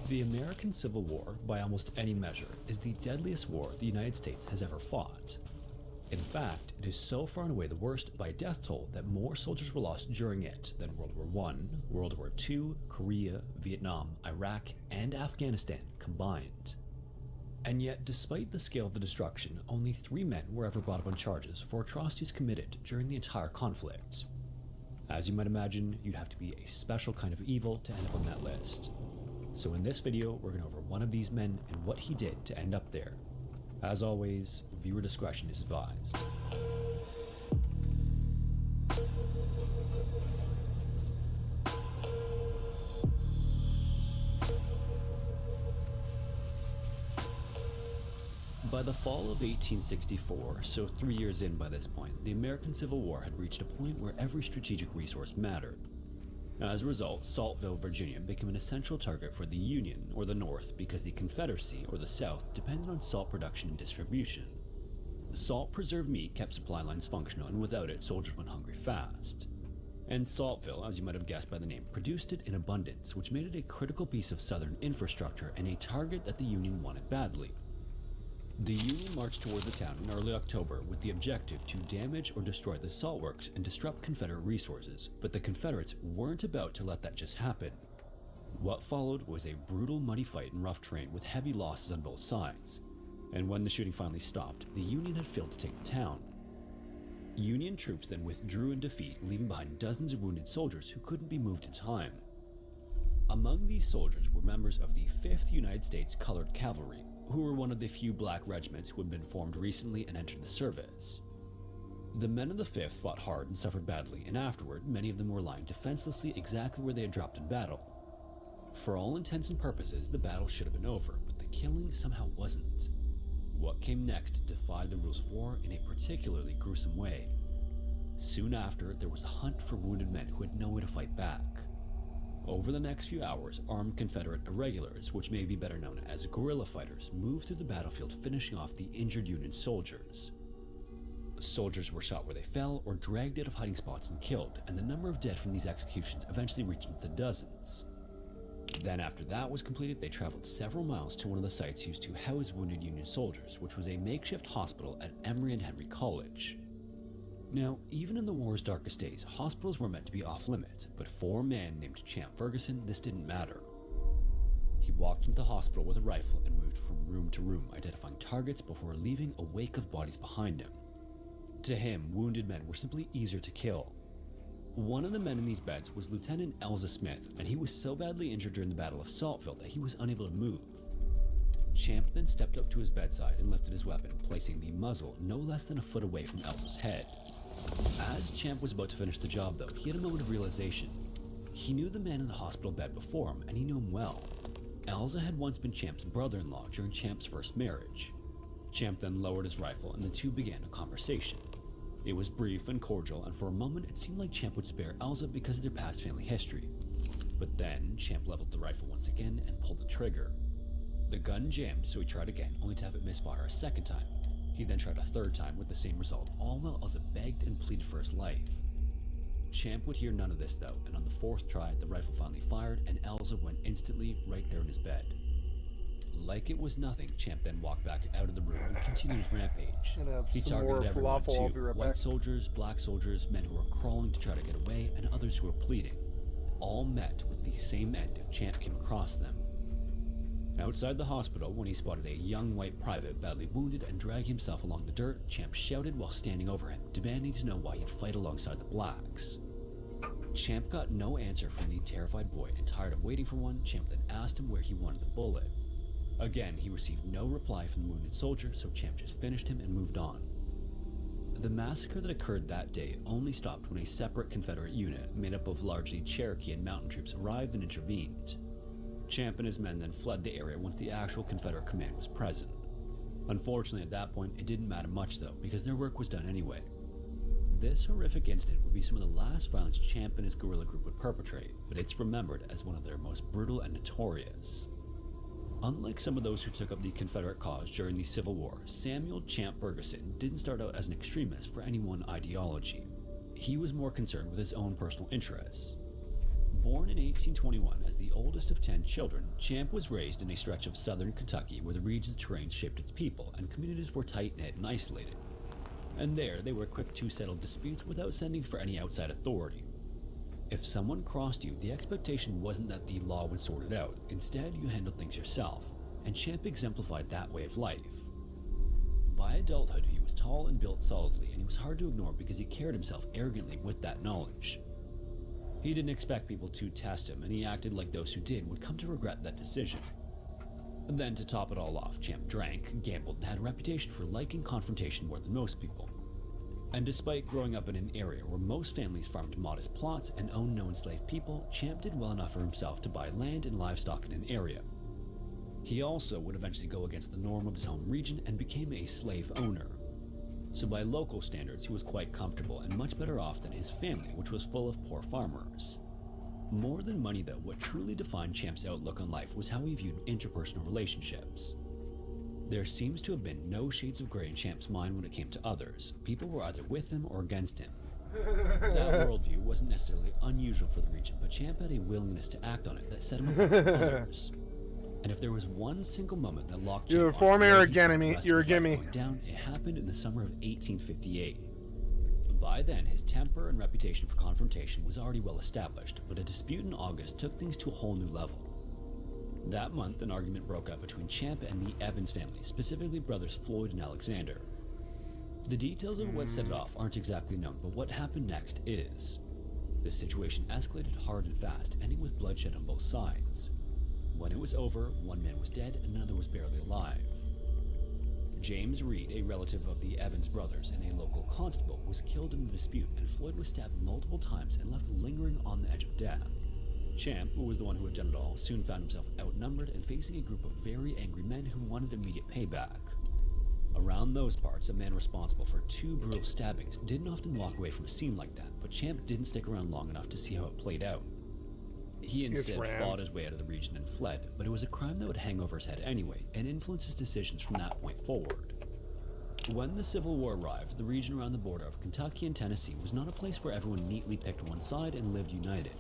The American Civil War, by almost any measure, is the deadliest war the United States has ever fought. In fact, it is so far and away the worst by death toll that more soldiers were lost during it than World War I, World War II, Korea, Vietnam, Iraq, and Afghanistan combined. And yet, despite the scale of the destruction, only 3 men were ever brought up on charges for atrocities committed during the entire conflict. As you might imagine, you'd have to be a special kind of evil to end up on that list. So in this video, we're going to go over one of these men and what he did to end up there. As always, viewer discretion is advised. By the fall of 1864, so 3 years in by this point, the American Civil War had reached a point where every strategic resource mattered. As a result, Saltville, Virginia became an essential target for the Union, or the North, because the Confederacy, or the South, depended on salt production and distribution. Salt-preserved meat kept supply lines functional, and without it, soldiers went hungry fast. And Saltville, as you might have guessed by the name, produced it in abundance, which made it a critical piece of Southern infrastructure and a target that the Union wanted badly. The Union marched toward the town in early October with the objective to damage or destroy the salt works and disrupt Confederate resources, but the Confederates weren't about to let that just happen. What followed was a brutal, muddy fight in rough terrain with heavy losses on both sides. And when the shooting finally stopped, the Union had failed to take the town. Union troops then withdrew in defeat, leaving behind dozens of wounded soldiers who couldn't be moved in time. Among these soldiers were members of the 5th United States Colored Cavalry, who were one of the few black regiments who had been formed recently and entered the service. The men of the 5th fought hard and suffered badly, and afterward, many of them were lying defenselessly exactly where they had dropped in battle. For all intents and purposes, the battle should have been over, but the killing somehow wasn't. What came next defied the rules of war in a particularly gruesome way. Soon after, there was a hunt for wounded men who had no way to fight back. Over the next few hours, armed Confederate irregulars, which may be better known as guerrilla fighters, moved through the battlefield, finishing off the injured Union soldiers. Soldiers were shot where they fell or dragged out of hiding spots and killed, and the number of dead from these executions eventually reached into the dozens. Then after that was completed, they traveled several miles to one of the sites used to house wounded Union soldiers, which was a makeshift hospital at Emory and Henry College. Now, even in the war's darkest days, hospitals were meant to be off-limits, but for a man named Champ Ferguson, this didn't matter. He walked into the hospital with a rifle and moved from room to room, identifying targets before leaving a wake of bodies behind him. To him, wounded men were simply easier to kill. One of the men in these beds was Lieutenant Elza Smith, and he was so badly injured during the Battle of Saltville that he was unable to move. Champ then stepped up to his bedside and lifted his weapon, placing the muzzle no less than a foot away from Elza's head. As Champ was about to finish the job, though, he had a moment of realization. He knew the man in the hospital bed before him, and he knew him well. Elza had once been Champ's brother-in-law during Champ's first marriage. Champ then lowered his rifle, and the two began a conversation. It was brief and cordial, and for a moment it seemed like Champ would spare Elza because of their past family history. But then, Champ leveled the rifle once again and pulled the trigger. The gun jammed, so he tried again, only to have it misfire a second time. He then tried a third time with the same result, all while Elza begged and pleaded for his life. Champ would hear none of this though, and on the 4th try, the rifle finally fired, and Elza went instantly right there in his bed. Like it was nothing, Champ then walked back out of the room and continued his rampage. He targeted everyone too, white soldiers, black soldiers, men who were crawling to try to get away, and others who were pleading. All met with the same end if Champ came across them. Outside the hospital, when he spotted a young white private badly wounded and dragging himself along the dirt, Champ shouted while standing over him, demanding to know why he'd fight alongside the blacks. Champ got no answer from the terrified boy, and tired of waiting for one, Champ then asked him where he wanted the bullet. Again, he received no reply from the wounded soldier, so Champ just finished him and moved on. the massacre that occurred that day only stopped when a separate Confederate unit, made up of largely Cherokee and mountain troops, arrived and intervened. Champ and his men then fled the area once the actual Confederate command was present. Unfortunately, at that point, it didn't matter much though, because their work was done anyway. This horrific incident would be some of the last violence Champ and his guerrilla group would perpetrate, but it's remembered as one of their most brutal and notorious. Unlike some of those who took up the Confederate cause during the Civil War, Samuel Champ Ferguson didn't start out as an extremist for any one ideology. He was more concerned with his own personal interests. Born in 1821 as the oldest of 10 children, Champ was raised in a stretch of southern Kentucky where the region's terrain shaped its people and communities were tight-knit and isolated. And there, they were quick to settle disputes without sending for any outside authority. If someone crossed you, the expectation wasn't that the law would sort it out. Instead, you handled things yourself, and Champ exemplified that way of life. By adulthood, he was tall and built solidly, and he was hard to ignore because he carried himself arrogantly with that knowledge. He didn't expect people to test him, and he acted like those who did would come to regret that decision. And then to top it all off, Champ drank, gambled, and had a reputation for liking confrontation more than most people. And despite growing up in an area where most families farmed modest plots and owned no enslaved people, Champ did well enough for himself to buy land and livestock in an area. He also would eventually go against the norm of his home region and became a slave owner. So by local standards, he was quite comfortable and much better off than his family, which was full of poor farmers. More than money though, what truly defined Champ's outlook on life was how he viewed interpersonal relationships. There seems to have been no shades of gray in Champ's mind when it came to others. People were either with him or against him. That worldview wasn't necessarily unusual for the region, but Champ had a willingness to act on it that set him apart from others. And if there was one single moment that locked You're Champ a former onto the enemy. You're a gimme. going down, it happened in the summer of 1858. By then, his temper and reputation for confrontation was already well established, but a dispute in August took things to a whole new level. That month, an argument broke out between Champ and the Evans family, specifically brothers Floyd and Alexander. The details of what set it off aren't exactly known, but what happened next is. The situation escalated hard and fast, ending with bloodshed on both sides. When it was over, one man was dead and another was barely alive. James Reed, a relative of the Evans brothers and a local constable, was killed in the dispute, and Floyd was stabbed multiple times and left lingering on the edge of death. Champ, who was the one who had done it all, soon found himself outnumbered and facing a group of very angry men who wanted immediate payback. Around those parts, a man responsible for 2 brutal stabbings didn't often walk away from a scene like that, but Champ didn't stick around long enough to see how it played out. He instead fought his way out of the region and fled, but it was a crime that would hang over his head anyway, and influence his decisions from that point forward. When the Civil War arrived, the region around the border of Kentucky and Tennessee was not a place where everyone neatly picked one side and lived united.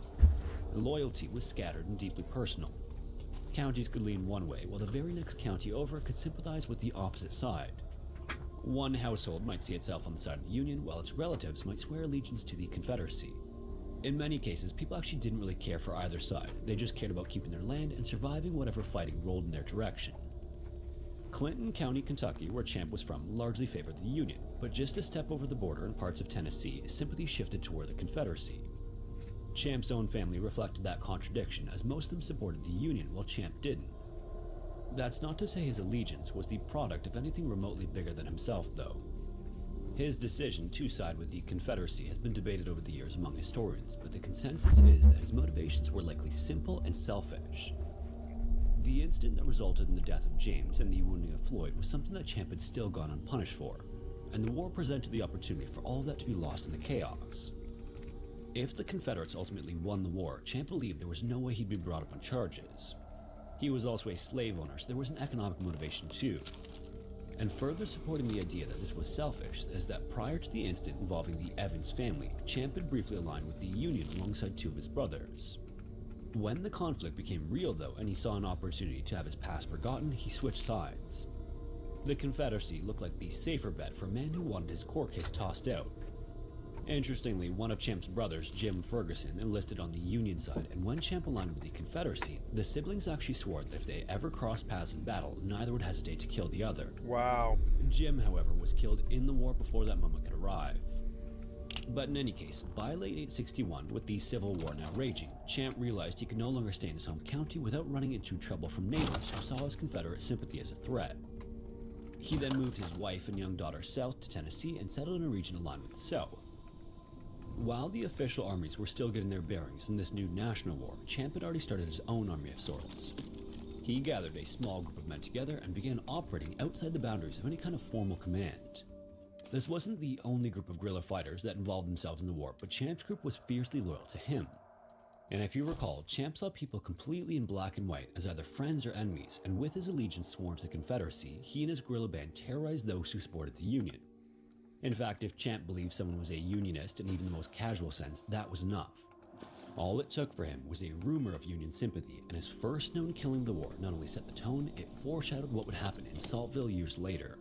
Loyalty was scattered and deeply personal. Counties could lean one way, while the very next county over could sympathize with the opposite side. One household might see itself on the side of the Union, while its relatives might swear allegiance to the Confederacy. In many cases, people actually didn't really care for either side. They just cared about keeping their land and surviving whatever fighting rolled in their direction. Clinton County, Kentucky, where Champ was from, largely favored the Union, but just a step over the border in parts of Tennessee, sympathy shifted toward the Confederacy. Champ's own family reflected that contradiction, as most of them supported the Union while Champ didn't. That's not to say his allegiance was the product of anything remotely bigger than himself, though. His decision to side with the Confederacy has been debated over the years among historians, but the consensus is that his motivations were likely simple and selfish. The incident that resulted in the death of James and the wounding of Floyd was something that Champ had still gone unpunished for, and the war presented the opportunity for all of that to be lost in the chaos. If the Confederates ultimately won the war, Champ believed there was no way he'd be brought up on charges. He was also a slave owner, so there was an economic motivation too. And further supporting the idea that this was selfish is that prior to the incident involving the Evans family, Champ had briefly aligned with the Union alongside 2 of his brothers. When the conflict became real though, and he saw an opportunity to have his past forgotten, he switched sides. The Confederacy looked like the safer bet for a man who wanted his court case tossed out. Interestingly, one of Champ's brothers, Jim Ferguson, enlisted on the Union side, and when Champ aligned with the Confederacy, the siblings actually swore that if they ever crossed paths in battle, neither would hesitate to kill the other. Wow. Jim, however, was killed in the war before that moment could arrive. But in any case, by late 1861, with the Civil War now raging, Champ realized he could no longer stay in his home county without running into trouble from neighbors who saw his Confederate sympathy as a threat. He then moved his wife and young daughter south to Tennessee and settled in a region aligned with the South. While the official armies were still getting their bearings in this new national war, Champ had already started his own army of sorts. He gathered a small group of men together and began operating outside the boundaries of any kind of formal command. This wasn't the only group of guerrilla fighters that involved themselves in the war, but Champ's group was fiercely loyal to him. And if you recall, Champ saw people completely in black and white as either friends or enemies, and with his allegiance sworn to the Confederacy, he and his guerrilla band terrorized those who supported the Union. In fact, if Champ believed someone was a Unionist in even the most casual sense, that was enough. All it took for him was a rumor of Union sympathy, and his first known killing of the war not only set the tone, it foreshadowed what would happen in Saltville years later.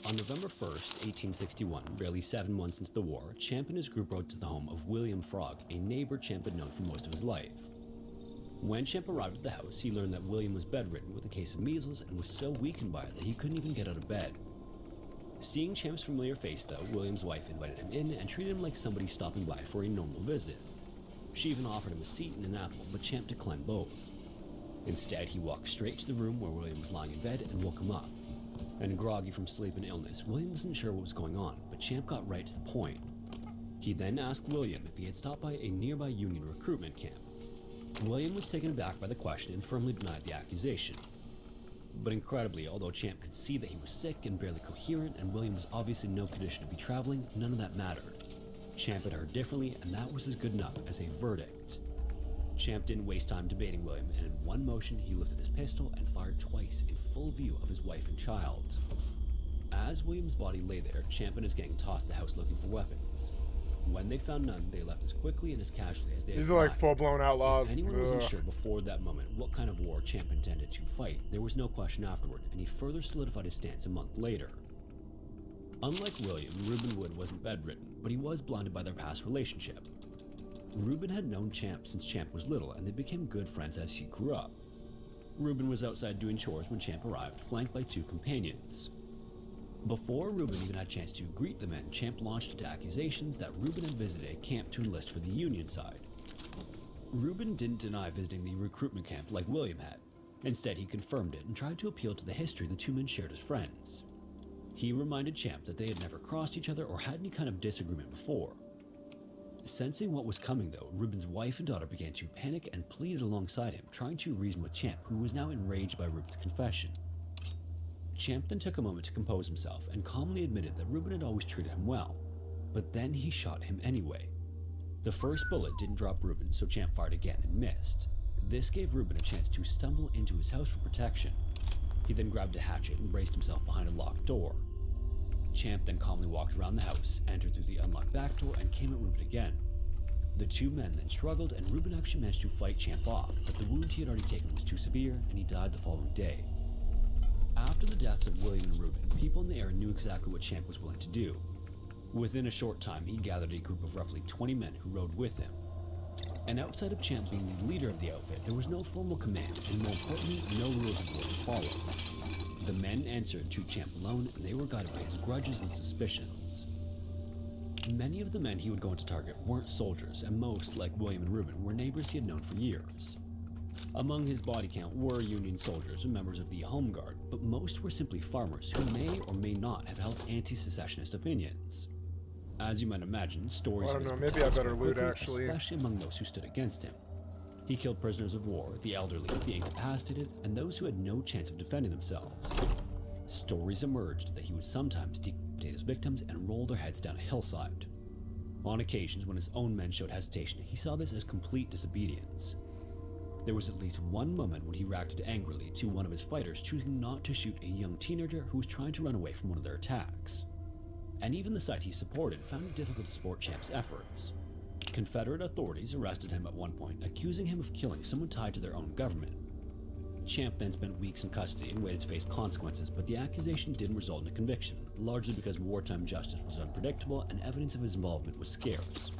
On November 1st, 1861, barely 7 months into the war, Champ and his group rode to the home of William Frog, a neighbor Champ had known for most of his life. When Champ arrived at the house, he learned that William was bedridden with a case of measles and was so weakened by it that he couldn't even get out of bed. Seeing Champ's familiar face, though, William's wife invited him in and treated him like somebody stopping by for a normal visit. She even offered him a seat and an apple, but Champ declined both. Instead, he walked straight to the room where William was lying in bed and woke him up. And groggy from sleep and illness, William wasn't sure what was going on, but Champ got right to the point. He then asked William if he had stopped by a nearby Union recruitment camp. William was taken aback by the question and firmly denied the accusation. But incredibly, although Champ could see that he was sick and barely coherent, and William was obviously in no condition to be traveling, none of that mattered. Champ had heard differently, and that was as good enough as a verdict. Champ didn't waste time debating William, and in one motion, he lifted his pistol and fired twice in full view of his wife and child. As William's body lay there, Champ and his gang tossed the house looking for weapons. When they found none, they left as quickly and as casually as they had These are like arrived. full-blown outlaws. If anyone wasn't sure before that moment what kind of war Champ intended to fight, there was no question afterward, and he further solidified his stance a month later. Unlike William, Reuben Wood wasn't bedridden, but he was blinded by their past relationship. Reuben had known Champ since Champ was little, and they became good friends as he grew up. Reuben was outside doing chores when Champ arrived, flanked by 2 companions. Before Reuben even had a chance to greet the men, Champ launched into accusations that Reuben had visited a camp to enlist for the Union side. Reuben didn't deny visiting the recruitment camp like William had. Instead, he confirmed it and tried to appeal to the history the 2 men shared as friends. He reminded Champ that they had never crossed each other or had any kind of disagreement before. Sensing what was coming, though, Reuben's wife and daughter began to panic and pleaded alongside him, trying to reason with Champ, who was now enraged by Reuben's confession. Champ then took a moment to compose himself and calmly admitted that Reuben had always treated him well, but then he shot him anyway. The first bullet didn't drop Reuben, so Champ fired again and missed. This gave Reuben a chance to stumble into his house for protection. He then grabbed a hatchet and braced himself behind a locked door. Champ then calmly walked around the house, entered through the unlocked back door, and came at Reuben again. The 2 men then struggled, and Reuben actually managed to fight Champ off, but the wound he had already taken was too severe, and he died the following day. After the deaths of William and Reuben, people in the area knew exactly what Champ was willing to do. Within a short time, he gathered a group of roughly 20 men who rode with him. And outside of Champ being the leader of the outfit, there was no formal command, and more importantly, no rules of war to follow. The men answered to Champ alone, and they were guided by his grudges and suspicions. Many of the men he would go on to target weren't soldiers, and most, like William and Reuben, were neighbors he had known for years. Among his body count were Union soldiers and members of the Home Guard, but most were simply farmers who may or may not have held anti-secessionist opinions. As you might imagine, stories I of don't his know, maybe I brutality better spread loot, quickly, actually. especially among those who stood against him. He killed prisoners of war, the elderly, the incapacitated, and those who had no chance of defending themselves. Stories emerged that he would sometimes decapitate his victims and roll their heads down a hillside. On occasions, when his own men showed hesitation, he saw this as complete disobedience. There was at least one moment when he reacted angrily to one of his fighters choosing not to shoot a young teenager who was trying to run away from one of their attacks. And even the side he supported found it difficult to support Champ's efforts. Confederate authorities arrested him at one point, accusing him of killing someone tied to their own government. Champ then spent weeks in custody and waited to face consequences, but the accusation didn't result in a conviction, largely because wartime justice was unpredictable and evidence of his involvement was scarce.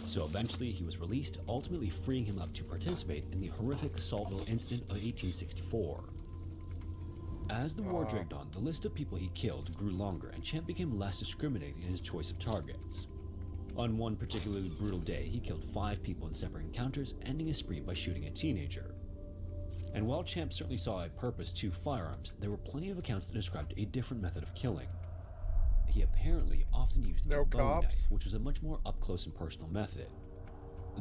So eventually he was released, ultimately freeing him up to participate in the horrific Saltville incident of 1864. As the war dragged on, the list of people he killed grew longer, and Champ became less discriminating in his choice of targets. On one particularly brutal day, he killed 5 people in separate encounters, ending his spree by shooting a teenager. And while Champ certainly saw a purpose to firearms, there were plenty of accounts that described a different method of killing. He apparently often used a Bowie knife, which was a much more up-close and personal method.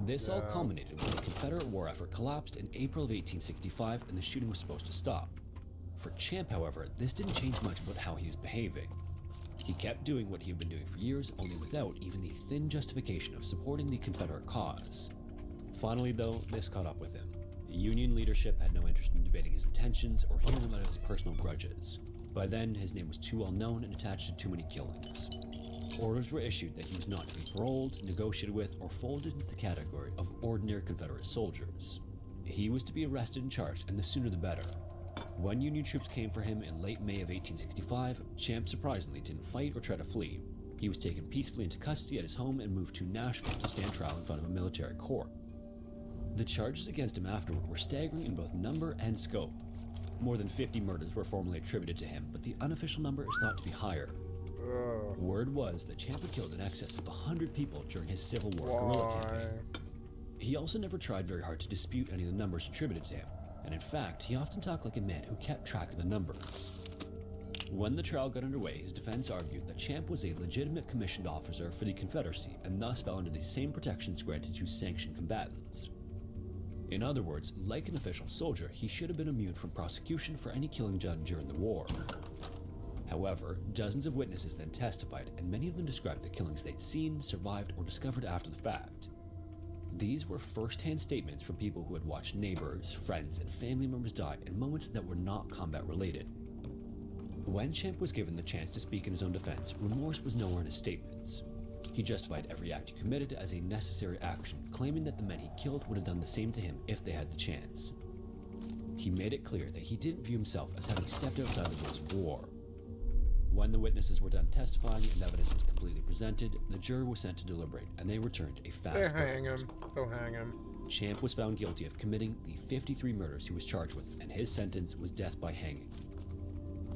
This all culminated when the Confederate war effort collapsed in April of 1865 and the shooting was supposed to stop. For Champ, however, this didn't change much about how he was behaving. He kept doing what he had been doing for years, only without even the thin justification of supporting the Confederate cause. Finally, though, this caught up with him. Union leadership had no interest in debating his intentions or hearing about his personal grudges. By then, his name was too well known and attached to too many killings. Orders were issued that he was not to be paroled, negotiated with, or folded into the category of ordinary Confederate soldiers. He was to be arrested and charged, and the sooner the better. When Union troops came for him in late May of 1865, Champ surprisingly didn't fight or try to flee. He was taken peacefully into custody at his home and moved to Nashville to stand trial in front of a military court. The charges against him afterward were staggering in both number and scope. More than 50 murders were formally attributed to him, but the unofficial number is thought to be higher. Word was that Champ had killed in excess of 100 people during his Civil War guerrilla campaign. He also never tried very hard to dispute any of the numbers attributed to him, and in fact, he often talked like a man who kept track of the numbers. When the trial got underway, his defense argued that Champ was a legitimate commissioned officer for the Confederacy and thus fell under the same protections granted to sanctioned combatants. In other words, like an official soldier, he should have been immune from prosecution for any killing done during the war. However, dozens of witnesses then testified, and many of them described the killings they'd seen, survived, or discovered after the fact. These were first-hand statements from people who had watched neighbors, friends, and family members die in moments that were not combat-related. When Champ was given the chance to speak in his own defense, remorse was nowhere in his statements. He justified every act he committed as a necessary action, claiming that the men he killed would have done the same to him if they had the chance. He made it clear that he didn't view himself as having stepped outside the rules of war. When the witnesses were done testifying and evidence was completely presented, the jury was sent to deliberate, and they returned a fast verdict. They'll hang him. Champ was found guilty of committing the 53 murders he was charged with, and his sentence was death by hanging.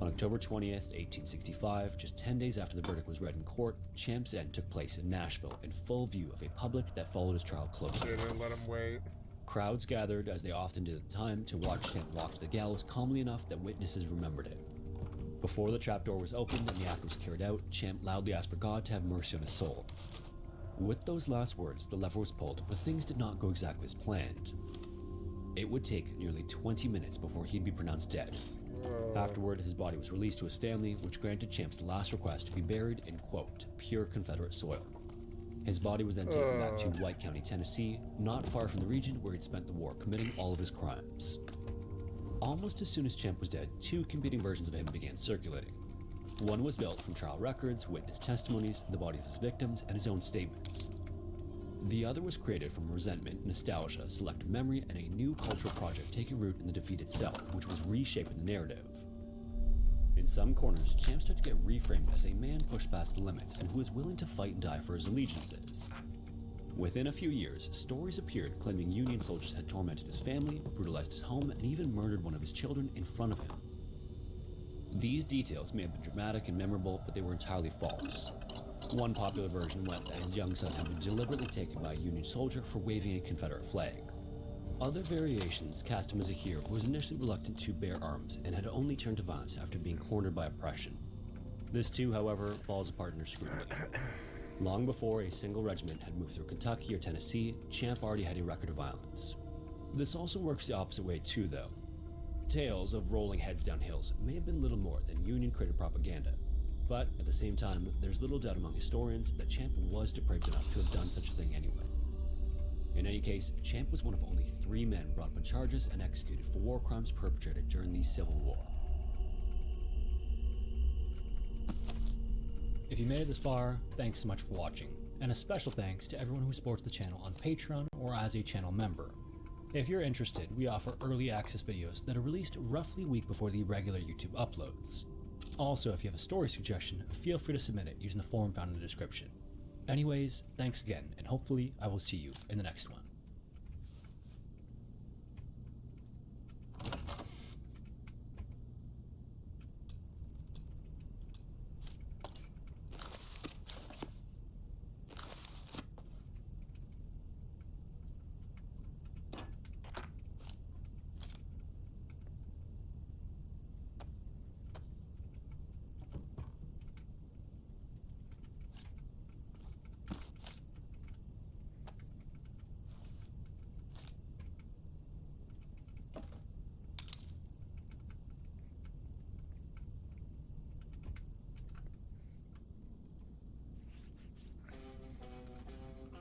On October 20th, 1865, just 10 days after the verdict was read in court, Champ's end took place in Nashville in full view of a public that followed his trial closely. They didn't let him wait. Crowds gathered, as they often did at the time, to watch Champ walk to the gallows calmly enough that witnesses remembered it. Before the trapdoor was opened and the act was carried out, Champ loudly asked for God to have mercy on his soul. With those last words, the lever was pulled, but things did not go exactly as planned. It would take nearly 20 minutes before he'd be pronounced dead. Afterward, his body was released to his family, which granted Champ's last request to be buried in, quote, pure Confederate soil. His body was then taken back to White County, Tennessee, not far from the region where he'd spent the war committing all of his crimes. Almost as soon as Champ was dead, two competing versions of him began circulating. One was built from trial records, witness testimonies, the bodies of his victims, and his own statements. The other was created from resentment, nostalgia, selective memory, and a new cultural project taking root in the defeat itself, which was reshaping the narrative. In some corners, Champ started to get reframed as a man pushed past the limits and who was willing to fight and die for his allegiances. Within a few years, stories appeared claiming Union soldiers had tormented his family, brutalized his home, and even murdered one of his children in front of him. These details may have been dramatic and memorable, but they were entirely false. One popular version went that his young son had been deliberately taken by a Union soldier for waving a Confederate flag. Other variations cast him as a hero who was initially reluctant to bear arms and had only turned to violence after being cornered by oppression. This too, however, falls apart under scrutiny. Long before a single regiment had moved through Kentucky or Tennessee, Champ already had a record of violence. This also works the opposite way too, though. Tales of rolling heads down hills may have been little more than Union-created propaganda. But at the same time, there's little doubt among historians that Champ was depraved enough to have done such a thing anyway. In any case, Champ was one of only 3 men brought up on charges and executed for war crimes perpetrated during the Civil War. If you made it this far, thanks so much for watching, and a special thanks to everyone who supports the channel on Patreon or as a channel member. If you're interested, we offer early access videos that are released roughly a week before the regular YouTube uploads. Also, if you have a story suggestion, feel free to submit it using the form found in the description. Anyways, thanks again, and hopefully I will see you in the next one.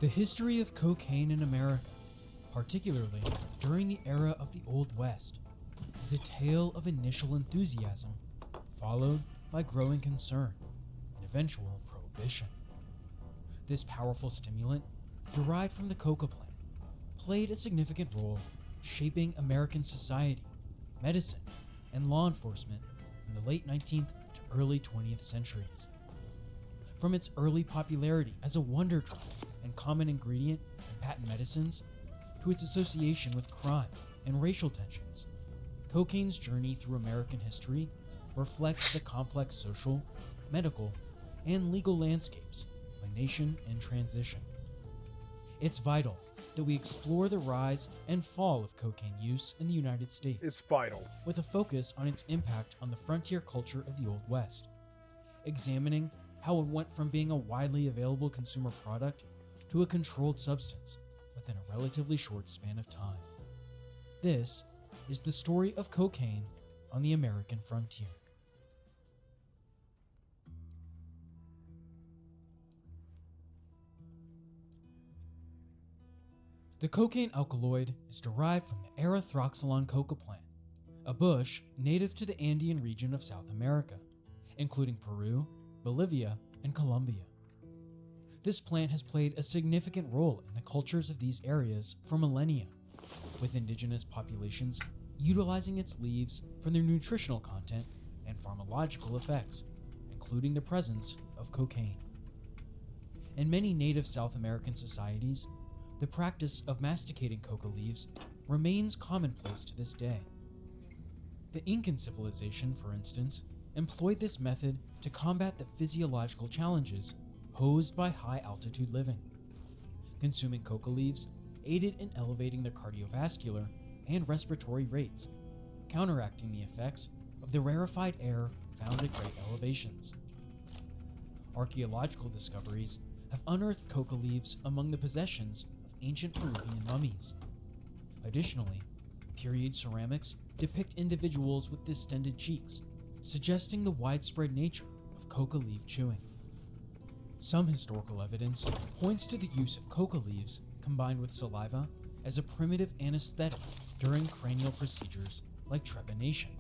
The history of cocaine in America, particularly during the era of the Old West, is a tale of initial enthusiasm, followed by growing concern and eventual prohibition. This powerful stimulant, derived from the coca plant, played a significant role shaping American society, medicine, and law enforcement in the late 19th to early 20th centuries. From its early popularity as a wonder drug and common ingredient in patent medicines, to its association with crime and racial tensions, cocaine's journey through American history reflects the complex social, medical, and legal landscapes of a nation in transition. It's vital that we explore the rise and fall of cocaine use in the United States. It's vital. With a focus on its impact on the frontier culture of the Old West, examining how it went from being a widely available consumer product to a controlled substance within a relatively short span of time. This is the story of cocaine on the American frontier. The cocaine alkaloid is derived from the erythroxylon coca plant, a bush native to the Andean region of South America, including Peru, Bolivia, and Colombia. This plant has played a significant role in the cultures of these areas for millennia, with indigenous populations utilizing its leaves for their nutritional content and pharmacological effects, including the presence of cocaine. In many native South American societies, the practice of masticating coca leaves remains commonplace to this day. The Incan civilization, for instance, employed this method to combat the physiological challenges posed by high-altitude living. Consuming coca leaves aided in elevating their cardiovascular and respiratory rates, counteracting the effects of the rarefied air found at great elevations. Archaeological discoveries have unearthed coca leaves among the possessions of ancient Peruvian mummies. Additionally, period ceramics depict individuals with distended cheeks, suggesting the widespread nature of coca leaf chewing. Some historical evidence points to the use of coca leaves combined with saliva as a primitive anesthetic during cranial procedures like trepanation,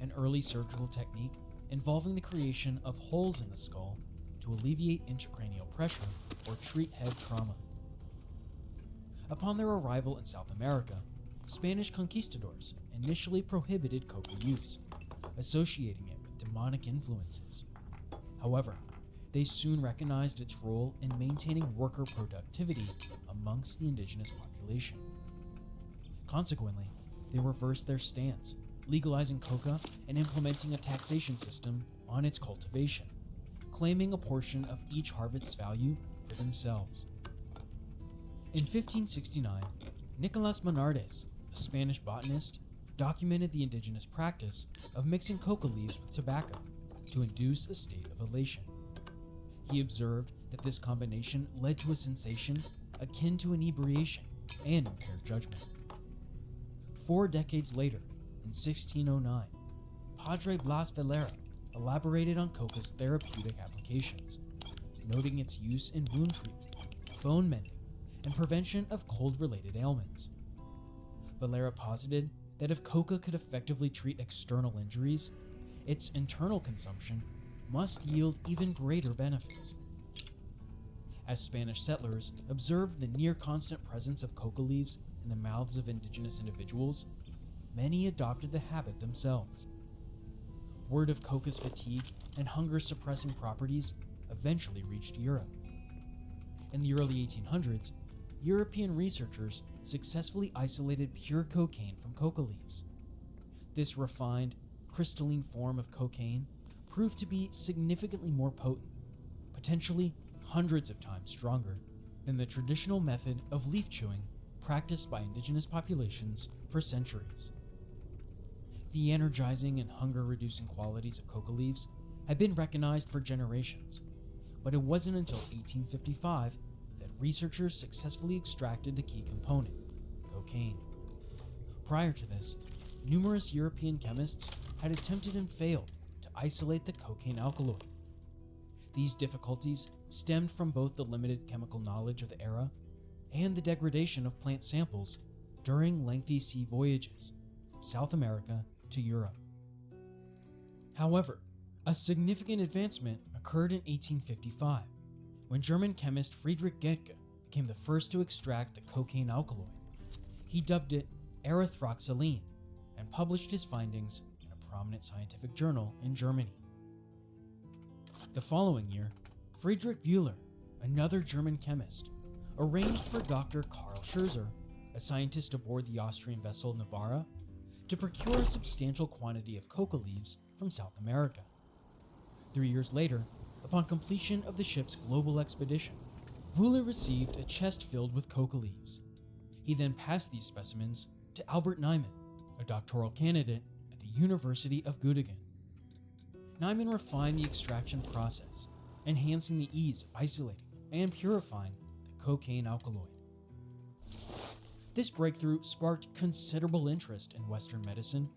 an early surgical technique involving the creation of holes in the skull to alleviate intracranial pressure or treat head trauma. Upon their arrival in South America, Spanish conquistadors initially prohibited coca use, associating it with demonic influences. However, they soon recognized its role in maintaining worker productivity amongst the indigenous population. Consequently, they reversed their stance, legalizing coca and implementing a taxation system on its cultivation, claiming a portion of each harvest's value for themselves. In 1569, Nicolas Monardes, a Spanish botanist, documented the indigenous practice of mixing coca leaves with tobacco to induce a state of elation. He observed that this combination led to a sensation akin to inebriation and impaired judgment. 4 decades later, in 1609, Padre Blas Valera elaborated on coca's therapeutic applications, noting its use in wound treatment, bone mending, and prevention of cold-related ailments. Valera posited that if coca could effectively treat external injuries, its internal consumption must yield even greater benefits. As Spanish settlers observed the near-constant presence of coca leaves in the mouths of indigenous individuals, many adopted the habit themselves. Word of coca's fatigue and hunger-suppressing properties eventually reached Europe. In the early 1800s, European researchers successfully isolated pure cocaine from coca leaves. This refined, crystalline form of cocaine proved to be significantly more potent, potentially hundreds of times stronger than the traditional method of leaf chewing practiced by indigenous populations for centuries. The energizing and hunger-reducing qualities of coca leaves had been recognized for generations, but it wasn't until 1855 that researchers successfully extracted the key component, cocaine. Prior to this, numerous European chemists had attempted and failed to isolate the cocaine alkaloid. These difficulties stemmed from both the limited chemical knowledge of the era and the degradation of plant samples during lengthy sea voyages from South America to Europe. However, a significant advancement occurred in 1855 when German chemist Friedrich Goethe became the first to extract the cocaine alkaloid. He dubbed it erythroxylene and published his findings in a prominent scientific journal in Germany. The following year, Friedrich Wöhler, another German chemist, arranged for Dr. Karl Scherzer, a scientist aboard the Austrian vessel Novara, to procure a substantial quantity of coca leaves from South America. 3 years later, upon completion of the ship's global expedition, Wöhler received a chest filled with coca leaves. He then passed these specimens to Albert Niemann, a doctoral candidate at the University of Göttingen. Niemann refined the extraction process, enhancing the ease of isolating and purifying the cocaine alkaloid. This breakthrough sparked considerable interest in Western medicine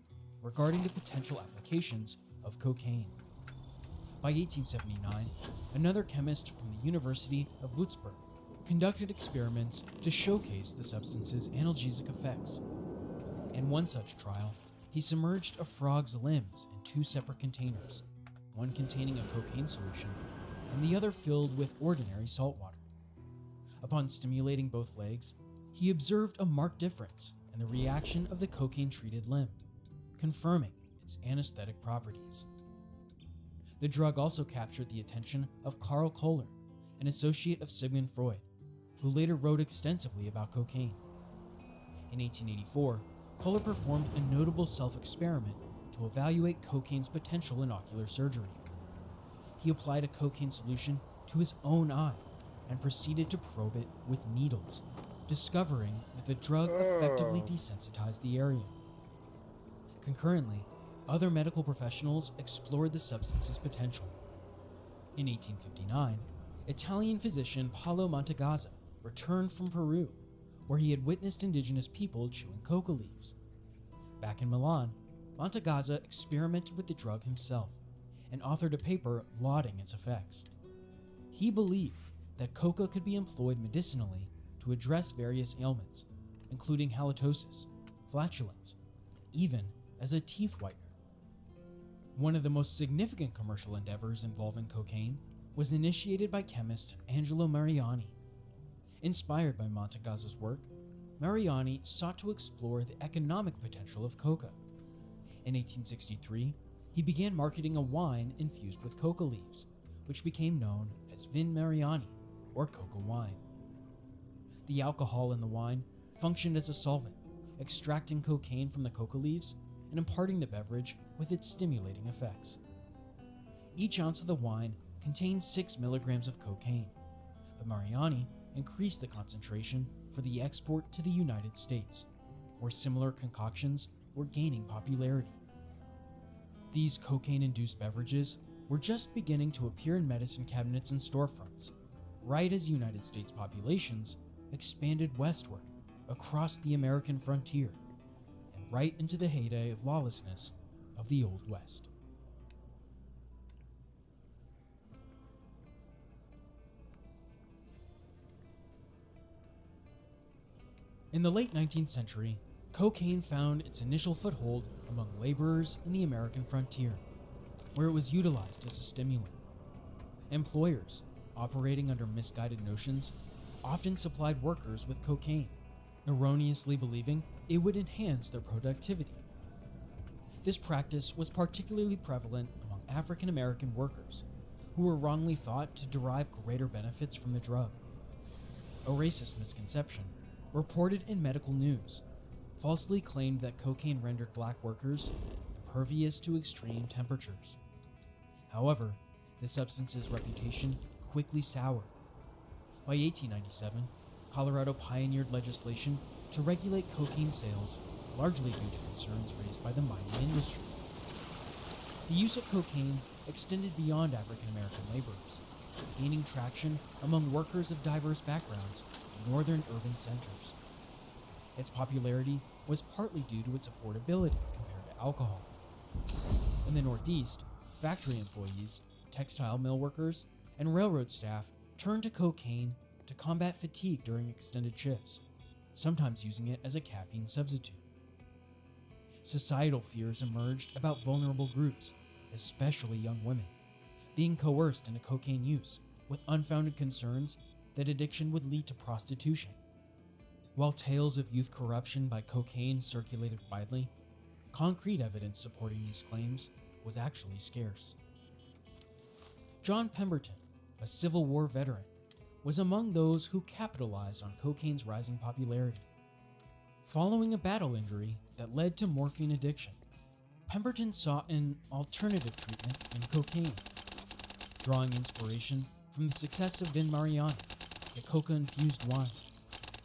regarding the potential applications of cocaine. By 1879, another chemist from the University of Würzburg conducted experiments to showcase the substance's analgesic effects. In one such trial, he submerged a frog's limbs in 2 separate containers, one containing a cocaine solution and the other filled with ordinary salt water. Upon stimulating both legs, he observed a marked difference in the reaction of the cocaine-treated limb, confirming its anesthetic properties. The drug also captured the attention of Karl Kohler, an associate of Sigmund Freud, who later wrote extensively about cocaine. In 1884, Kohler performed a notable self-experiment to evaluate cocaine's potential in ocular surgery. He applied a cocaine solution to his own eye and proceeded to probe it with needles, discovering that the drug effectively desensitized the area. Concurrently, other medical professionals explored the substance's potential. In 1859, Italian physician Paolo Mantegazza returned from Peru, where he had witnessed indigenous people chewing coca leaves. Back in Milan, Mantegazza experimented with the drug himself and authored a paper lauding its effects. He believed that coca could be employed medicinally to address various ailments, including halitosis, flatulence, and even as a teeth whitener. One of the most significant commercial endeavors involving cocaine was initiated by chemist Angelo Mariani. Inspired by Mantegazza's work, Mariani sought to explore the economic potential of coca. In 1863, he began marketing a wine infused with coca leaves, which became known as Vin Mariani, or coca wine. The alcohol in the wine functioned as a solvent, extracting cocaine from the coca leaves and imparting the beverage with its stimulating effects. Each ounce of the wine contained 6 milligrams of cocaine, but Mariani increased the concentration for the export to the United States, where similar concoctions were gaining popularity. These cocaine-induced beverages were just beginning to appear in medicine cabinets and storefronts, right as United States populations expanded westward across the American frontier and right into the heyday of lawlessness of the Old West. In the late 19th century, cocaine found its initial foothold among laborers in the American frontier, where it was utilized as a stimulant. Employers, operating under misguided notions, often supplied workers with cocaine, erroneously believing it would enhance their productivity. This practice was particularly prevalent among African American workers, who were wrongly thought to derive greater benefits from the drug. A racist misconception, reported in medical news, falsely claimed that cocaine rendered black workers impervious to extreme temperatures. However, the substance's reputation quickly soured. By 1897, Colorado pioneered legislation to regulate cocaine sales, largely due to concerns raised by the mining industry. The use of cocaine extended beyond African American laborers, gaining traction among workers of diverse backgrounds in northern urban centers. Its popularity was partly due to its affordability compared to alcohol. In the Northeast, factory employees, textile mill workers, and railroad staff turned to cocaine to combat fatigue during extended shifts, sometimes using it as a caffeine substitute. Societal fears emerged about vulnerable groups, especially young women, being coerced into cocaine use, with unfounded concerns that addiction would lead to prostitution. While tales of youth corruption by cocaine circulated widely, concrete evidence supporting these claims was actually scarce. John Pemberton, a Civil War veteran, was among those who capitalized on cocaine's rising popularity. Following a battle injury that led to morphine addiction, Pemberton sought an alternative treatment in cocaine. Drawing inspiration from the success of Vin Mariani, the coca-infused wine,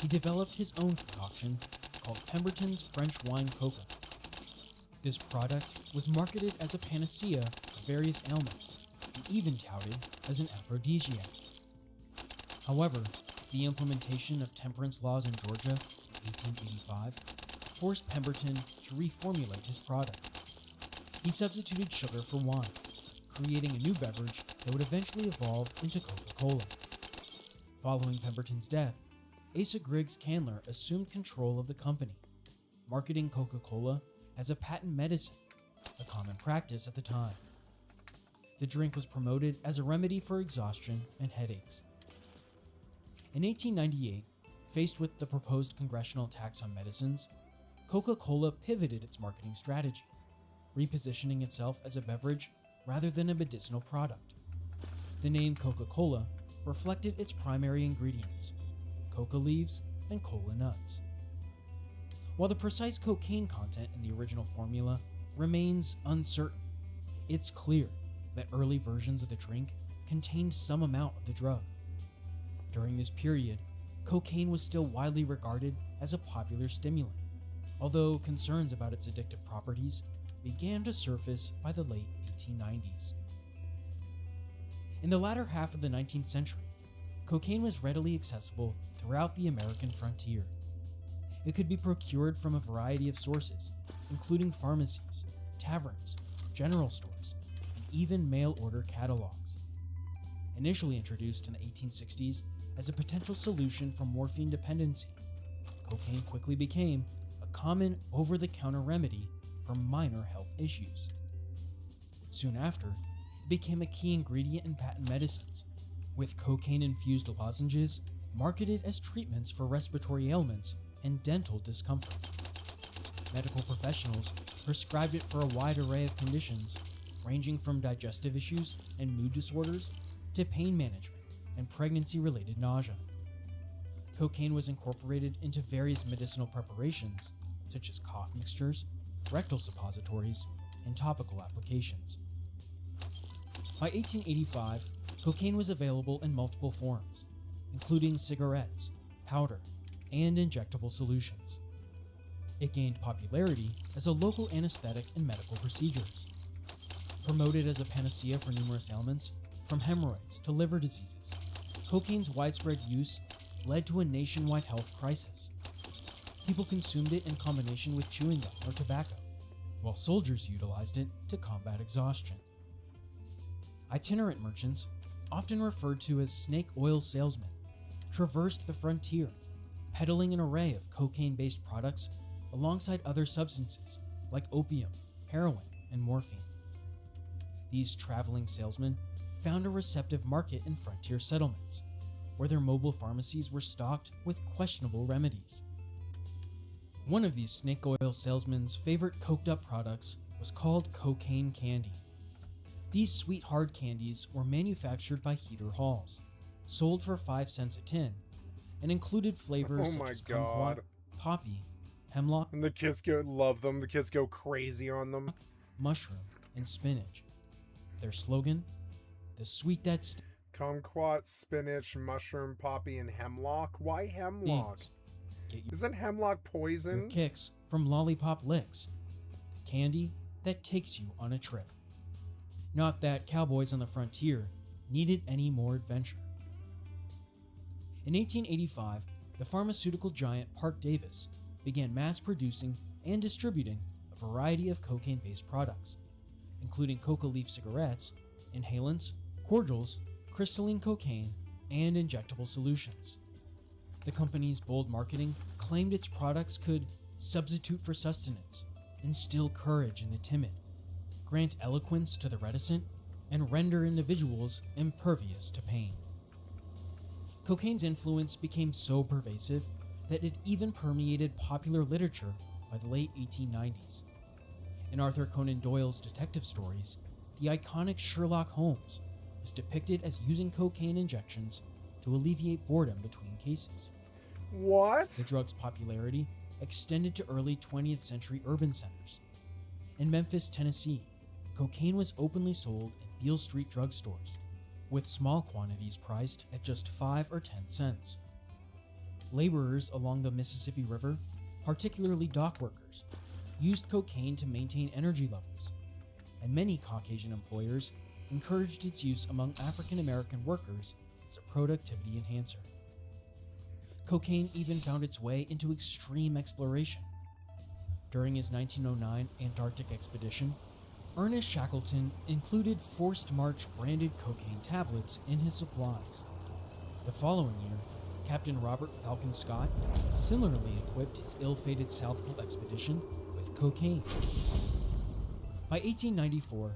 he developed his own concoction called Pemberton's French Wine Coca. This product was marketed as a panacea for various ailments and even touted as an aphrodisiac. However, the implementation of temperance laws in Georgia in 1885 forced Pemberton to reformulate his product. He substituted sugar for wine, creating a new beverage that would eventually evolve into Coca-Cola. Following Pemberton's death, Asa Griggs Candler assumed control of the company, marketing Coca-Cola as a patent medicine, a common practice at the time. The drink was promoted as a remedy for exhaustion and headaches. In 1898, faced with the proposed congressional tax on medicines, Coca-Cola pivoted its marketing strategy, repositioning itself as a beverage rather than a medicinal product. The name Coca-Cola reflected its primary ingredients, coca leaves and cola nuts. While the precise cocaine content in the original formula remains uncertain, it's clear that early versions of the drink contained some amount of the drug. During this period, cocaine was still widely regarded as a popular stimulant, although concerns about its addictive properties began to surface by the late 1890s. In the latter half of the 19th century, cocaine was readily accessible throughout the American frontier. It could be procured from a variety of sources, including pharmacies, taverns, general stores, and even mail-order catalogs. Initially introduced in the 1860s as a potential solution for morphine dependency, cocaine quickly became a common over-the-counter remedy for minor health issues. Soon after, it became a key ingredient in patent medicines, with cocaine-infused lozenges marketed as treatments for respiratory ailments and dental discomfort. Medical professionals prescribed it for a wide array of conditions, ranging from digestive issues and mood disorders to pain management and pregnancy-related nausea. Cocaine was incorporated into various medicinal preparations, such as cough mixtures, rectal suppositories, and topical applications. By 1885, cocaine was available in multiple forms, including cigarettes, powder, and injectable solutions. It gained popularity as a local anesthetic in medical procedures. Promoted as a panacea for numerous ailments, from hemorrhoids to liver diseases, cocaine's widespread use led to a nationwide health crisis. People consumed it in combination with chewing gum or tobacco, while soldiers utilized it to combat exhaustion. Itinerant merchants, often referred to as snake oil salesmen, traversed the frontier, peddling an array of cocaine-based products alongside other substances like opium, heroin, and morphine. These traveling salesmen found a receptive market in frontier settlements, where their mobile pharmacies were stocked with questionable remedies. One of these snake oil salesmen's favorite coked-up products was called cocaine candy. These sweet hard candies were manufactured by Heater Halls, sold for 5 cents a tin, and included flavors such as kumquat, poppy, hemlock, and the kids love them. The kids go crazy on them. Mushroom, and spinach. Their slogan, "The sweet that kumquat, spinach, mushroom, poppy, and hemlock. Why hemlock? Isn't hemlock poison? Your kicks from Lollipop Licks, the candy that takes you on a trip." Not that cowboys on the frontier needed any more adventure. In 1885, the pharmaceutical giant Parke-Davis began mass producing and distributing a variety of cocaine-based products, including coca leaf cigarettes, inhalants, cordials, crystalline cocaine, and injectable solutions. The company's bold marketing claimed its products could substitute for sustenance, instill courage in the timid, grant eloquence to the reticent, and render individuals impervious to pain. Cocaine's influence became so pervasive that it even permeated popular literature by the late 1890s. In Arthur Conan Doyle's detective stories, the iconic Sherlock Holmes was depicted as using cocaine injections to alleviate boredom between cases. What? The drug's popularity extended to early 20th century urban centers. In Memphis, Tennessee, cocaine was openly sold in Beale Street drugstores, with small quantities priced at just 5 or 10 cents. Laborers along the Mississippi River, particularly dock workers, used cocaine to maintain energy levels, and many Caucasian employers encouraged its use among African American workers as a productivity enhancer. Cocaine even found its way into extreme exploration. During his 1909 Antarctic expedition, Ernest Shackleton included Forced March branded cocaine tablets in his supplies. The following year, Captain Robert Falcon Scott similarly equipped his ill-fated South Pole expedition with cocaine. By 1894,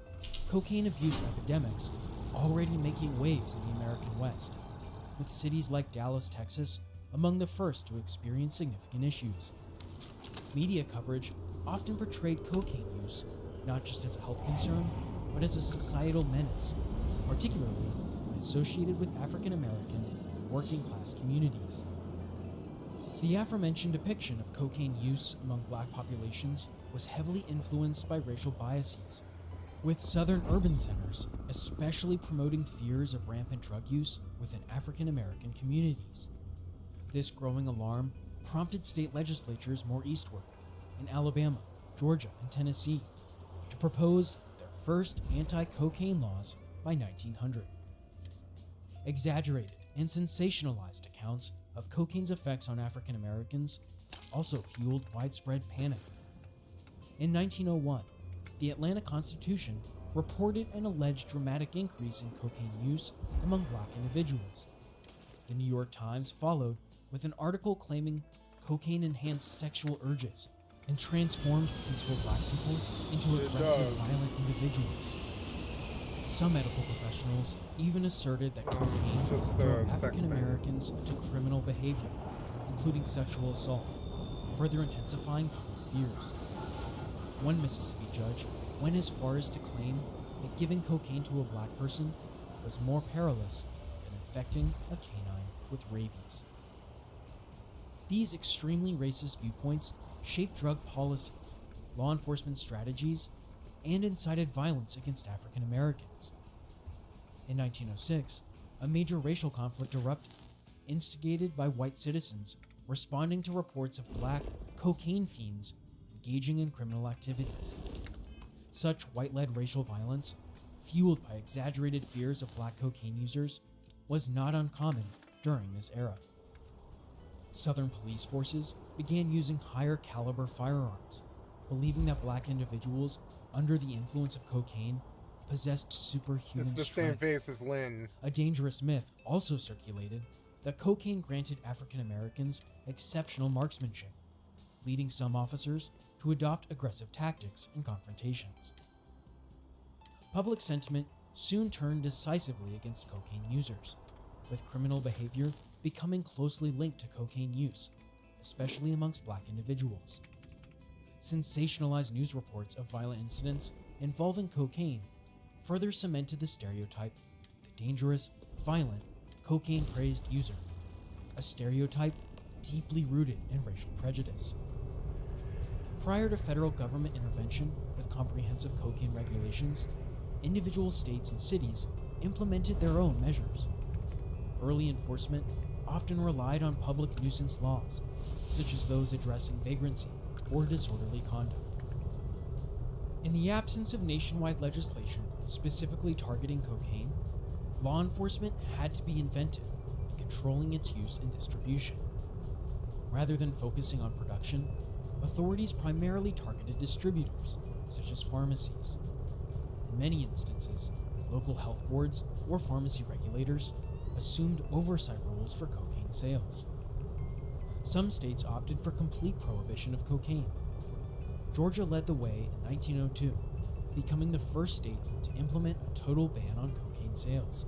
cocaine abuse epidemics already making waves in the American West, with cities like Dallas, Texas, among the first to experience significant issues. Media coverage often portrayed cocaine use not just as a health concern, but as a societal menace, particularly when associated with African American working-class communities. The aforementioned depiction of cocaine use among black populations was heavily influenced by racial biases, with southern urban centers especially promoting fears of rampant drug use within African American communities. This growing alarm prompted state legislatures more eastward, in Alabama, Georgia, and Tennessee, to propose their first anti-cocaine laws by 1900. Exaggerated and sensationalized accounts of cocaine's effects on African Americans also fueled widespread panic. In 1901, the Atlanta Constitution reported an alleged dramatic increase in cocaine use among black individuals. The New York Times followed with an article claiming cocaine enhanced sexual urges and transformed peaceful black people into aggressive, violent individuals. Some medical professionals even asserted that cocaine drove African Americans to criminal behavior, including sexual assault, further intensifying public fears. One Mississippi judge went as far as to claim that giving cocaine to a black person was more perilous than infecting a canine with rabies. These extremely racist viewpoints shaped drug policies, law enforcement strategies, and incited violence against African Americans. In 1906, a major racial conflict erupted, instigated by white citizens responding to reports of black cocaine fiends engaging in criminal activities. Such white-led racial violence, fueled by exaggerated fears of black cocaine users, was not uncommon during this era. Southern police forces began using higher caliber firearms, believing that black individuals under the influence of cocaine possessed superhuman strength. It's the same face as Lynn. A dangerous myth also circulated that cocaine granted African Americans exceptional marksmanship, leading some officers to adopt aggressive tactics in confrontations. Public sentiment soon turned decisively against cocaine users, with criminal behavior becoming closely linked to cocaine use, especially amongst black individuals. Sensationalized news reports of violent incidents involving cocaine further cemented the stereotype of the dangerous, violent, cocaine-crazed user, a stereotype deeply rooted in racial prejudice. Prior to federal government intervention with comprehensive cocaine regulations, individual states and cities implemented their own measures. Early enforcement often relied on public nuisance laws, such as those addressing vagrancy or disorderly conduct. In the absence of nationwide legislation specifically targeting cocaine, law enforcement had to be inventive in controlling its use and distribution. Rather than focusing on production, authorities primarily targeted distributors, such as pharmacies. In many instances, local health boards or pharmacy regulators assumed oversight roles for cocaine sales. Some states opted for complete prohibition of cocaine. Georgia led the way in 1902, becoming the first state to implement a total ban on cocaine sales.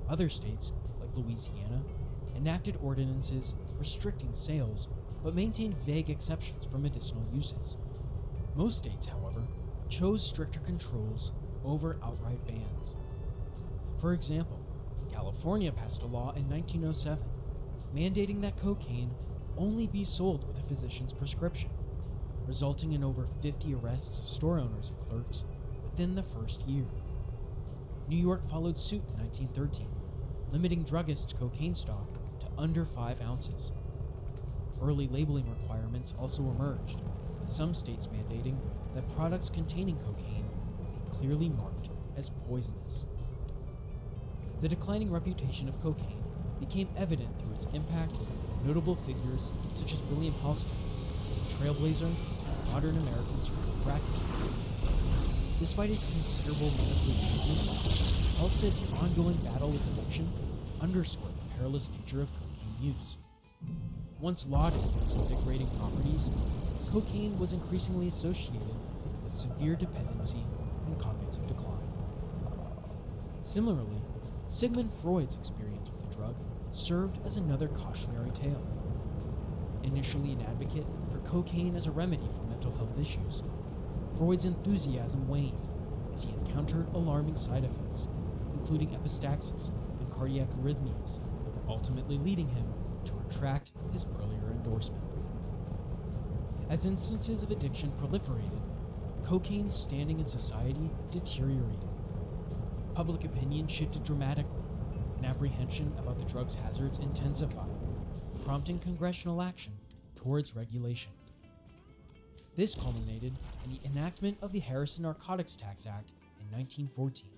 Other states, like Louisiana, enacted ordinances restricting sales but maintained vague exceptions for medicinal uses. Most states, however, chose stricter controls over outright bans. For example, California passed a law in 1907 mandating that cocaine only be sold with a physician's prescription, resulting in over 50 arrests of store owners and clerks within the first year. New York followed suit in 1913, limiting druggists' cocaine stock to under 5 ounces. Early labeling requirements also emerged, with some states mandating that products containing cocaine be clearly marked as poisonous. The declining reputation of cocaine became evident through its impact on notable figures such as William Halsted, a trailblazer in modern American surgical practices. Despite his considerable medical achievements, Halsted's ongoing battle with addiction underscored the perilous nature of cocaine use. Once lauded for its invigorating properties, cocaine was increasingly associated with severe dependency and cognitive decline. Similarly, Sigmund Freud's experience with the drug served as another cautionary tale. Initially an advocate for cocaine as a remedy for mental health issues, Freud's enthusiasm waned as he encountered alarming side effects, including epistaxis and cardiac arrhythmias, ultimately leading him to retract his earlier endorsement. As instances of addiction proliferated, cocaine's standing in society deteriorated. Public opinion shifted dramatically, and apprehension about the drug's hazards intensified, prompting congressional action towards regulation. This culminated in the enactment of the Harrison Narcotics Tax Act in 1914.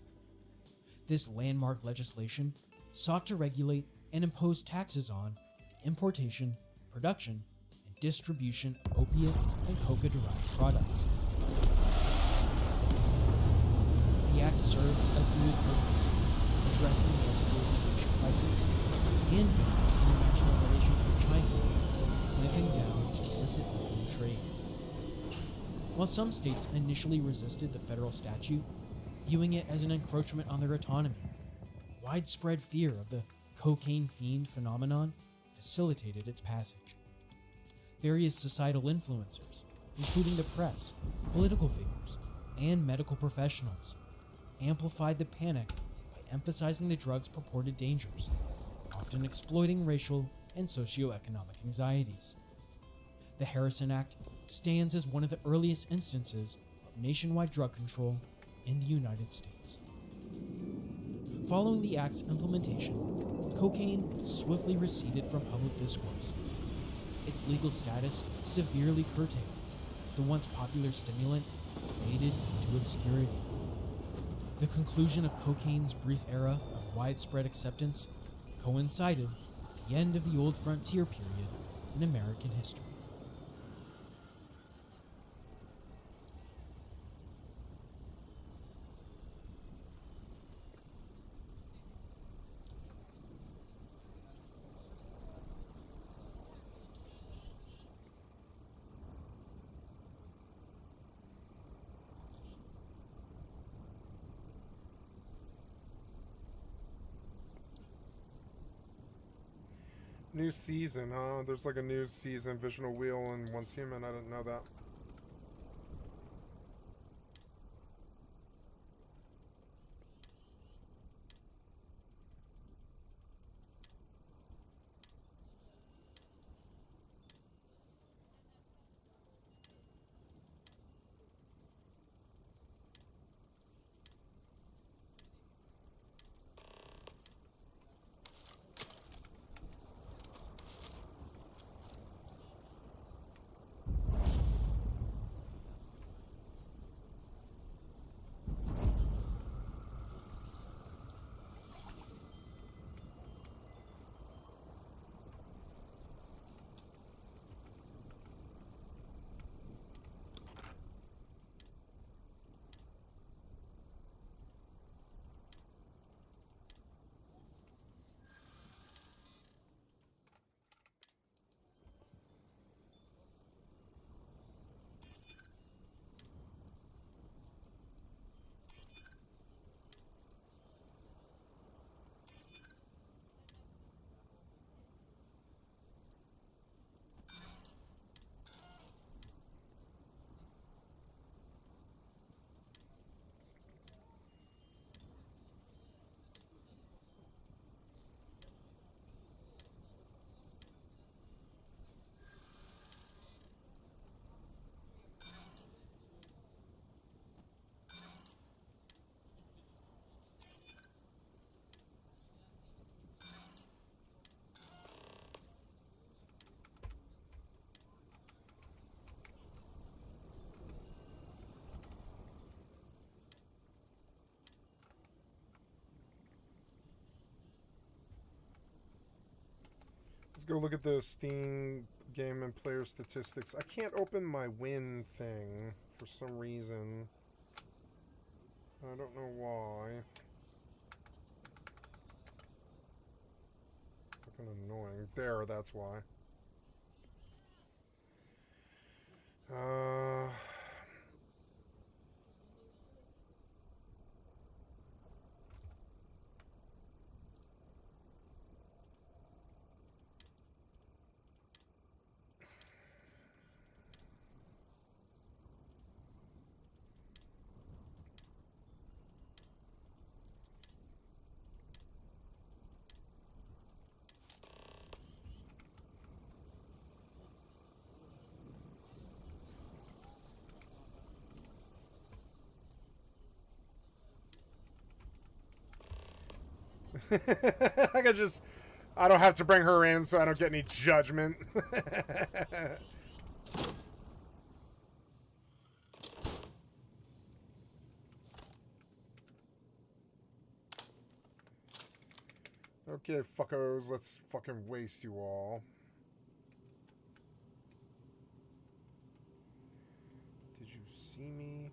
This landmark legislation sought to regulate and impose taxes on the importation, production, and distribution of opiate and coca-derived products. The act served a dual purpose, addressing the escalating addiction crisis and building international relations with China, clamping down illicit opium trade. While some states initially resisted the federal statute, viewing it as an encroachment on their autonomy, widespread fear of the cocaine fiend phenomenon facilitated its passage. Various societal influencers, including the press, political figures, and medical professionals, amplified the panic by emphasizing the drug's purported dangers, often exploiting racial and socioeconomic anxieties. The Harrison Act stands as one of the earliest instances of nationwide drug control in the United States. Following the act's implementation, cocaine swiftly receded from public discourse. Its legal status severely curtailed. The once popular stimulant faded into obscurity. The conclusion of cocaine's brief era of widespread acceptance coincided with the end of the Old Frontier period in American history. New season, huh? There's like a new season, Visual Wheel and Once Human. I didn't know that. go look at the Steam game and player statistics. I can't open my win thing for some reason. I don't know why. Fucking annoying. There, that's why. I don't have to bring her in so I don't get any judgment. Okay, fuckos, let's fucking waste you all. Did you see me?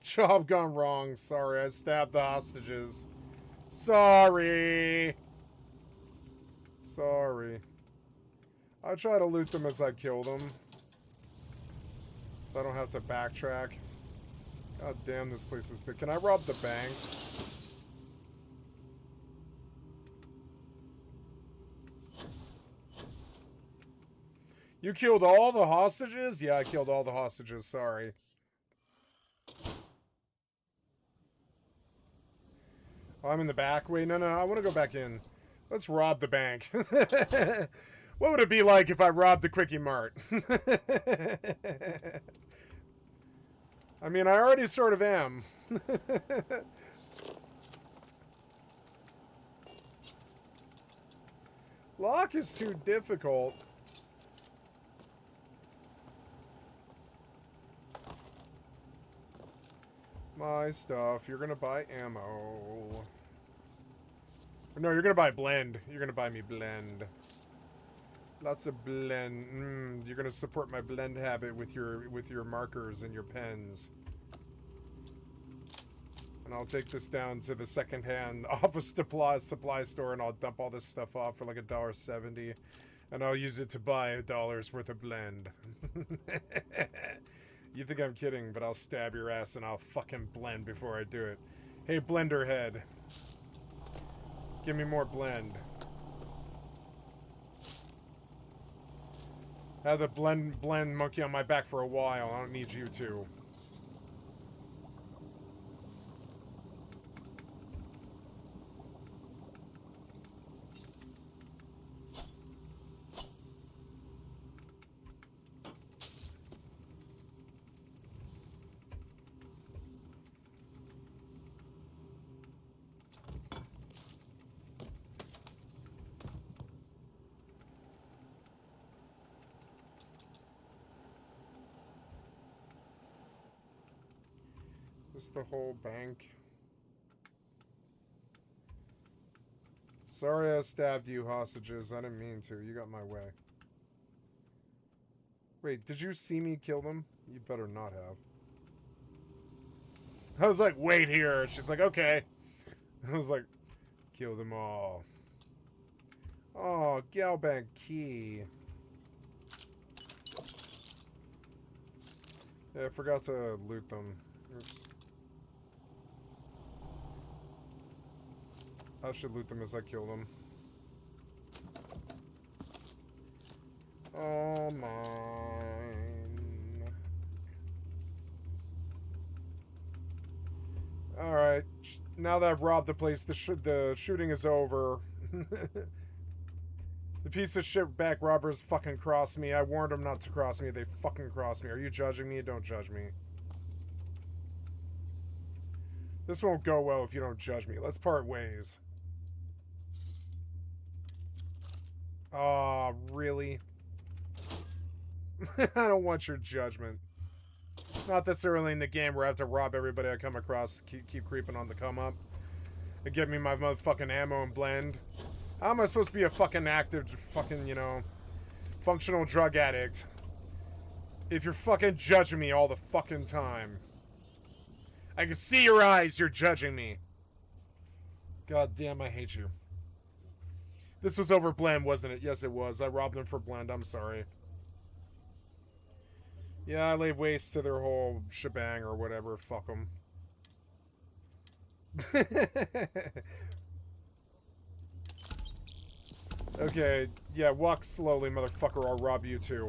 Job gone wrong. Sorry, I stabbed the hostages. Sorry. Sorry. I try to loot them as I kill them. So I don't have to backtrack. God damn, this place is big. Can I rob the bank? You killed all the hostages? Yeah, I killed all the hostages. Sorry. Oh, I'm in the back. Wait, no, I want to go back in. Let's rob the bank. What would it be like if I robbed the Quickie Mart? I mean, I already sort of am. Lock is too difficult. My stuff. You're gonna buy ammo. No, you're gonna buy blend. You're gonna buy me blend. Lots of blend. You're gonna support my blend habit with your markers and your pens. And I'll take this down to the secondhand office supply store and I'll dump all this stuff off for like $1.70. And I'll use it to buy $1's worth of blend. You think I'm kidding, but I'll stab your ass and I'll fucking blend before I do it. Hey, blender head. Give me more blend. I had the blend monkey on my back for a while. I don't need you to. The whole bank. Sorry I stabbed you, hostages. I didn't mean to. You got my way. Wait, did you see me kill them? You better not have. I was like, wait here. She's like, okay. I was like, Kill them all. Oh, Galbank key. Yeah, I forgot to loot them. Oops. I should loot them as I kill them. Oh, mine. Alright. Now that I've robbed the place, the shooting is over. The piece of shit back robbers fucking crossed me. I warned them not to cross me. They fucking crossed me. Are you judging me? Don't judge me. This won't go well if you don't judge me. Let's part ways. Aw, really? I don't want your judgment. Not this early in the game where I have to rob everybody I come across, keep creeping on the come up. And give me my motherfucking ammo and blend. How am I supposed to be a fucking active, fucking, you know, functional drug addict if you're fucking judging me all the fucking time? I can see your eyes, you're judging me. God damn, I hate you. This was over blend, wasn't it? Yes, it was. I robbed them for blend. I'm sorry. Yeah, I laid waste to their whole shebang or whatever. Fuck them. Okay, yeah, walk slowly, motherfucker. I'll rob you too.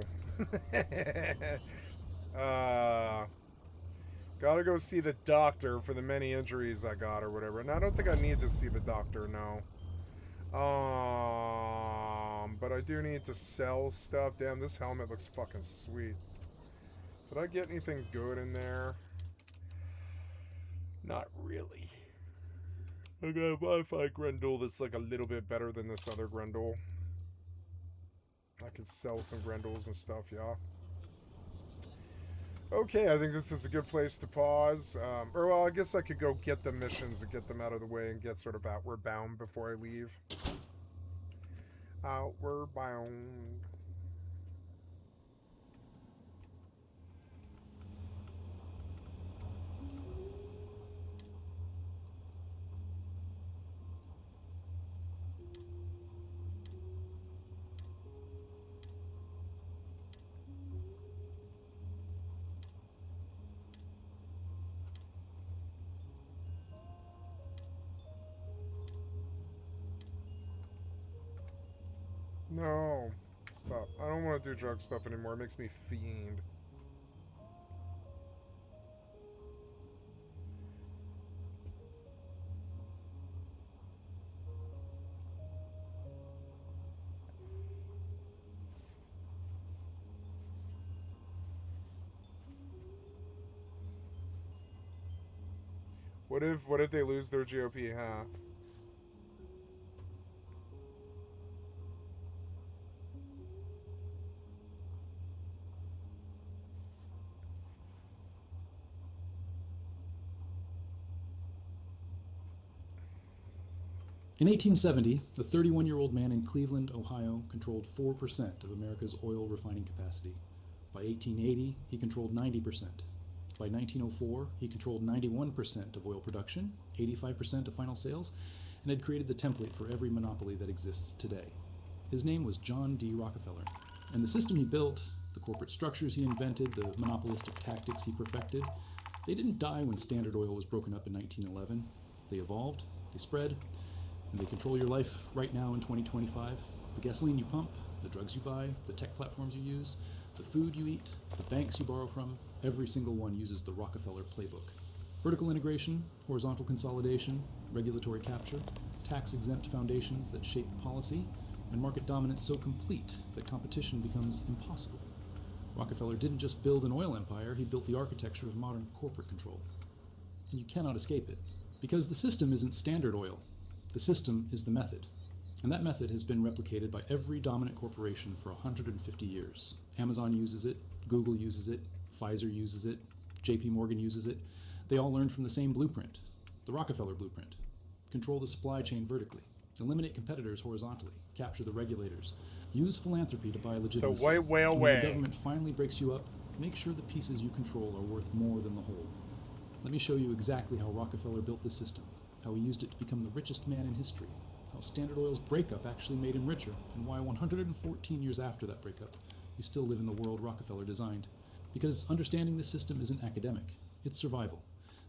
Gotta go see the doctor for the many injuries I got or whatever. And I don't think I need to see the doctor, no. But I do need to sell stuff. Damn, this helmet looks fucking sweet. Did I get anything good in there? Not really. I got a Wi-Fi Grendel that's like a little bit better than this other Grendel. I could sell some Grendels and stuff, yeah. Okay, I think this is a good place to pause. Or, well, I guess I could go get the missions and get them out of the way and get sort of outward bound before I leave. Outward bound. No. Stop. I don't want to do drug stuff anymore. It makes me fiend. What if they lose their GOP half? In 1870, a 31-year-old man in Cleveland, Ohio, controlled 4% of America's oil refining capacity. By 1880, he controlled 90%. By 1904, he controlled 91% of oil production, 85% of final sales, and had created the template for every monopoly that exists today. His name was John D. Rockefeller, and the system he built, the corporate structures he invented, the monopolistic tactics he perfected, they didn't die when Standard Oil was broken up in 1911. They evolved, they spread, and they control your life right now in 2025. The gasoline you pump, the drugs you buy, the tech platforms you use, the food you eat, the banks you borrow from, every single one uses the Rockefeller playbook. Vertical integration, horizontal consolidation, regulatory capture, tax-exempt foundations that shape policy, and market dominance so complete that competition becomes impossible. Rockefeller didn't just build an oil empire, he built the architecture of modern corporate control. And you cannot escape it, because the system isn't Standard Oil. The system is the method, and that method has been replicated by every dominant corporation for 150 years. Amazon uses it, Google uses it, Pfizer uses it, JP Morgan uses it. They all learned from the same blueprint, the Rockefeller blueprint. Control the supply chain vertically, eliminate competitors horizontally, capture the regulators, use philanthropy to buy legitimacy. The white whale When way. the government finally breaks you up, make sure the pieces you control are worth more than the whole. Let me show you exactly how Rockefeller built the system, how he used it to become the richest man in history, how Standard Oil's breakup actually made him richer, and why 114 years after that breakup, you still live in the world Rockefeller designed. Because understanding this system isn't academic, it's survival.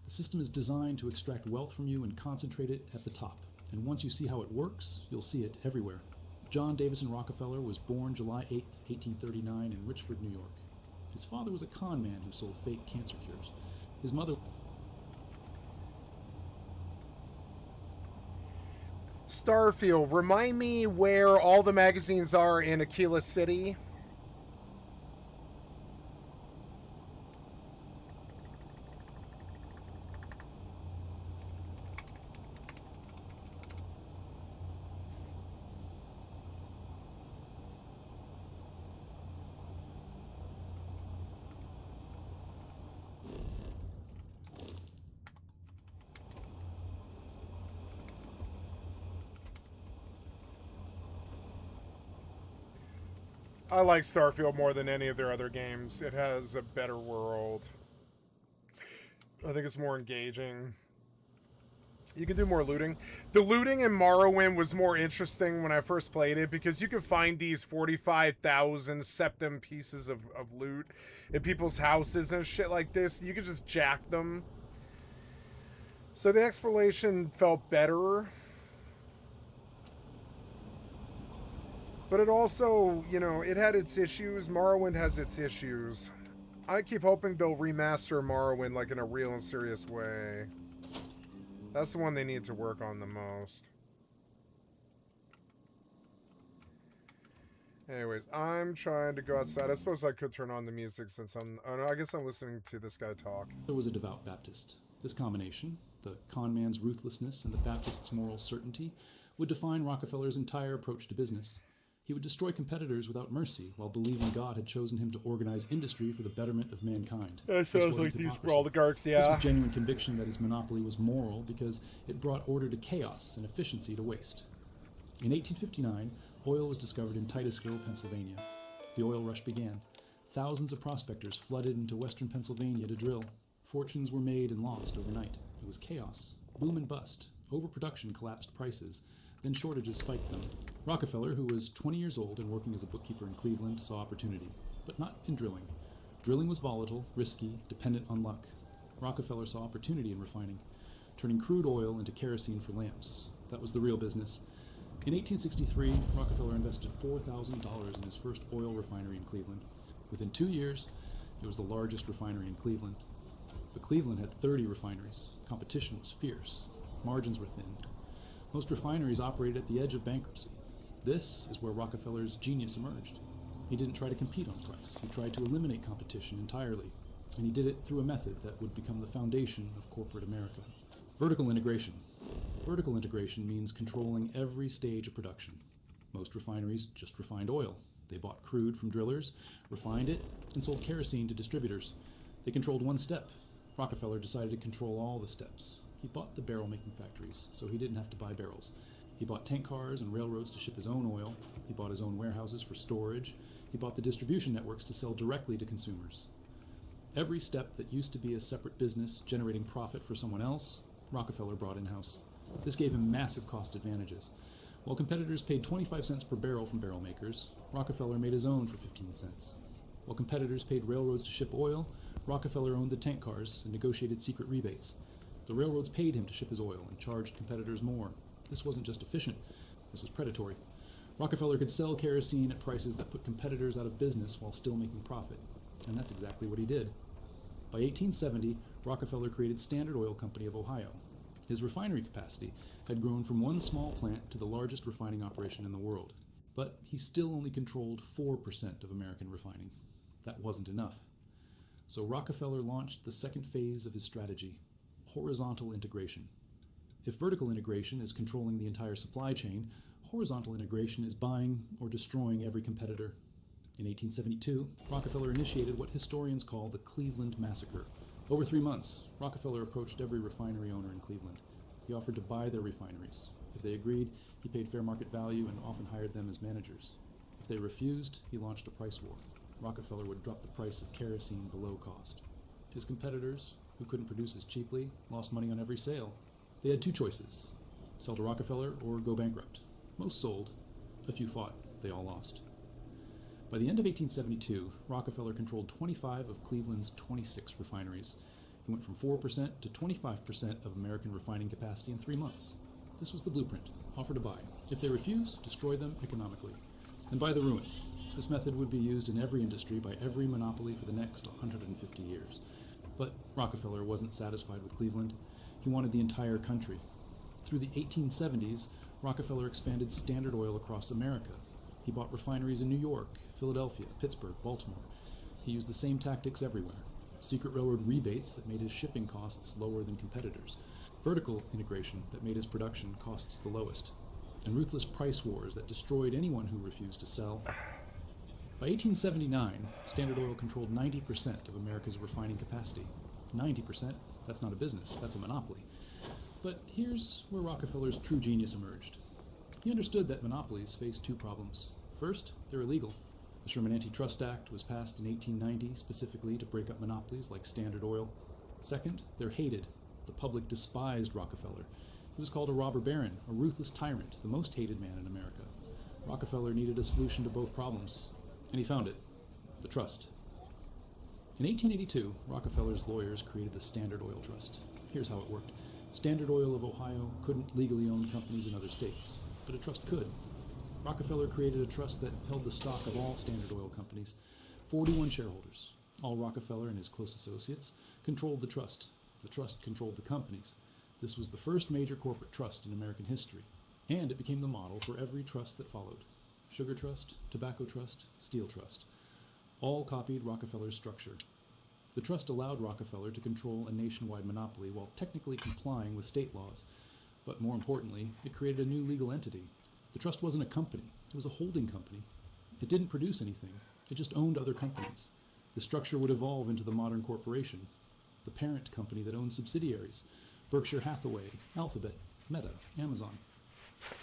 The system is designed to extract wealth from you and concentrate it at the top. And once you see how it works, you'll see it everywhere. John Davison Rockefeller was born July 8, 1839 in Richford, New York. His father was a con man who sold fake cancer cures. His mother... Starfield, remind me where all the magazines are in Aquila City. I like Starfield more than any of their other games. It has a better world. I think it's more engaging. You can do more looting. The looting in Morrowind was more interesting when I first played it because you could find these 45,000 septum pieces of loot in people's houses and shit like this. You could just jack them. So the exploration felt better. But it also, you know, it had its issues. Morrowind has its issues. I keep hoping they'll remaster Morrowind like in a real and serious way. That's the one they need to work on the most. Anyways, I'm trying to go outside. I suppose I could turn on the music since I'm... Oh, no, I guess I'm listening to this guy talk. There was a devout Baptist. This combination, the con man's ruthlessness and the Baptist's moral certainty, would define Rockefeller's entire approach to business. He would destroy competitors without mercy, while believing God had chosen him to organize industry for the betterment of mankind. That sounds like these oligarchs, yeah. This was genuine conviction that his monopoly was moral because it brought order to chaos and efficiency to waste. In 1859, oil was discovered in Titusville, Pennsylvania. The oil rush began. Thousands of prospectors flooded into western Pennsylvania to drill. Fortunes were made and lost overnight. It was chaos, boom and bust. Overproduction collapsed prices. Then shortages spiked them. Rockefeller, who was 20 years old and working as a bookkeeper in Cleveland, saw opportunity, but not in drilling. Drilling was volatile, risky, dependent on luck. Rockefeller saw opportunity in refining, turning crude oil into kerosene for lamps. That was the real business. In 1863, Rockefeller invested $4,000 in his first oil refinery in Cleveland. Within 2 years, it was the largest refinery in Cleveland. But Cleveland had 30 refineries. Competition was fierce. Margins were thin. Most refineries operated at the edge of bankruptcy. This is where Rockefeller's genius emerged. He didn't try to compete on price. He tried to eliminate competition entirely. And he did it through a method that would become the foundation of corporate America. Vertical integration. Vertical integration means controlling every stage of production. Most refineries just refined oil. They bought crude from drillers, refined it, and sold kerosene to distributors. They controlled one step. Rockefeller decided to control all the steps. He bought the barrel-making factories, so he didn't have to buy barrels. He bought tank cars and railroads to ship his own oil. He bought his own warehouses for storage. He bought the distribution networks to sell directly to consumers. Every step that used to be a separate business generating profit for someone else, Rockefeller brought in-house. This gave him massive cost advantages. While competitors paid 25 cents per barrel from barrel makers, Rockefeller made his own for 15 cents. While competitors paid railroads to ship oil, Rockefeller owned the tank cars and negotiated secret rebates. The railroads paid him to ship his oil and charged competitors more. This wasn't just efficient, this was predatory. Rockefeller could sell kerosene at prices that put competitors out of business while still making profit. And that's exactly what he did. By 1870, Rockefeller created Standard Oil Company of Ohio. His refinery capacity had grown from one small plant to the largest refining operation in the world. But he still only controlled 4% of American refining. That wasn't enough. So Rockefeller launched the second phase of his strategy, horizontal integration. If vertical integration is controlling the entire supply chain, horizontal integration is buying or destroying every competitor. In 1872, Rockefeller initiated what historians call the Cleveland Massacre. Over 3 months, Rockefeller approached every refinery owner in Cleveland. He offered to buy their refineries. If they agreed, he paid fair market value and often hired them as managers. If they refused, he launched a price war. Rockefeller would drop the price of kerosene below cost. His competitors, who couldn't produce as cheaply, lost money on every sale. They had two choices: sell to Rockefeller or go bankrupt. Most sold, a few fought, they all lost. By the end of 1872, Rockefeller controlled 25 of Cleveland's 26 refineries. He went from 4% to 25% of American refining capacity in 3 months. This was the blueprint: offer to buy. If they refuse, destroy them economically. And buy the ruins. This method would be used in every industry by every monopoly for the next 150 years. But Rockefeller wasn't satisfied with Cleveland. He wanted the entire country. Through the 1870s, Rockefeller expanded Standard Oil across America. He bought refineries in New York, Philadelphia, Pittsburgh, Baltimore. He used the same tactics everywhere: secret railroad rebates that made his shipping costs lower than competitors, vertical integration that made his production costs the lowest, and ruthless price wars that destroyed anyone who refused to sell. By 1879, Standard Oil controlled 90% of America's refining capacity. 90%, that's not a business, that's a monopoly. But here's where Rockefeller's true genius emerged. He understood that monopolies face two problems. First, they're illegal. The Sherman Antitrust Act was passed in 1890 specifically to break up monopolies like Standard Oil. Second, they're hated. The public despised Rockefeller. He was called a robber baron, a ruthless tyrant, the most hated man in America. Rockefeller needed a solution to both problems, and he found it: the trust. In 1882, Rockefeller's lawyers created the Standard Oil Trust. Here's how it worked. Standard Oil of Ohio couldn't legally own companies in other states, but a trust could. Rockefeller created a trust that held the stock of all Standard Oil companies. 41 shareholders, all Rockefeller and his close associates, controlled the trust. The trust controlled the companies. This was the first major corporate trust in American history, and it became the model for every trust that followed. Sugar Trust, Tobacco Trust, Steel Trust. All copied Rockefeller's structure. The trust allowed Rockefeller to control a nationwide monopoly while technically complying with state laws. But more importantly, it created a new legal entity. The trust wasn't a company, it was a holding company. It didn't produce anything, it just owned other companies. The structure would evolve into the modern corporation, the parent company that owns subsidiaries: Berkshire Hathaway, Alphabet, Meta, Amazon.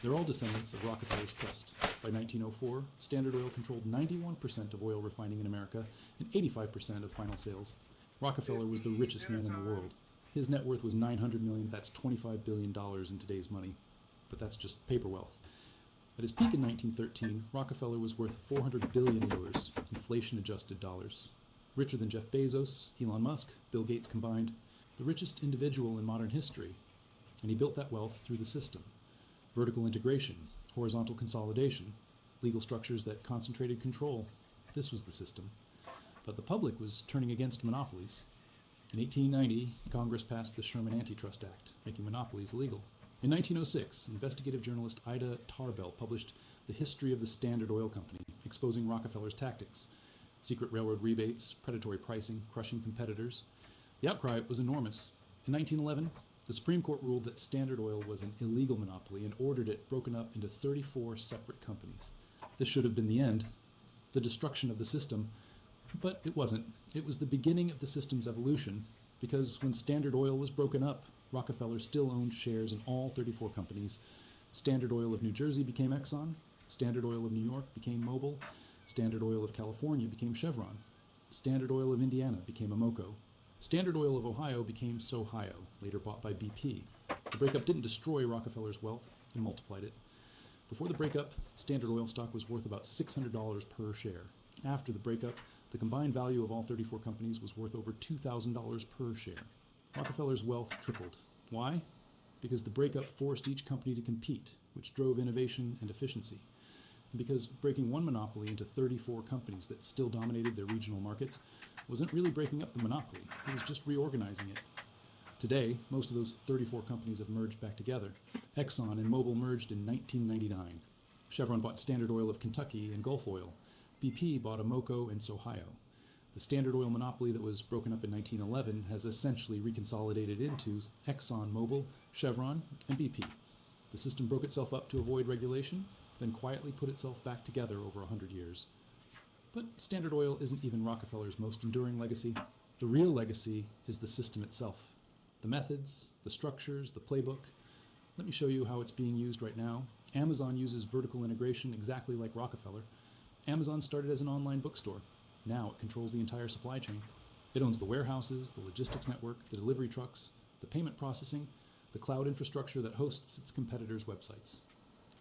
They're all descendants of Rockefeller's trust. By 1904, Standard Oil controlled 91% of oil refining in America and 85% of final sales. Rockefeller was the richest man in the world. His net worth was $900 million, that's $25 billion in today's money. But that's just paper wealth. At his peak in 1913, Rockefeller was worth 400 billion euros, inflation-adjusted dollars. Richer than Jeff Bezos, Elon Musk, Bill Gates combined. The richest individual in modern history. And he built that wealth through the system. Vertical integration, horizontal consolidation, legal structures that concentrated control. This was the system. But the public was turning against monopolies. In 1890, Congress passed the Sherman Antitrust Act, making monopolies illegal. In 1906, investigative journalist Ida Tarbell published The History of the Standard Oil Company, exposing Rockefeller's tactics: secret railroad rebates, predatory pricing, crushing competitors. The outcry was enormous. In 1911, the Supreme Court ruled that Standard Oil was an illegal monopoly and ordered it broken up into 34 separate companies. This should have been the end, the destruction of the system, but it wasn't. It was the beginning of the system's evolution, because when Standard Oil was broken up, Rockefeller still owned shares in all 34 companies. Standard Oil of New Jersey became Exxon, Standard Oil of New York became Mobil, Standard Oil of California became Chevron, Standard Oil of Indiana became Amoco, Standard Oil of Ohio became Sohio, later bought by BP. The breakup didn't destroy Rockefeller's wealth, it multiplied it. Before the breakup, Standard Oil stock was worth about $600 per share. After the breakup, the combined value of all 34 companies was worth over $2,000 per share. Rockefeller's wealth tripled. Why? Because the breakup forced each company to compete, which drove innovation and efficiency. And because breaking one monopoly into 34 companies that still dominated their regional markets wasn't really breaking up the monopoly, it was just reorganizing it. Today, most of those 34 companies have merged back together. Exxon and Mobil merged in 1999. Chevron bought Standard Oil of Kentucky and Gulf Oil. BP bought Amoco and Sohio. The Standard Oil monopoly that was broken up in 1911 has essentially reconsolidated into Exxon, Mobil, Chevron, and BP. The system broke itself up to avoid regulation, then quietly put itself back together over 100 years. But Standard Oil isn't even Rockefeller's most enduring legacy. The real legacy is the system itself. The methods, the structures, the playbook. Let me show you how it's being used right now. Amazon uses vertical integration exactly like Rockefeller. Amazon started as an online bookstore. Now it controls the entire supply chain. It owns the warehouses, the logistics network, the delivery trucks, the payment processing, the cloud infrastructure that hosts its competitors' websites.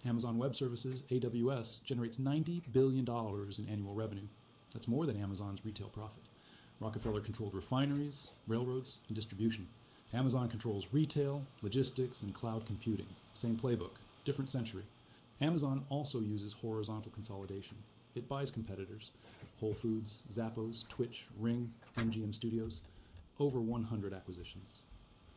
Amazon Web Services, AWS, generates $90 billion in annual revenue. That's more than Amazon's retail profit. Rockefeller controlled refineries, railroads, and distribution. Amazon controls retail, logistics, and cloud computing. Same playbook, different century. Amazon also uses horizontal consolidation. It buys competitors, Whole Foods, Zappos, Twitch, Ring, MGM Studios, over 100 acquisitions.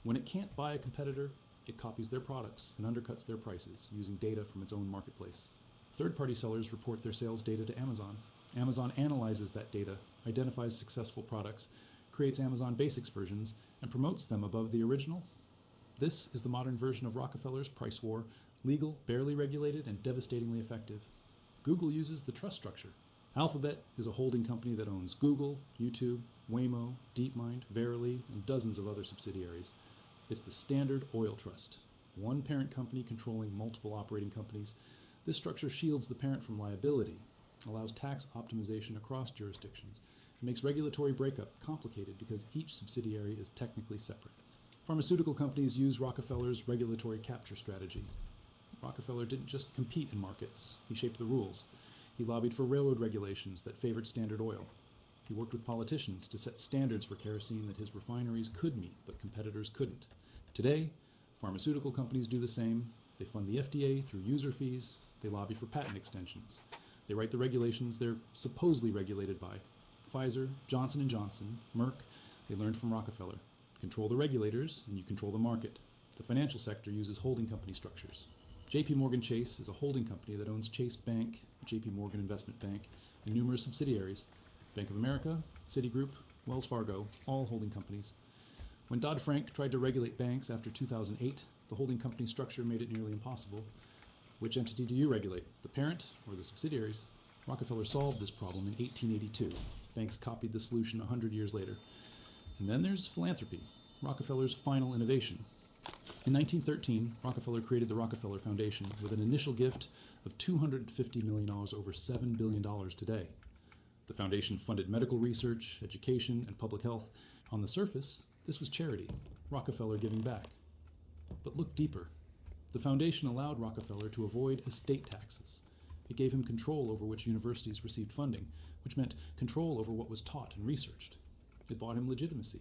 When it can't buy a competitor, it copies their products and undercuts their prices using data from its own marketplace. Third-party sellers report their sales data to Amazon. Amazon analyzes that data, identifies successful products, creates Amazon Basics versions, and promotes them above the original. This is the modern version of Rockefeller's price war, legal, barely regulated, and devastatingly effective. Google uses the trust structure. Alphabet is a holding company that owns Google, YouTube, Waymo, DeepMind, Verily, and dozens of other subsidiaries. It's the Standard Oil Trust, one parent company controlling multiple operating companies. This structure shields the parent from liability, allows tax optimization across jurisdictions, and makes regulatory breakup complicated because each subsidiary is technically separate. Pharmaceutical companies use Rockefeller's regulatory capture strategy. Rockefeller didn't just compete in markets, he shaped the rules. He lobbied for railroad regulations that favored Standard Oil. He worked with politicians to set standards for kerosene that his refineries could meet, but competitors couldn't. Today, pharmaceutical companies do the same. They fund the FDA through user fees. They lobby for patent extensions. They write the regulations they're supposedly regulated by. Pfizer, Johnson & Johnson, Merck, they learned from Rockefeller. Control the regulators, and you control the market. The financial sector uses holding company structures. JP Morgan Chase is a holding company that owns Chase Bank, JP Morgan Investment Bank, and numerous subsidiaries. Bank of America, Citigroup, Wells Fargo, all holding companies. When Dodd-Frank tried to regulate banks after 2008, the holding company structure made it nearly impossible. Which entity do you regulate, the parent or the subsidiaries? Rockefeller solved this problem in 1882. Banks copied the solution 100 years later. And then there's philanthropy, Rockefeller's final innovation. In 1913, Rockefeller created the Rockefeller Foundation with an initial gift of $250 million, over $7 billion today. The foundation funded medical research, education, and public health. On the surface, this was charity, Rockefeller giving back. But look deeper. The foundation allowed Rockefeller to avoid estate taxes. It gave him control over which universities received funding, which meant control over what was taught and researched. It bought him legitimacy.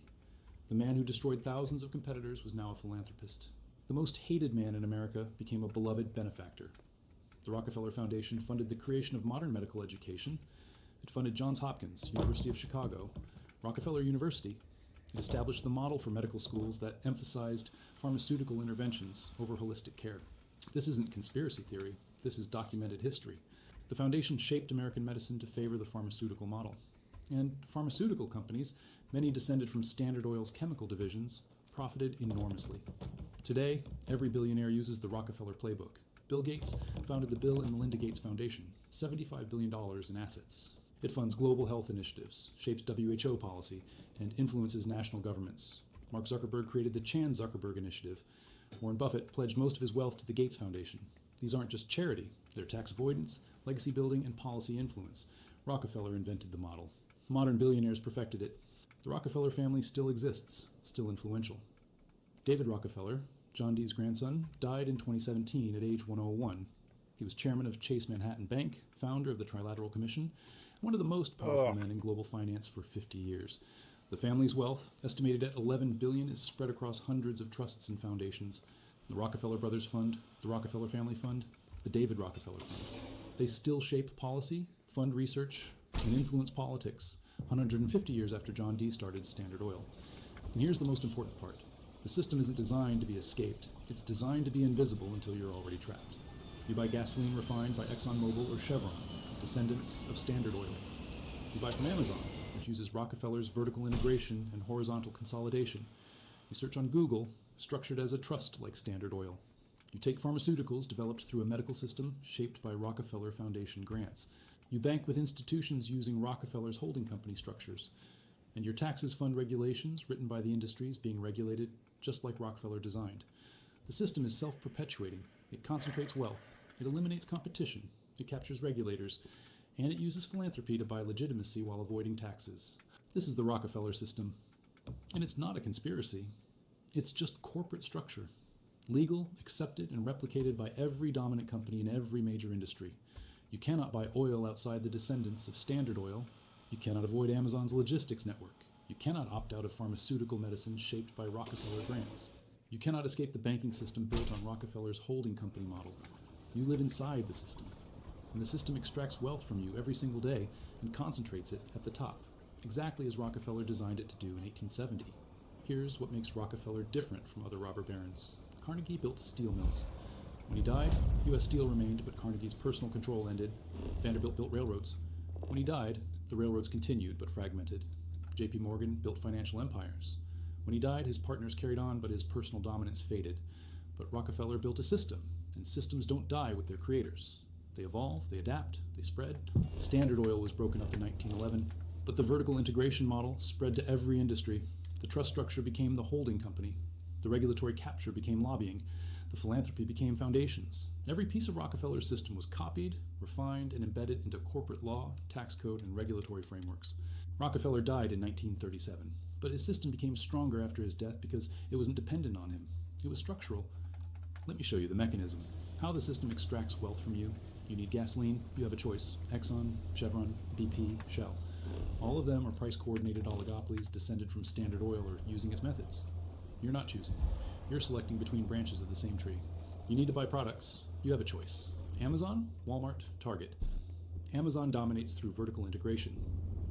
The man who destroyed thousands of competitors was now a philanthropist. The most hated man in America became a beloved benefactor. The Rockefeller Foundation funded the creation of modern medical education. It funded Johns Hopkins, University of Chicago, Rockefeller University. It established the model for medical schools that emphasized pharmaceutical interventions over holistic care. This isn't conspiracy theory. This is documented history. The foundation shaped American medicine to favor the pharmaceutical model. And pharmaceutical companies, many descended from Standard Oil's chemical divisions, profited enormously. Today, every billionaire uses the Rockefeller playbook. Bill Gates founded the Bill and Melinda Gates Foundation, $75 billion in assets. It funds global health initiatives, shapes WHO policy, and influences national governments. Mark Zuckerberg created the Chan Zuckerberg Initiative. Warren Buffett pledged most of his wealth to the Gates Foundation. These aren't just charity, they're tax avoidance, legacy building, and policy influence. Rockefeller invented the model. Modern billionaires perfected it. The Rockefeller family still exists, still influential. David Rockefeller, John D's grandson, died in 2017 at age 101. He was chairman of Chase Manhattan Bank, founder of the Trilateral Commission, and one of the most powerful men in global finance for 50 years. The family's wealth, estimated at $11 billion, is spread across hundreds of trusts and foundations. The Rockefeller Brothers Fund, the Rockefeller Family Fund, the David Rockefeller Fund. They still shape policy, fund research, and influence politics 150 years after John D. started Standard Oil. And here's the most important part. The system isn't designed to be escaped. It's designed to be invisible until you're already trapped. You buy gasoline refined by ExxonMobil or Chevron, descendants of Standard Oil. You buy from Amazon, which uses Rockefeller's vertical integration and horizontal consolidation. You search on Google, structured as a trust like Standard Oil. You take pharmaceuticals developed through a medical system shaped by Rockefeller Foundation grants. You bank with institutions using Rockefeller's holding company structures. And your taxes fund regulations written by the industries being regulated just like Rockefeller designed. The system is self-perpetuating. It concentrates wealth. It eliminates competition. It captures regulators. And it uses philanthropy to buy legitimacy while avoiding taxes. This is the Rockefeller system. And it's not a conspiracy. It's just corporate structure. Legal, accepted, and replicated by every dominant company in every major industry. You cannot buy oil outside the descendants of Standard Oil. You cannot avoid Amazon's logistics network. You cannot opt out of pharmaceutical medicine shaped by Rockefeller grants. You cannot escape the banking system built on Rockefeller's holding company model. You live inside the system. And the system extracts wealth from you every single day and concentrates it at the top, exactly as Rockefeller designed it to do in 1870. Here's what makes Rockefeller different from other robber barons. Carnegie built steel mills. When he died, U.S. Steel remained, but Carnegie's personal control ended. Vanderbilt built railroads. When he died, the railroads continued, but fragmented. J.P. Morgan built financial empires. When he died, his partners carried on, but his personal dominance faded. But Rockefeller built a system, and systems don't die with their creators. They evolve, they adapt, they spread. Standard Oil was broken up in 1911, but the vertical integration model spread to every industry. The trust structure became the holding company. The regulatory capture became lobbying. The philanthropy became foundations. Every piece of Rockefeller's system was copied, refined, and embedded into corporate law, tax code, and regulatory frameworks. Rockefeller died in 1937, but his system became stronger after his death because it wasn't dependent on him. It was structural. Let me show you the mechanism. How the system extracts wealth from you. You need gasoline, you have a choice. Exxon, Chevron, BP, Shell. All of them are price-coordinated oligopolies descended from Standard Oil or using its methods. You're not choosing. You're selecting between branches of the same tree. You need to buy products. You have a choice. Amazon, Walmart, Target. Amazon dominates through vertical integration.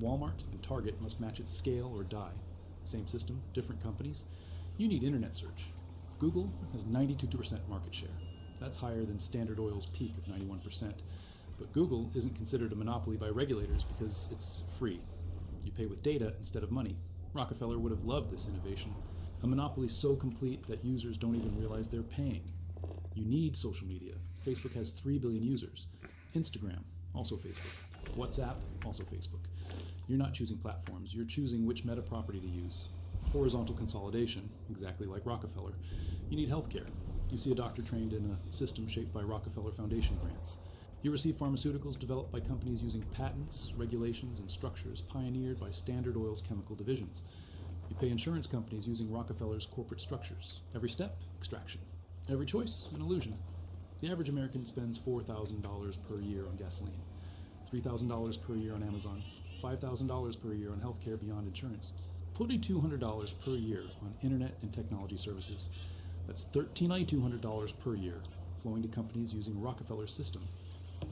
Walmart and Target must match its scale or die. Same system, different companies. You need internet search. Google has 92% market share. That's higher than Standard Oil's peak of 91%. But Google isn't considered a monopoly by regulators because it's free. You pay with data instead of money. Rockefeller would have loved this innovation. A monopoly so complete that users don't even realize they're paying. You need social media. Facebook has 3 billion users. Instagram, also Facebook. WhatsApp, also Facebook. You're not choosing platforms, you're choosing which meta property to use. Horizontal consolidation, exactly like Rockefeller. You need healthcare. You see a doctor trained in a system shaped by Rockefeller Foundation grants. You receive pharmaceuticals developed by companies using patents, regulations, and structures pioneered by Standard Oil's chemical divisions. You pay insurance companies using Rockefeller's corporate structures. Every step, extraction. Every choice, an illusion. The average American spends $4,000 per year on gasoline, $3,000 per year on Amazon, $5,000 per year on healthcare beyond insurance, $2,200 per year on internet and technology services. That's $1,200 per year flowing to companies using Rockefeller's system.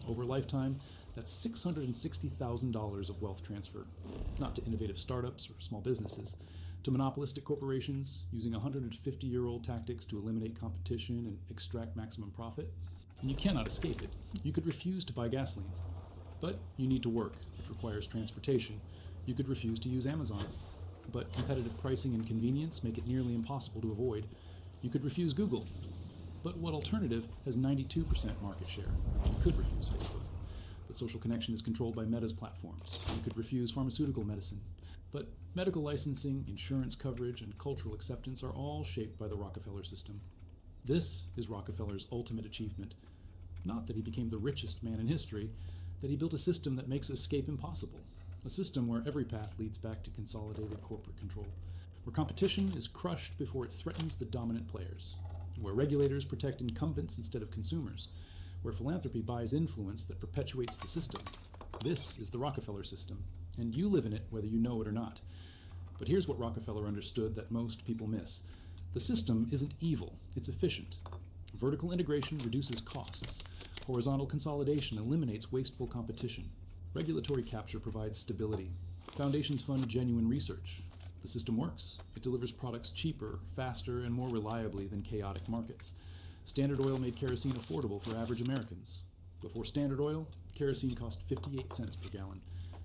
Over a lifetime, that's $660,000 of wealth transfer, not to innovative startups or small businesses, to monopolistic corporations using 150-year-old tactics to eliminate competition and extract maximum profit. And you cannot escape it. You could refuse to buy gasoline, but you need to work, which requires transportation. You could refuse to use Amazon, but competitive pricing and convenience make it nearly impossible to avoid. You could refuse Google, but what alternative has 92% market share? You could refuse Facebook, but social connection is controlled by Meta's platforms. You could refuse pharmaceutical medicine, but medical licensing, insurance coverage, and cultural acceptance are all shaped by the Rockefeller system. This is Rockefeller's ultimate achievement. Not that he became the richest man in history, that he built a system that makes escape impossible. A system where every path leads back to consolidated corporate control. Where competition is crushed before it threatens the dominant players. Where regulators protect incumbents instead of consumers. Where philanthropy buys influence that perpetuates the system. This is the Rockefeller system, and you live in it whether you know it or not. But here's what Rockefeller understood that most people miss. The system isn't evil, it's efficient. Vertical integration reduces costs. Horizontal consolidation eliminates wasteful competition. Regulatory capture provides stability. Foundations fund genuine research. The system works. It delivers products cheaper, faster, and more reliably than chaotic markets. Standard Oil made kerosene affordable for average Americans. Before Standard Oil, kerosene cost 58 cents per gallon.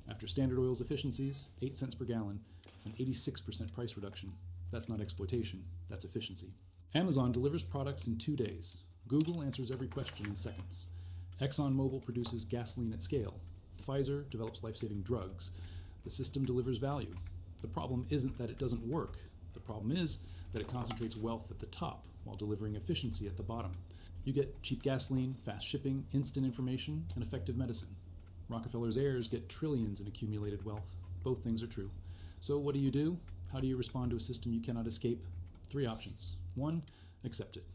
After Standard Oil's efficiencies, 8 cents per gallon, an 86% price reduction. That's not exploitation, that's efficiency. Amazon delivers products in 2 days. Google answers every question in seconds. ExxonMobil produces gasoline at scale. Pfizer develops life-saving drugs. The system delivers value. The problem isn't that it doesn't work. The problem is that it concentrates wealth at the top while delivering efficiency at the bottom. You get cheap gasoline, fast shipping, instant information, and effective medicine. Rockefeller's heirs get trillions in accumulated wealth. Both things are true. So what do? How do you respond to a system you cannot escape? 3 options. 1, accept it.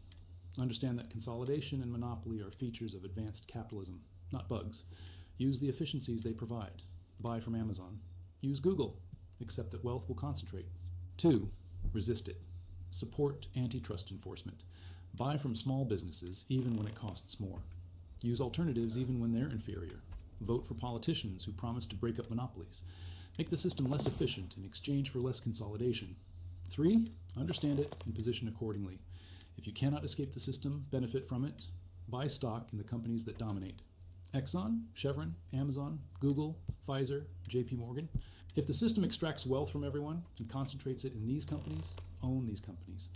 Understand that consolidation and monopoly are features of advanced capitalism, not bugs. Use the efficiencies they provide. Buy from Amazon. Use Google. Accept that wealth will concentrate. 2, resist it. Support antitrust enforcement. Buy from small businesses even when it costs more. Use alternatives even when they're inferior. Vote for politicians who promise to break up monopolies. Make the system less efficient in exchange for less consolidation. 3, understand it and position accordingly. If you cannot escape the system, benefit from it, buy stock in the companies that dominate. Exxon, Chevron, Amazon, Google, Pfizer, JP Morgan. If the system extracts wealth from everyone and concentrates it in these companies, own these companies.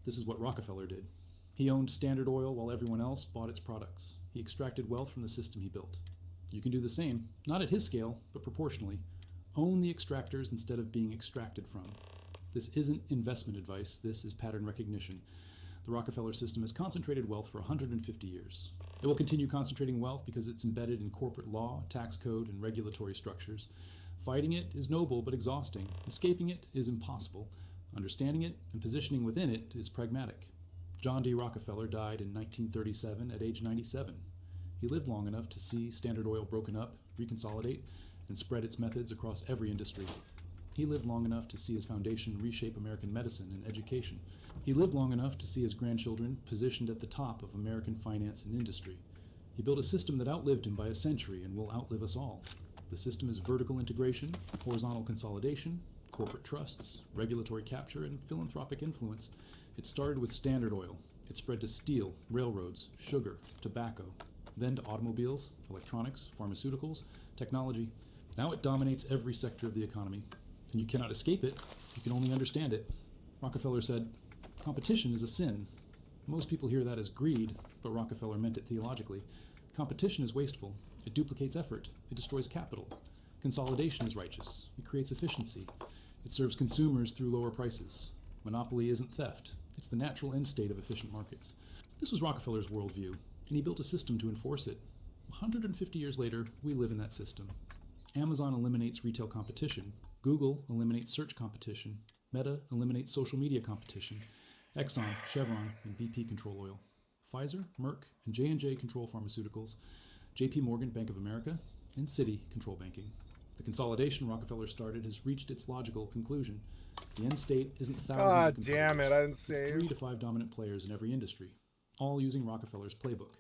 This is what Rockefeller did. He owned Standard Oil while everyone else bought its products. He extracted wealth from the system he built. You can do the same, not at his scale, but proportionally. Own the extractors instead of being extracted from. This isn't investment advice, this is pattern recognition. The Rockefeller system has concentrated wealth for 150 years. It will continue concentrating wealth because it's embedded in corporate law, tax code, and regulatory structures. Fighting it is noble but exhausting. Escaping it is impossible. Understanding it and positioning within it is pragmatic. John D. Rockefeller died in 1937 at age 97. He lived long enough to see Standard Oil broken up, reconsolidate, and spread its methods across every industry. He lived long enough to see his foundation reshape American medicine and education. He lived long enough to see his grandchildren positioned at the top of American finance and industry. He built a system that outlived him by a century and will outlive us all. The system is vertical integration, horizontal consolidation, corporate trusts, regulatory capture, and philanthropic influence. It started with Standard Oil. It spread to steel, railroads, sugar, tobacco, then to automobiles, electronics, pharmaceuticals, technology. Now it dominates every sector of the economy. And you cannot escape it, you can only understand it. Rockefeller said, competition is a sin. Most people hear that as greed, but Rockefeller meant it theologically. Competition is wasteful. It duplicates effort. It destroys capital. Consolidation is righteous. It creates efficiency. It serves consumers through lower prices. Monopoly isn't theft. It's the natural end state of efficient markets. This was Rockefeller's worldview, and he built a system to enforce it. 150 years later, we live in that system. Amazon eliminates retail competition. Google eliminates search competition. Meta eliminates social media competition. Exxon, Chevron, and BP control oil. Pfizer, Merck, and J&J control pharmaceuticals. JP Morgan, Bank of America, and Citi control banking. The consolidation Rockefeller started has reached its logical conclusion. The end state isn't thousands of competitors. Damn it, I didn't save. It's 3 to 5 dominant players in every industry, all using Rockefeller's playbook.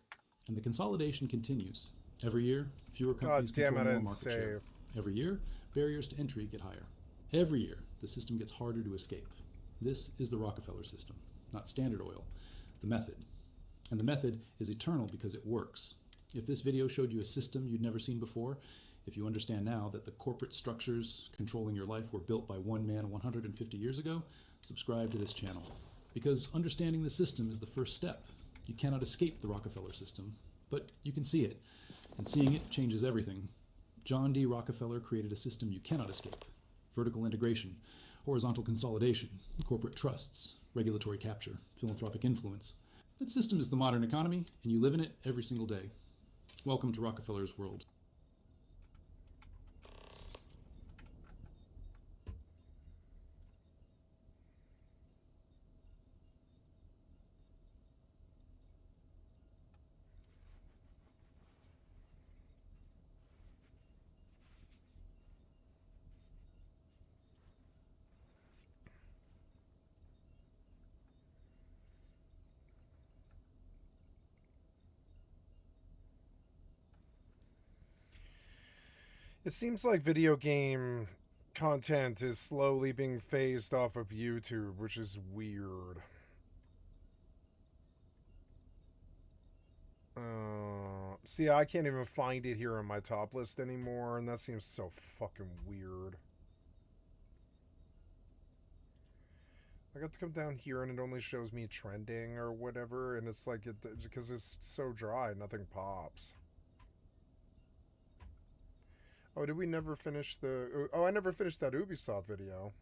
And the consolidation continues. Every year, fewer companies control more market share. Every year, barriers to entry get higher. Every year, the system gets harder to escape. This is the Rockefeller system, not Standard Oil, the method. And the method is eternal because it works. If this video showed you a system you'd never seen before, if you understand now that the corporate structures controlling your life were built by one man 150 years ago, subscribe to this channel. Because understanding the system is the first step. You cannot escape the Rockefeller system, but you can see it. And seeing it changes everything. John D. Rockefeller created a system you cannot escape. Vertical integration, horizontal consolidation, corporate trusts, regulatory capture, philanthropic influence. That system is the modern economy, and you live in it every single day. Welcome to Rockefeller's world. It seems like video game content is slowly being phased off of YouTube, which is weird. See, I can't even find it here on my top list anymore, and that seems so fucking weird. I got to come down here and it only shows me trending or whatever, and it's like, because it's so dry, nothing pops. Oh, did we never finish the... Oh, I never finished that Ubisoft video.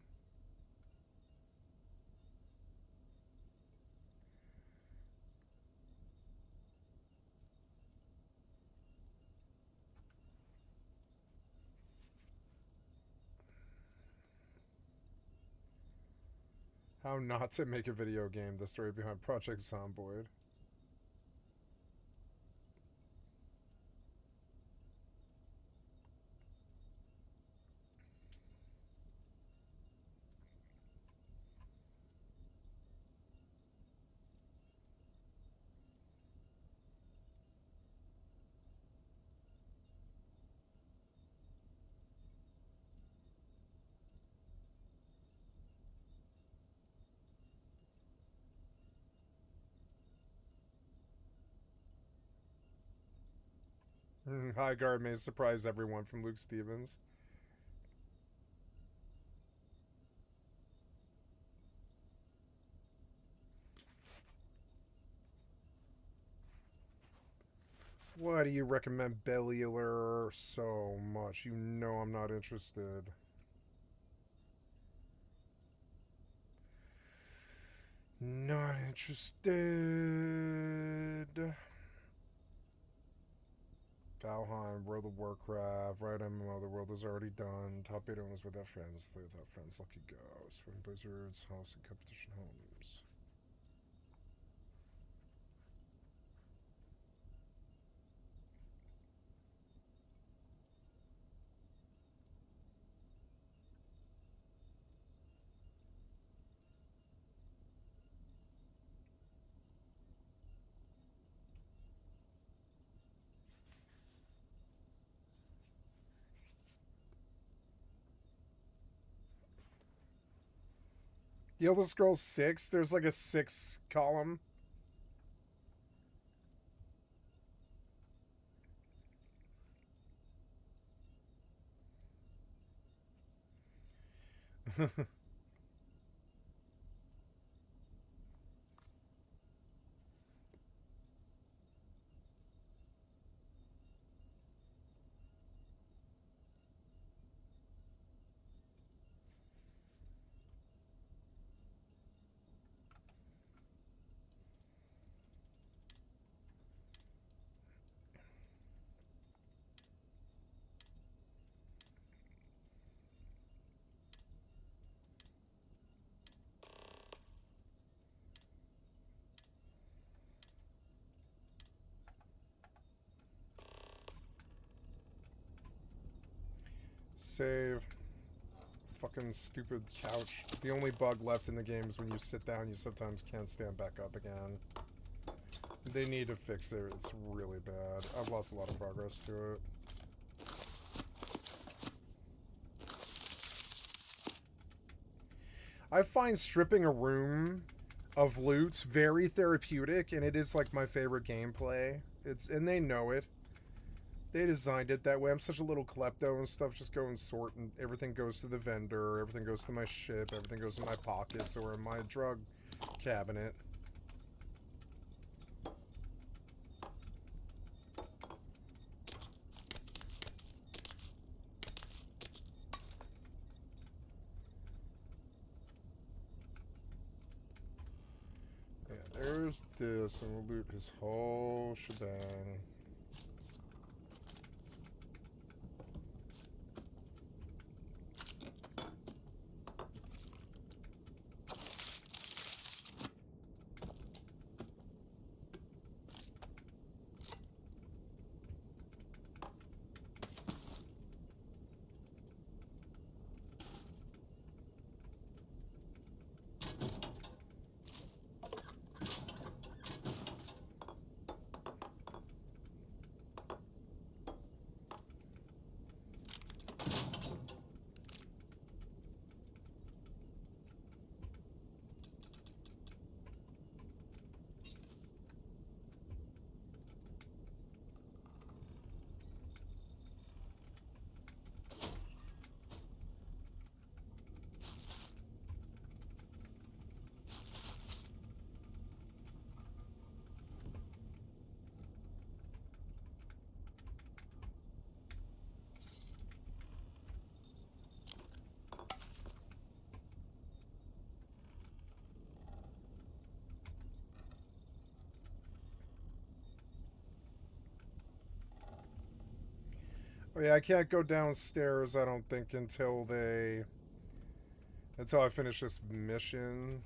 How not to make a video game, the story behind Project Zomboid. High Guard may surprise everyone from Luke Stevens. Why do you recommend Bellular so much? You know I'm not interested. Not interested. Valheim, World of Warcraft, right MMO, the world is already done. Top 8 owners without friends, play without friends, lucky go. Swim Blizzards, house and competition homes. The Elder Scrolls 6, there's like a 6 column. Save. Fucking stupid couch. The only bug left in the game is when you sit down, you sometimes can't stand back up again. They need to fix it. It's really bad. I've lost a lot of progress to it. I find stripping a room of loot very therapeutic, and it is like my favorite gameplay. And they know it. They designed it that way. I'm such a little klepto and stuff. Just go and sort, and everything goes to the vendor. Everything goes to my ship. Everything goes in my pockets or in my drug cabinet. Yeah, there's this, and we'll loot his whole shebang. Oh yeah, I can't go downstairs, I don't think, until Until I finish this mission.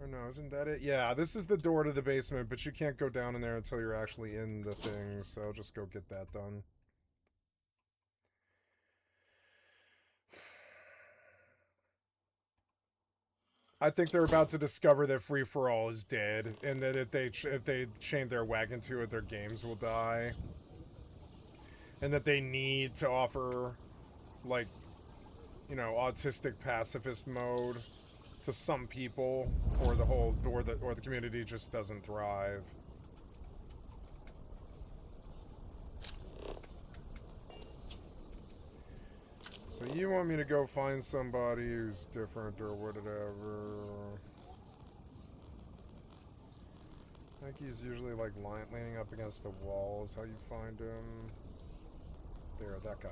Or no, isn't that it? Yeah, this is the door to the basement, but you can't go down in there until you're actually in the thing, so just go get that done. I think they're about to discover that Free For All is dead, and that if they chain their wagon to it, their games will die, and that they need to offer, like, you know, autistic pacifist mode to some people, or the community just doesn't thrive. So you want me to go find somebody who's different or whatever. I think he's usually like leaning up against the wall is how you find him. There, that guy.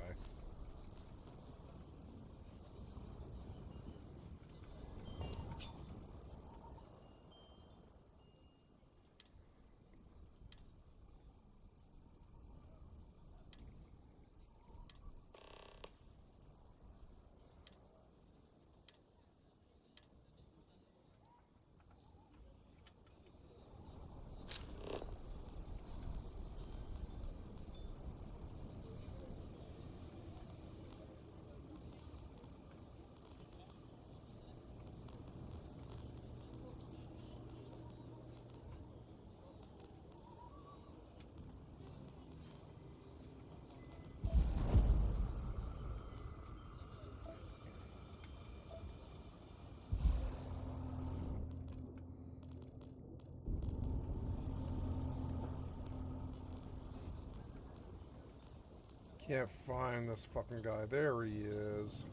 Can't find this fucking guy. There he is.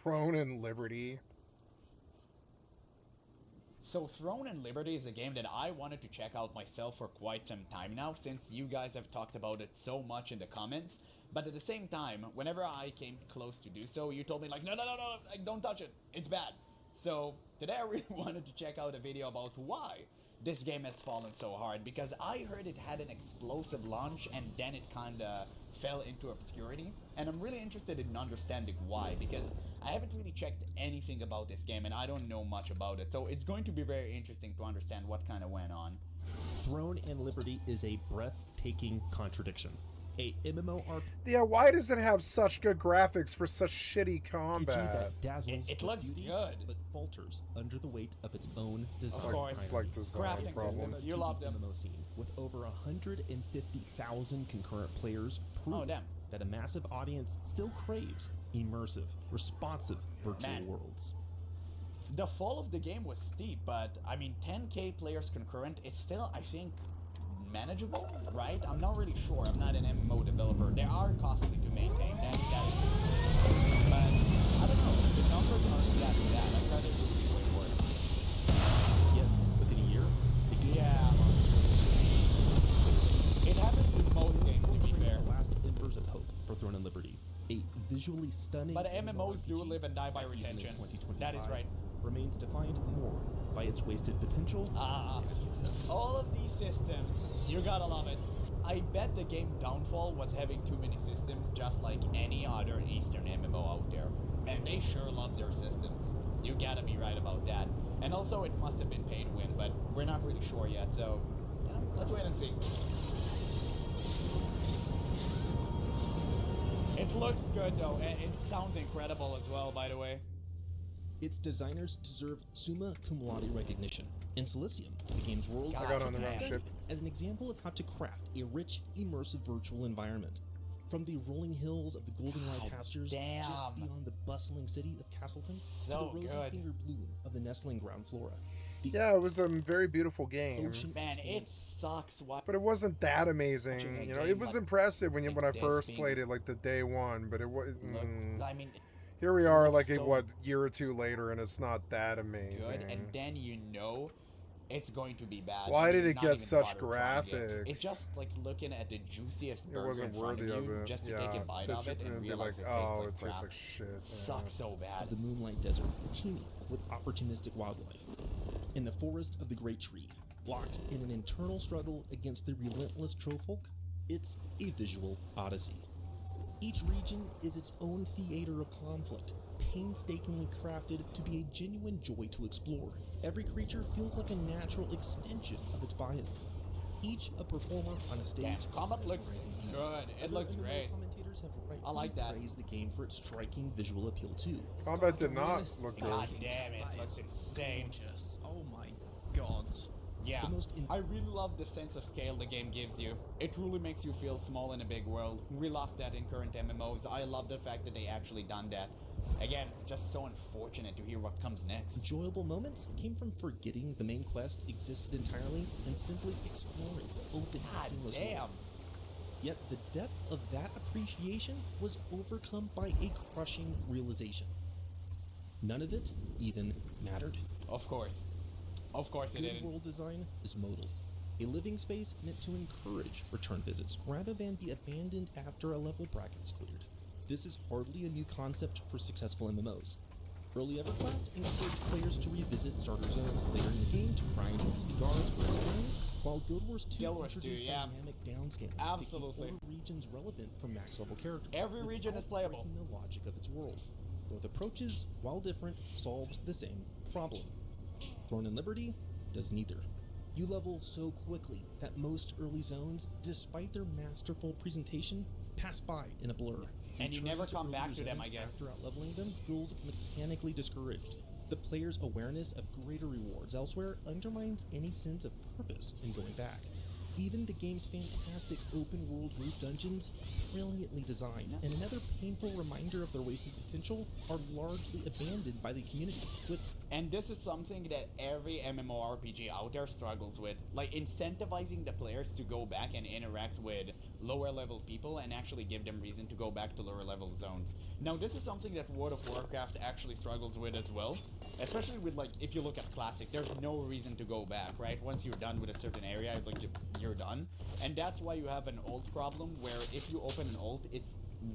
Throne and Liberty. So Throne and Liberty is a game that I wanted to check out myself for quite some time now, since you guys have talked about it so much in the comments. But at the same time, whenever I came close to do so, you told me like, no, like, don't touch it, it's bad. So today I really wanted to check out a video about why this game has fallen so hard, because I heard it had an explosive launch and then it kinda fell into obscurity, and I'm really interested in understanding why, because I haven't really checked anything about this game and I don't know much about it, so it's going to be very interesting to understand what kind of went on. Throne and Liberty is a breathtaking contradiction. a MMORPG Yeah, why does it have such good graphics for such shitty combat? that dazzles It with looks beauty, good. but falters under the weight of its own design. Of course. It's like design Crafting problems. systems, you love them. MMO scene with over 150,000 concurrent players prove Oh, damn. that a massive audience still craves immersive, responsive virtual Man. worlds. The fall of the game was steep, but I mean, 10k players concurrent, it's still, I think, manageable, right? I'm not really sure. I'm not an MMO developer. They are costly to maintain. That is but I don't know. The numbers aren't that bad. I thought it would be way worse. Yet, within a year, the game It happens with most games, to be fair. the last embers of hope for Throne and Liberty. A visually stunning But MMOs do MMORPG live and die by that even in retention. 2025 That is right. Remains defined more by its wasted potential and its success. All of these systems, you gotta love it. I bet the game downfall was having too many systems, just like any other Eastern MMO out there. And they sure love their systems. You gotta be right about that. And also, it must have been pay to win, but we're not really sure yet, so you know, let's wait and see. It looks good though, and it sounds incredible as well, by the way. Its designers deserve summa cum laude recognition. In Silicium, the game's world I got on the wrong is ship. studied as an example of how to craft a rich, immersive virtual environment. From the rolling hills of the Goldenrod pastures, just beyond the bustling city of Castleton, So to the rosy good. finger bloom of the nestling ground flora. The Yeah, it was a very beautiful game. Man, it sucks. But it wasn't that amazing. Watching a You know, game it was like- impressive when I this first being- played it, like the day one. But it was. I mean, Here we are, looks like so what, year or two later, and it's not that amazing. good, and then you know it's going to be bad. Why You did it not get even such bother trying it. graphics? It's just like looking at the juiciest It burger wasn't in front worthy of of you it. just to Yeah, take a bite the of it ju- and and be realize like, it tastes oh, like it tastes crap. like shit. Yeah. Sucks so bad. The Moonlight Desert, teeming with opportunistic wildlife. In the forest of the Great Tree, locked in an internal struggle against the relentless Trollfolk, it's a visual odyssey. Each region is its own theater of conflict, painstakingly crafted to be a genuine joy to explore. Every creature feels like a natural extension of its biome. Each a performer on a stage. Damn, combat looks mesmerizing beauty. good. It Other looks MMO great. Commentators have rightfully I like that. praised the game for its striking visual appeal too. Combat did not look good. God damn it, looks insane. Oh my god. Yeah, I really love the sense of scale the game gives you. It truly makes you feel small in a big world. We lost that in current MMOs. I love the fact that they actually done that. Again, just so unfortunate to hear what comes next. Enjoyable moments came from forgetting the main quest existed entirely and simply exploring the open, seamless damn. world. Yet the depth of that appreciation was overcome by a crushing realization. None of it even mattered. Of course. Of course it Good didn't. world design is modal. A living space meant to encourage return visits rather than be abandoned after a level bracket is cleared. This is hardly a new concept for successful MMOs. Early EverQuest encouraged players to revisit starter zones later in the game to grind and see guards for experience, while Guild Wars 2 Guild Wars 2, introduced yeah. dynamic downscaling Absolutely. to keep older regions relevant for max level characters. Every region is playable. Breaking the logic of its world. Both approaches, while different, solve the same problem. Throne and Liberty does neither. You level so quickly that most early zones, despite their masterful presentation, pass by in a blur. And you Returning never to come back earlier to them, zones I guess. After out-leveling them feels mechanically discouraged. The player's awareness of greater rewards elsewhere undermines any sense of purpose in going back. Even the game's fantastic open-world group dungeons, brilliantly designed, and another painful reminder of their wasted potential, are largely abandoned by the community, with And this is something that every MMORPG out there struggles with, like incentivizing the players to go back and interact with lower level people and actually give them reason to go back to lower level zones. Now this is something that World of Warcraft actually struggles with as well, especially with like, if you look at Classic, there's no reason to go back, right? Once you're done with a certain area, like you're done. And that's why you have an ult problem where if you open an ult, it's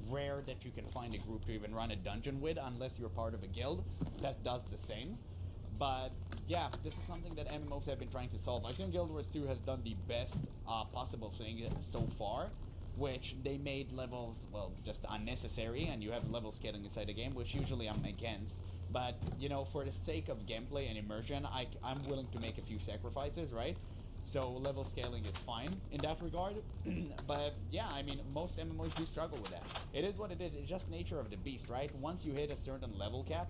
rare that you can find a group to even run a dungeon with unless you're part of a guild that does the same. But yeah, this is something that MMOs have been trying to solve. I think Guild Wars 2 has done the best possible thing so far, which they made levels, well, just unnecessary, and you have level scaling inside the game, which usually I'm against. But, you know, for the sake of gameplay and immersion, I'm willing to make a few sacrifices, right? so level scaling is fine in that regard. But yeah, I mean, most MMOs do struggle with that. It is what it is. It's just nature of the beast, right? Once you hit a certain level cap,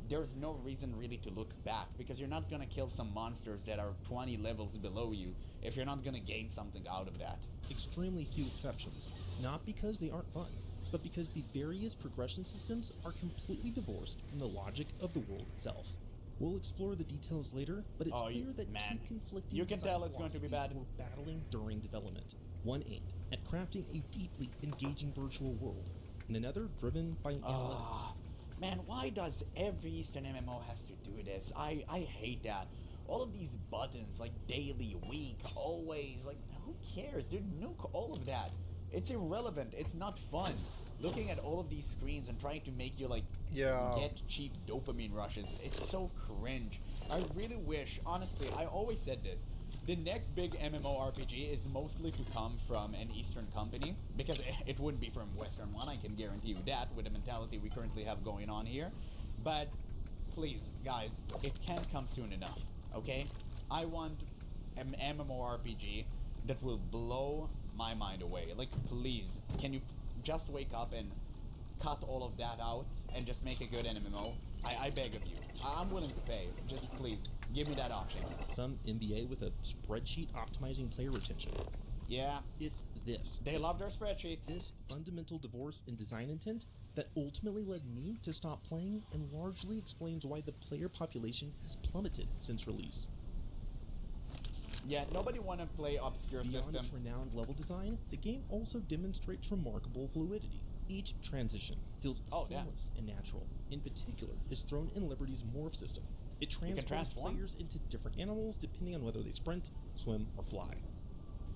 there's no reason really to look back, because you're not gonna kill some monsters that are 20 levels below you if you're not gonna gain something out of that. Extremely few exceptions, not because they aren't fun, but because the various progression systems are completely divorced from the logic of the world itself. We'll explore the details later, but it's clear that two conflicting you can tell it's going to be bad. were battling during development. One aimed at crafting a deeply engaging virtual world, and another driven by analytics. Man, why does every Eastern MMO has to do this? I hate that. All of these buttons, like daily, week, always, like, who cares? Dude, nuke all of that. It's irrelevant. It's not fun. Looking at all of these screens and trying to make you, like, get cheap dopamine rushes, it's so cringe. I really wish, honestly, I always said this, the next big MMORPG is mostly to come from an Eastern company, because it wouldn't be from Western one, I can guarantee you that, with the mentality we currently have going on here. But please, guys, it can't come soon enough, okay? I want an MMORPG that will blow my mind away. Like, please, can you just wake up and cut all of that out and just make a good MMO? I beg of you. I'm willing to pay. Just please, give me that option. Some NBA with a spreadsheet optimizing player retention. Yeah. It's this. They love their spreadsheets. This fundamental divorce in design intent that ultimately led me to stop playing and largely explains why the player population has plummeted since release. Yeah, nobody want to play obscure Beyond systems. its renowned level design, the game also demonstrates remarkable fluidity. Each transition feels seamless and natural. In particular, is Throne and Liberty's morph system. It transforms players into different animals depending on whether they sprint, swim, or fly.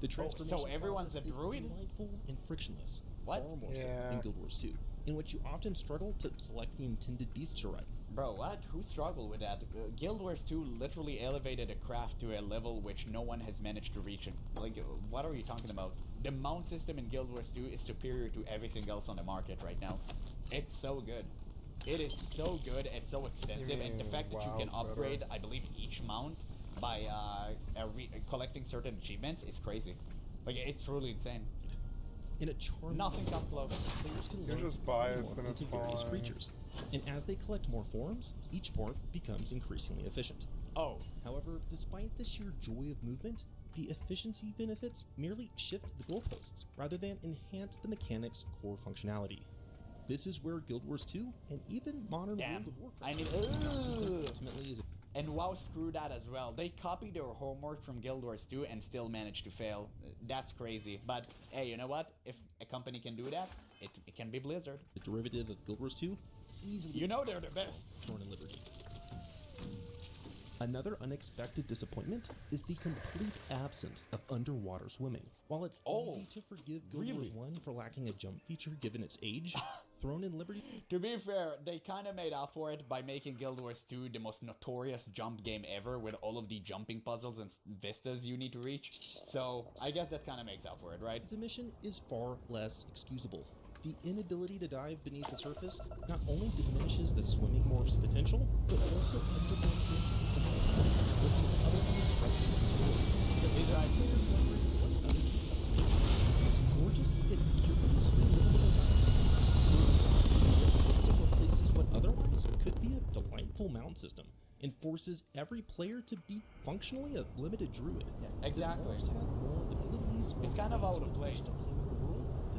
The transformation so everyone's a process is druid? delightful and frictionless. What? Far more so than Guild Wars 2, in which you often struggle to select the intended beast to ride. Bro, what? Who struggled with that? Guild Wars 2 literally elevated a craft to a level which no one has managed to reach. Like, what are you talking about? The mount system in Guild Wars 2 is superior to everything else on the market right now. It's so good. It is so good and so extensive, and the fact that you can upgrade, I believe, each mount by collecting certain achievements is crazy. Like, it's truly insane. In a charming Nothing comes close. Players can You're learn just to biased and morph it's into various fine. creatures, and as they collect more forms, each morph becomes increasingly efficient. However, despite the sheer joy of movement, the efficiency benefits merely shift the goalposts rather than enhance the mechanic's core functionality. This is where Guild Wars 2 and even modern World of Warcraft ultimately is. And WoW screwed that as well. They copied their homework from Guild Wars 2 and still managed to fail. That's crazy. But hey, you know what? If a company can do that, it can be Blizzard. The derivative of Guild Wars 2, easily. You know they're the best. Throne and Liberty. Another unexpected disappointment is the complete absence of underwater swimming. While it's easy to forgive Guild Wars 1 for lacking a jump feature given its age, Throne and Liberty... To be fair, they kind of made up for it by making Guild Wars 2 the most notorious jump game ever, with all of the jumping puzzles and vistas you need to reach. So, I guess that kind of makes up for it, right? The mission is far less excusable. The inability to dive beneath the surface not only diminishes the swimming morph's potential, but also undermines the sense of wonders looking into otherwise breathtaking world. The players wondering what other this gorgeous yet curiously limited environment. The system replaces what otherwise could be a delightful mount system and forces every player to be functionally a limited druid. Yeah, exactly. If morphs had more abilities, It's kind of out of place.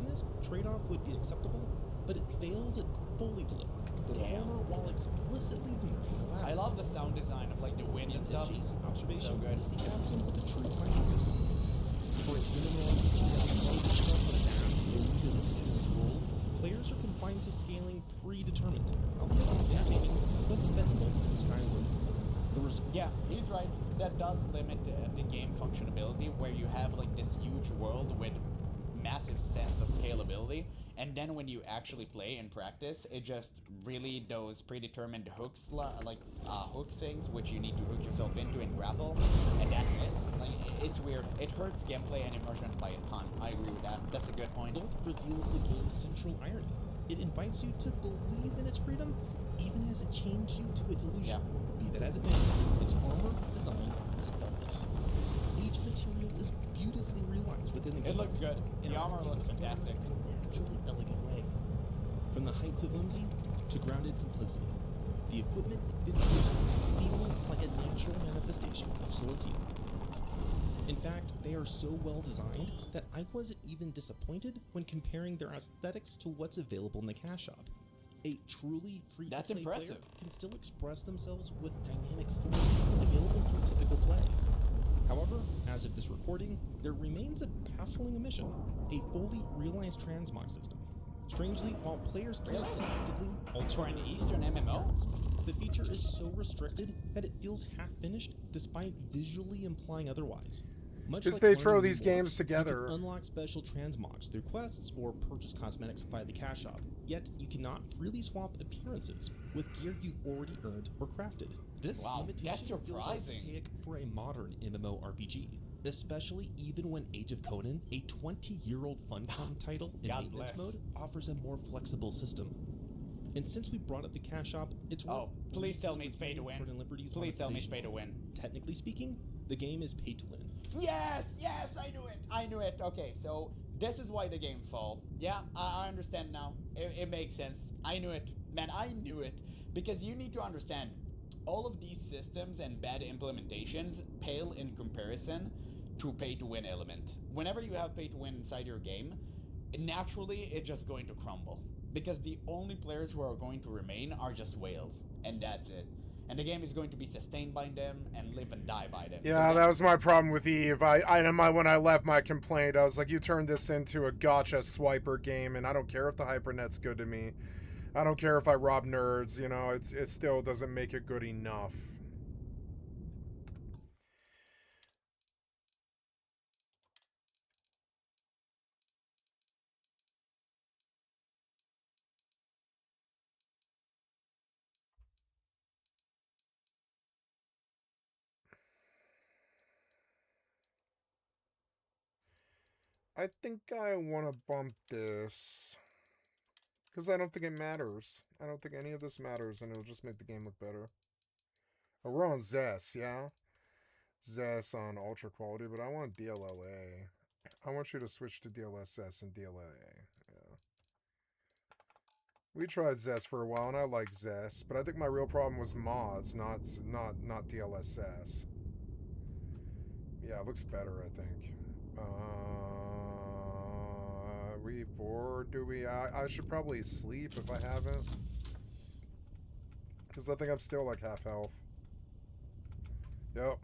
This trade-off would be acceptable, but it fails at fully delivering. The former, while explicitly denying I love the sound design of like the wind and stuff. Observation So good. is the absence of a true climbing system. For a minimal RPG that loads itself with a vast load and seamless world, players are confined to scaling predetermined, albeit adapting hooks that multiple skyward. Yeah, he's right. That does limit the game functionality, where you have like this huge world with massive sense of scalability, and then when you actually play and practice, it just really those predetermined hooks, hook things which you need to hook yourself into and grapple, and that's it. Like, it's weird. It hurts gameplay and immersion by a ton. I agree with that. That's a good point. Bolt reveals the game's central irony. It invites you to believe in its freedom, even as it chains you to its illusion. Be that as it may, its armor design is faultless. Each material It looks good. The armor looks fantastic. In a naturally elegant way. From the heights of whimsy to grounded simplicity, the equipment adventurers use feels like a natural manifestation of Cilicia. In fact, they are so well designed that I wasn't even disappointed when comparing their aesthetics to what's available in the cash shop. A truly free-to-play player can still express themselves with dynamic force available through typical play. However, as of this recording, there remains a baffling omission: a fully realized transmog system. Strangely, while players can selectively alter an Eastern MMO, the feature is so restricted that it feels half-finished despite visually implying otherwise. Much Because like they learning throw new these morphs, games together. You can unlock special transmogs through quests or purchase cosmetics via the cash shop, yet you cannot freely swap appearances with gear you've already earned or crafted. This limitation that's surprising. feels archaic for a modern MMORPG, especially even when Age of Conan, a 20-year-old funcom title in God maintenance bless. mode, offers a more flexible system. And since we brought up the cash shop, it's worth please tell me it's pay to win. Please tell me it's pay to win. Technically speaking, the game is pay to win. Yes, I knew it. Okay, so this is why the game fall. Yeah, I understand now. It makes sense. I knew it. Man, I knew it. Because you need to understand, all of these systems and bad implementations pale in comparison to pay-to-win element. Whenever you have pay-to-win inside your game, naturally it's just going to crumble. Because the only players who are going to remain are just whales. And that's it. And the game is going to be sustained by them and live and die by them. Yeah, that was my problem with Eve. When I left my complaint, I was like, you turned this into a gotcha swiper game, and I don't care if the hypernet's good to me. I don't care if I rob nerds, you know, it still doesn't make it good enough. I think I want to bump this. Because I don't think it matters. I don't think any of this matters, and it'll just make the game look better. Oh, we're on Zess, yeah? Zess on ultra quality, but I want DLLA. I want you to switch to DLSS and DLLA. Yeah. We tried Zess for a while, and I like Zess, but I think my real problem was mods, not DLSS. Yeah, it looks better, I think. We bored? Do we? I should probably sleep if I haven't. Because I think I'm still like half health. Yep.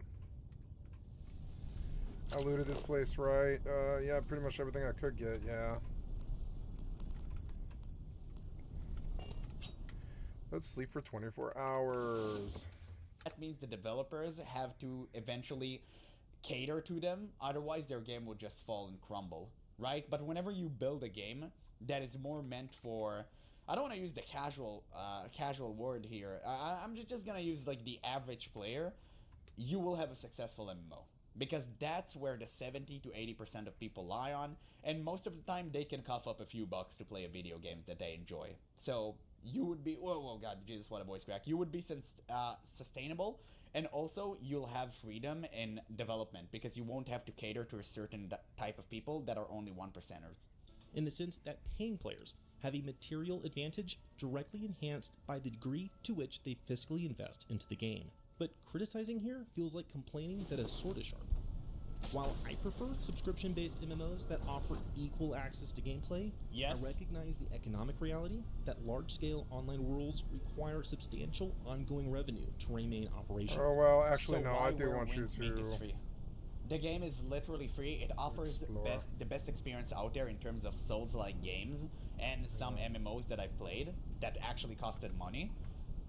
I looted this place, right? Yeah, pretty much everything I could get, yeah. Let's sleep for 24 hours. That means the developers have to eventually cater to them, otherwise their game would just fall and crumble, right? But whenever you build a game that is more meant for, I don't want to use the casual word here, I'm just gonna use like the average player, you will have a successful MMO. Because that's where the 70 to 80% of people lie on, and most of the time they can cough up a few bucks to play a video game that they enjoy. So you would be, whoa, God, Jesus, what a voice crack. You would be sustainable, and also you'll have freedom in development because you won't have to cater to a certain type of people that are only 1%ers. In the sense that paying players have a material advantage directly enhanced by the degree to which they fiscally invest into the game. But criticizing here feels like complaining that a sword is sharp. While I prefer subscription-based MMOs that offer equal access to gameplay, yes, I recognize the economic reality that large-scale online worlds require substantial ongoing revenue to remain operational. Oh, well, actually, no, I do want you to... The game is literally free. It offers the best experience out there in terms of Souls-like games and some MMOs that I've played that actually costed money,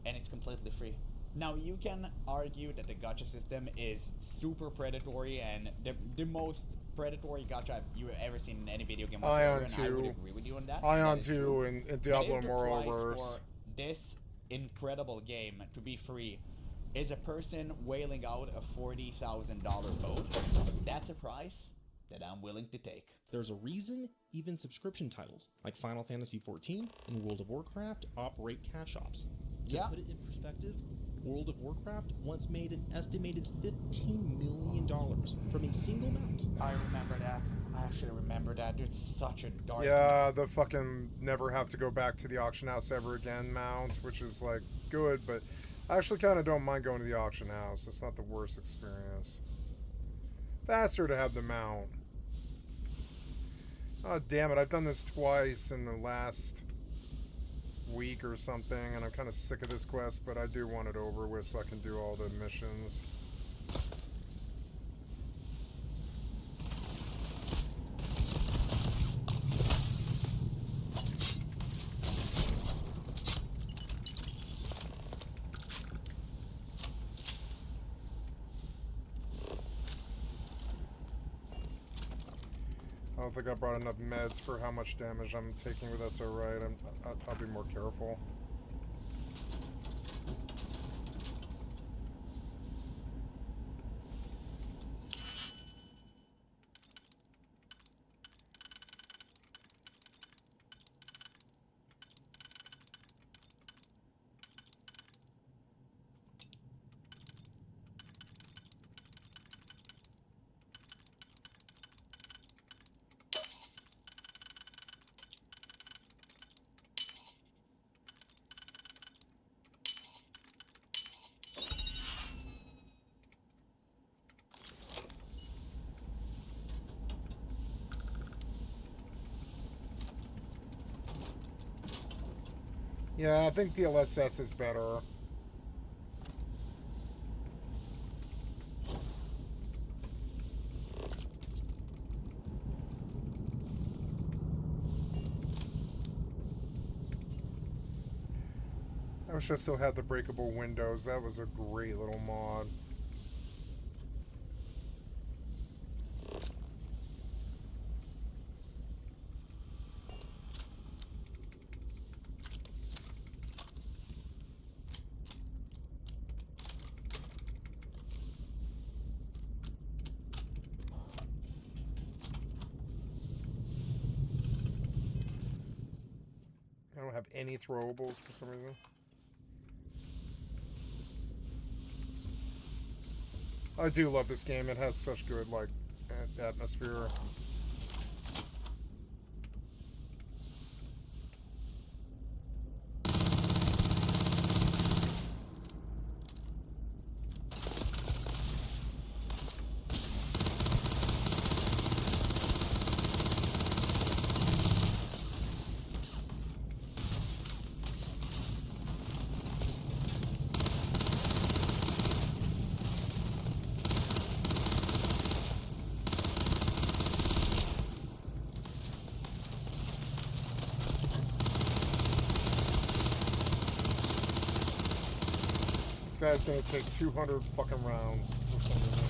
and it's completely free. Now, you can argue that the gacha system is super predatory and the most predatory gacha you've ever seen in any video game whatsoever, and I would agree with you on that. Ion 2 and Diablo Morroverse. For this incredible game to be free is a person whaling out a $40,000 boat. That's a price that I'm willing to take. There's a reason even subscription titles like Final Fantasy XIV and World of Warcraft operate cash shops. To put it in perspective, World of Warcraft once made an estimated $15 million from a single mount. I remember that. I actually remember that. It's such a dark. Yeah, the fucking never have to go back to the auction house ever again mount, which is like good, but I actually kind of don't mind going to the auction house. It's not the worst experience. Faster to have the mount. Oh, damn it. I've done this twice in the last week or something, and I'm kind of sick of this quest, but I do want it over with so I can do all the missions. I don't think I brought enough meds for how much damage I'm taking, but that's alright. I'll be more careful. Yeah, I think DLSS is better. I wish I still had the breakable windows. That was a great little mod. I don't have any throwables for some reason. I do love this game. It has such good, like, atmosphere. This guy's gonna take 200 fucking rounds for some reason.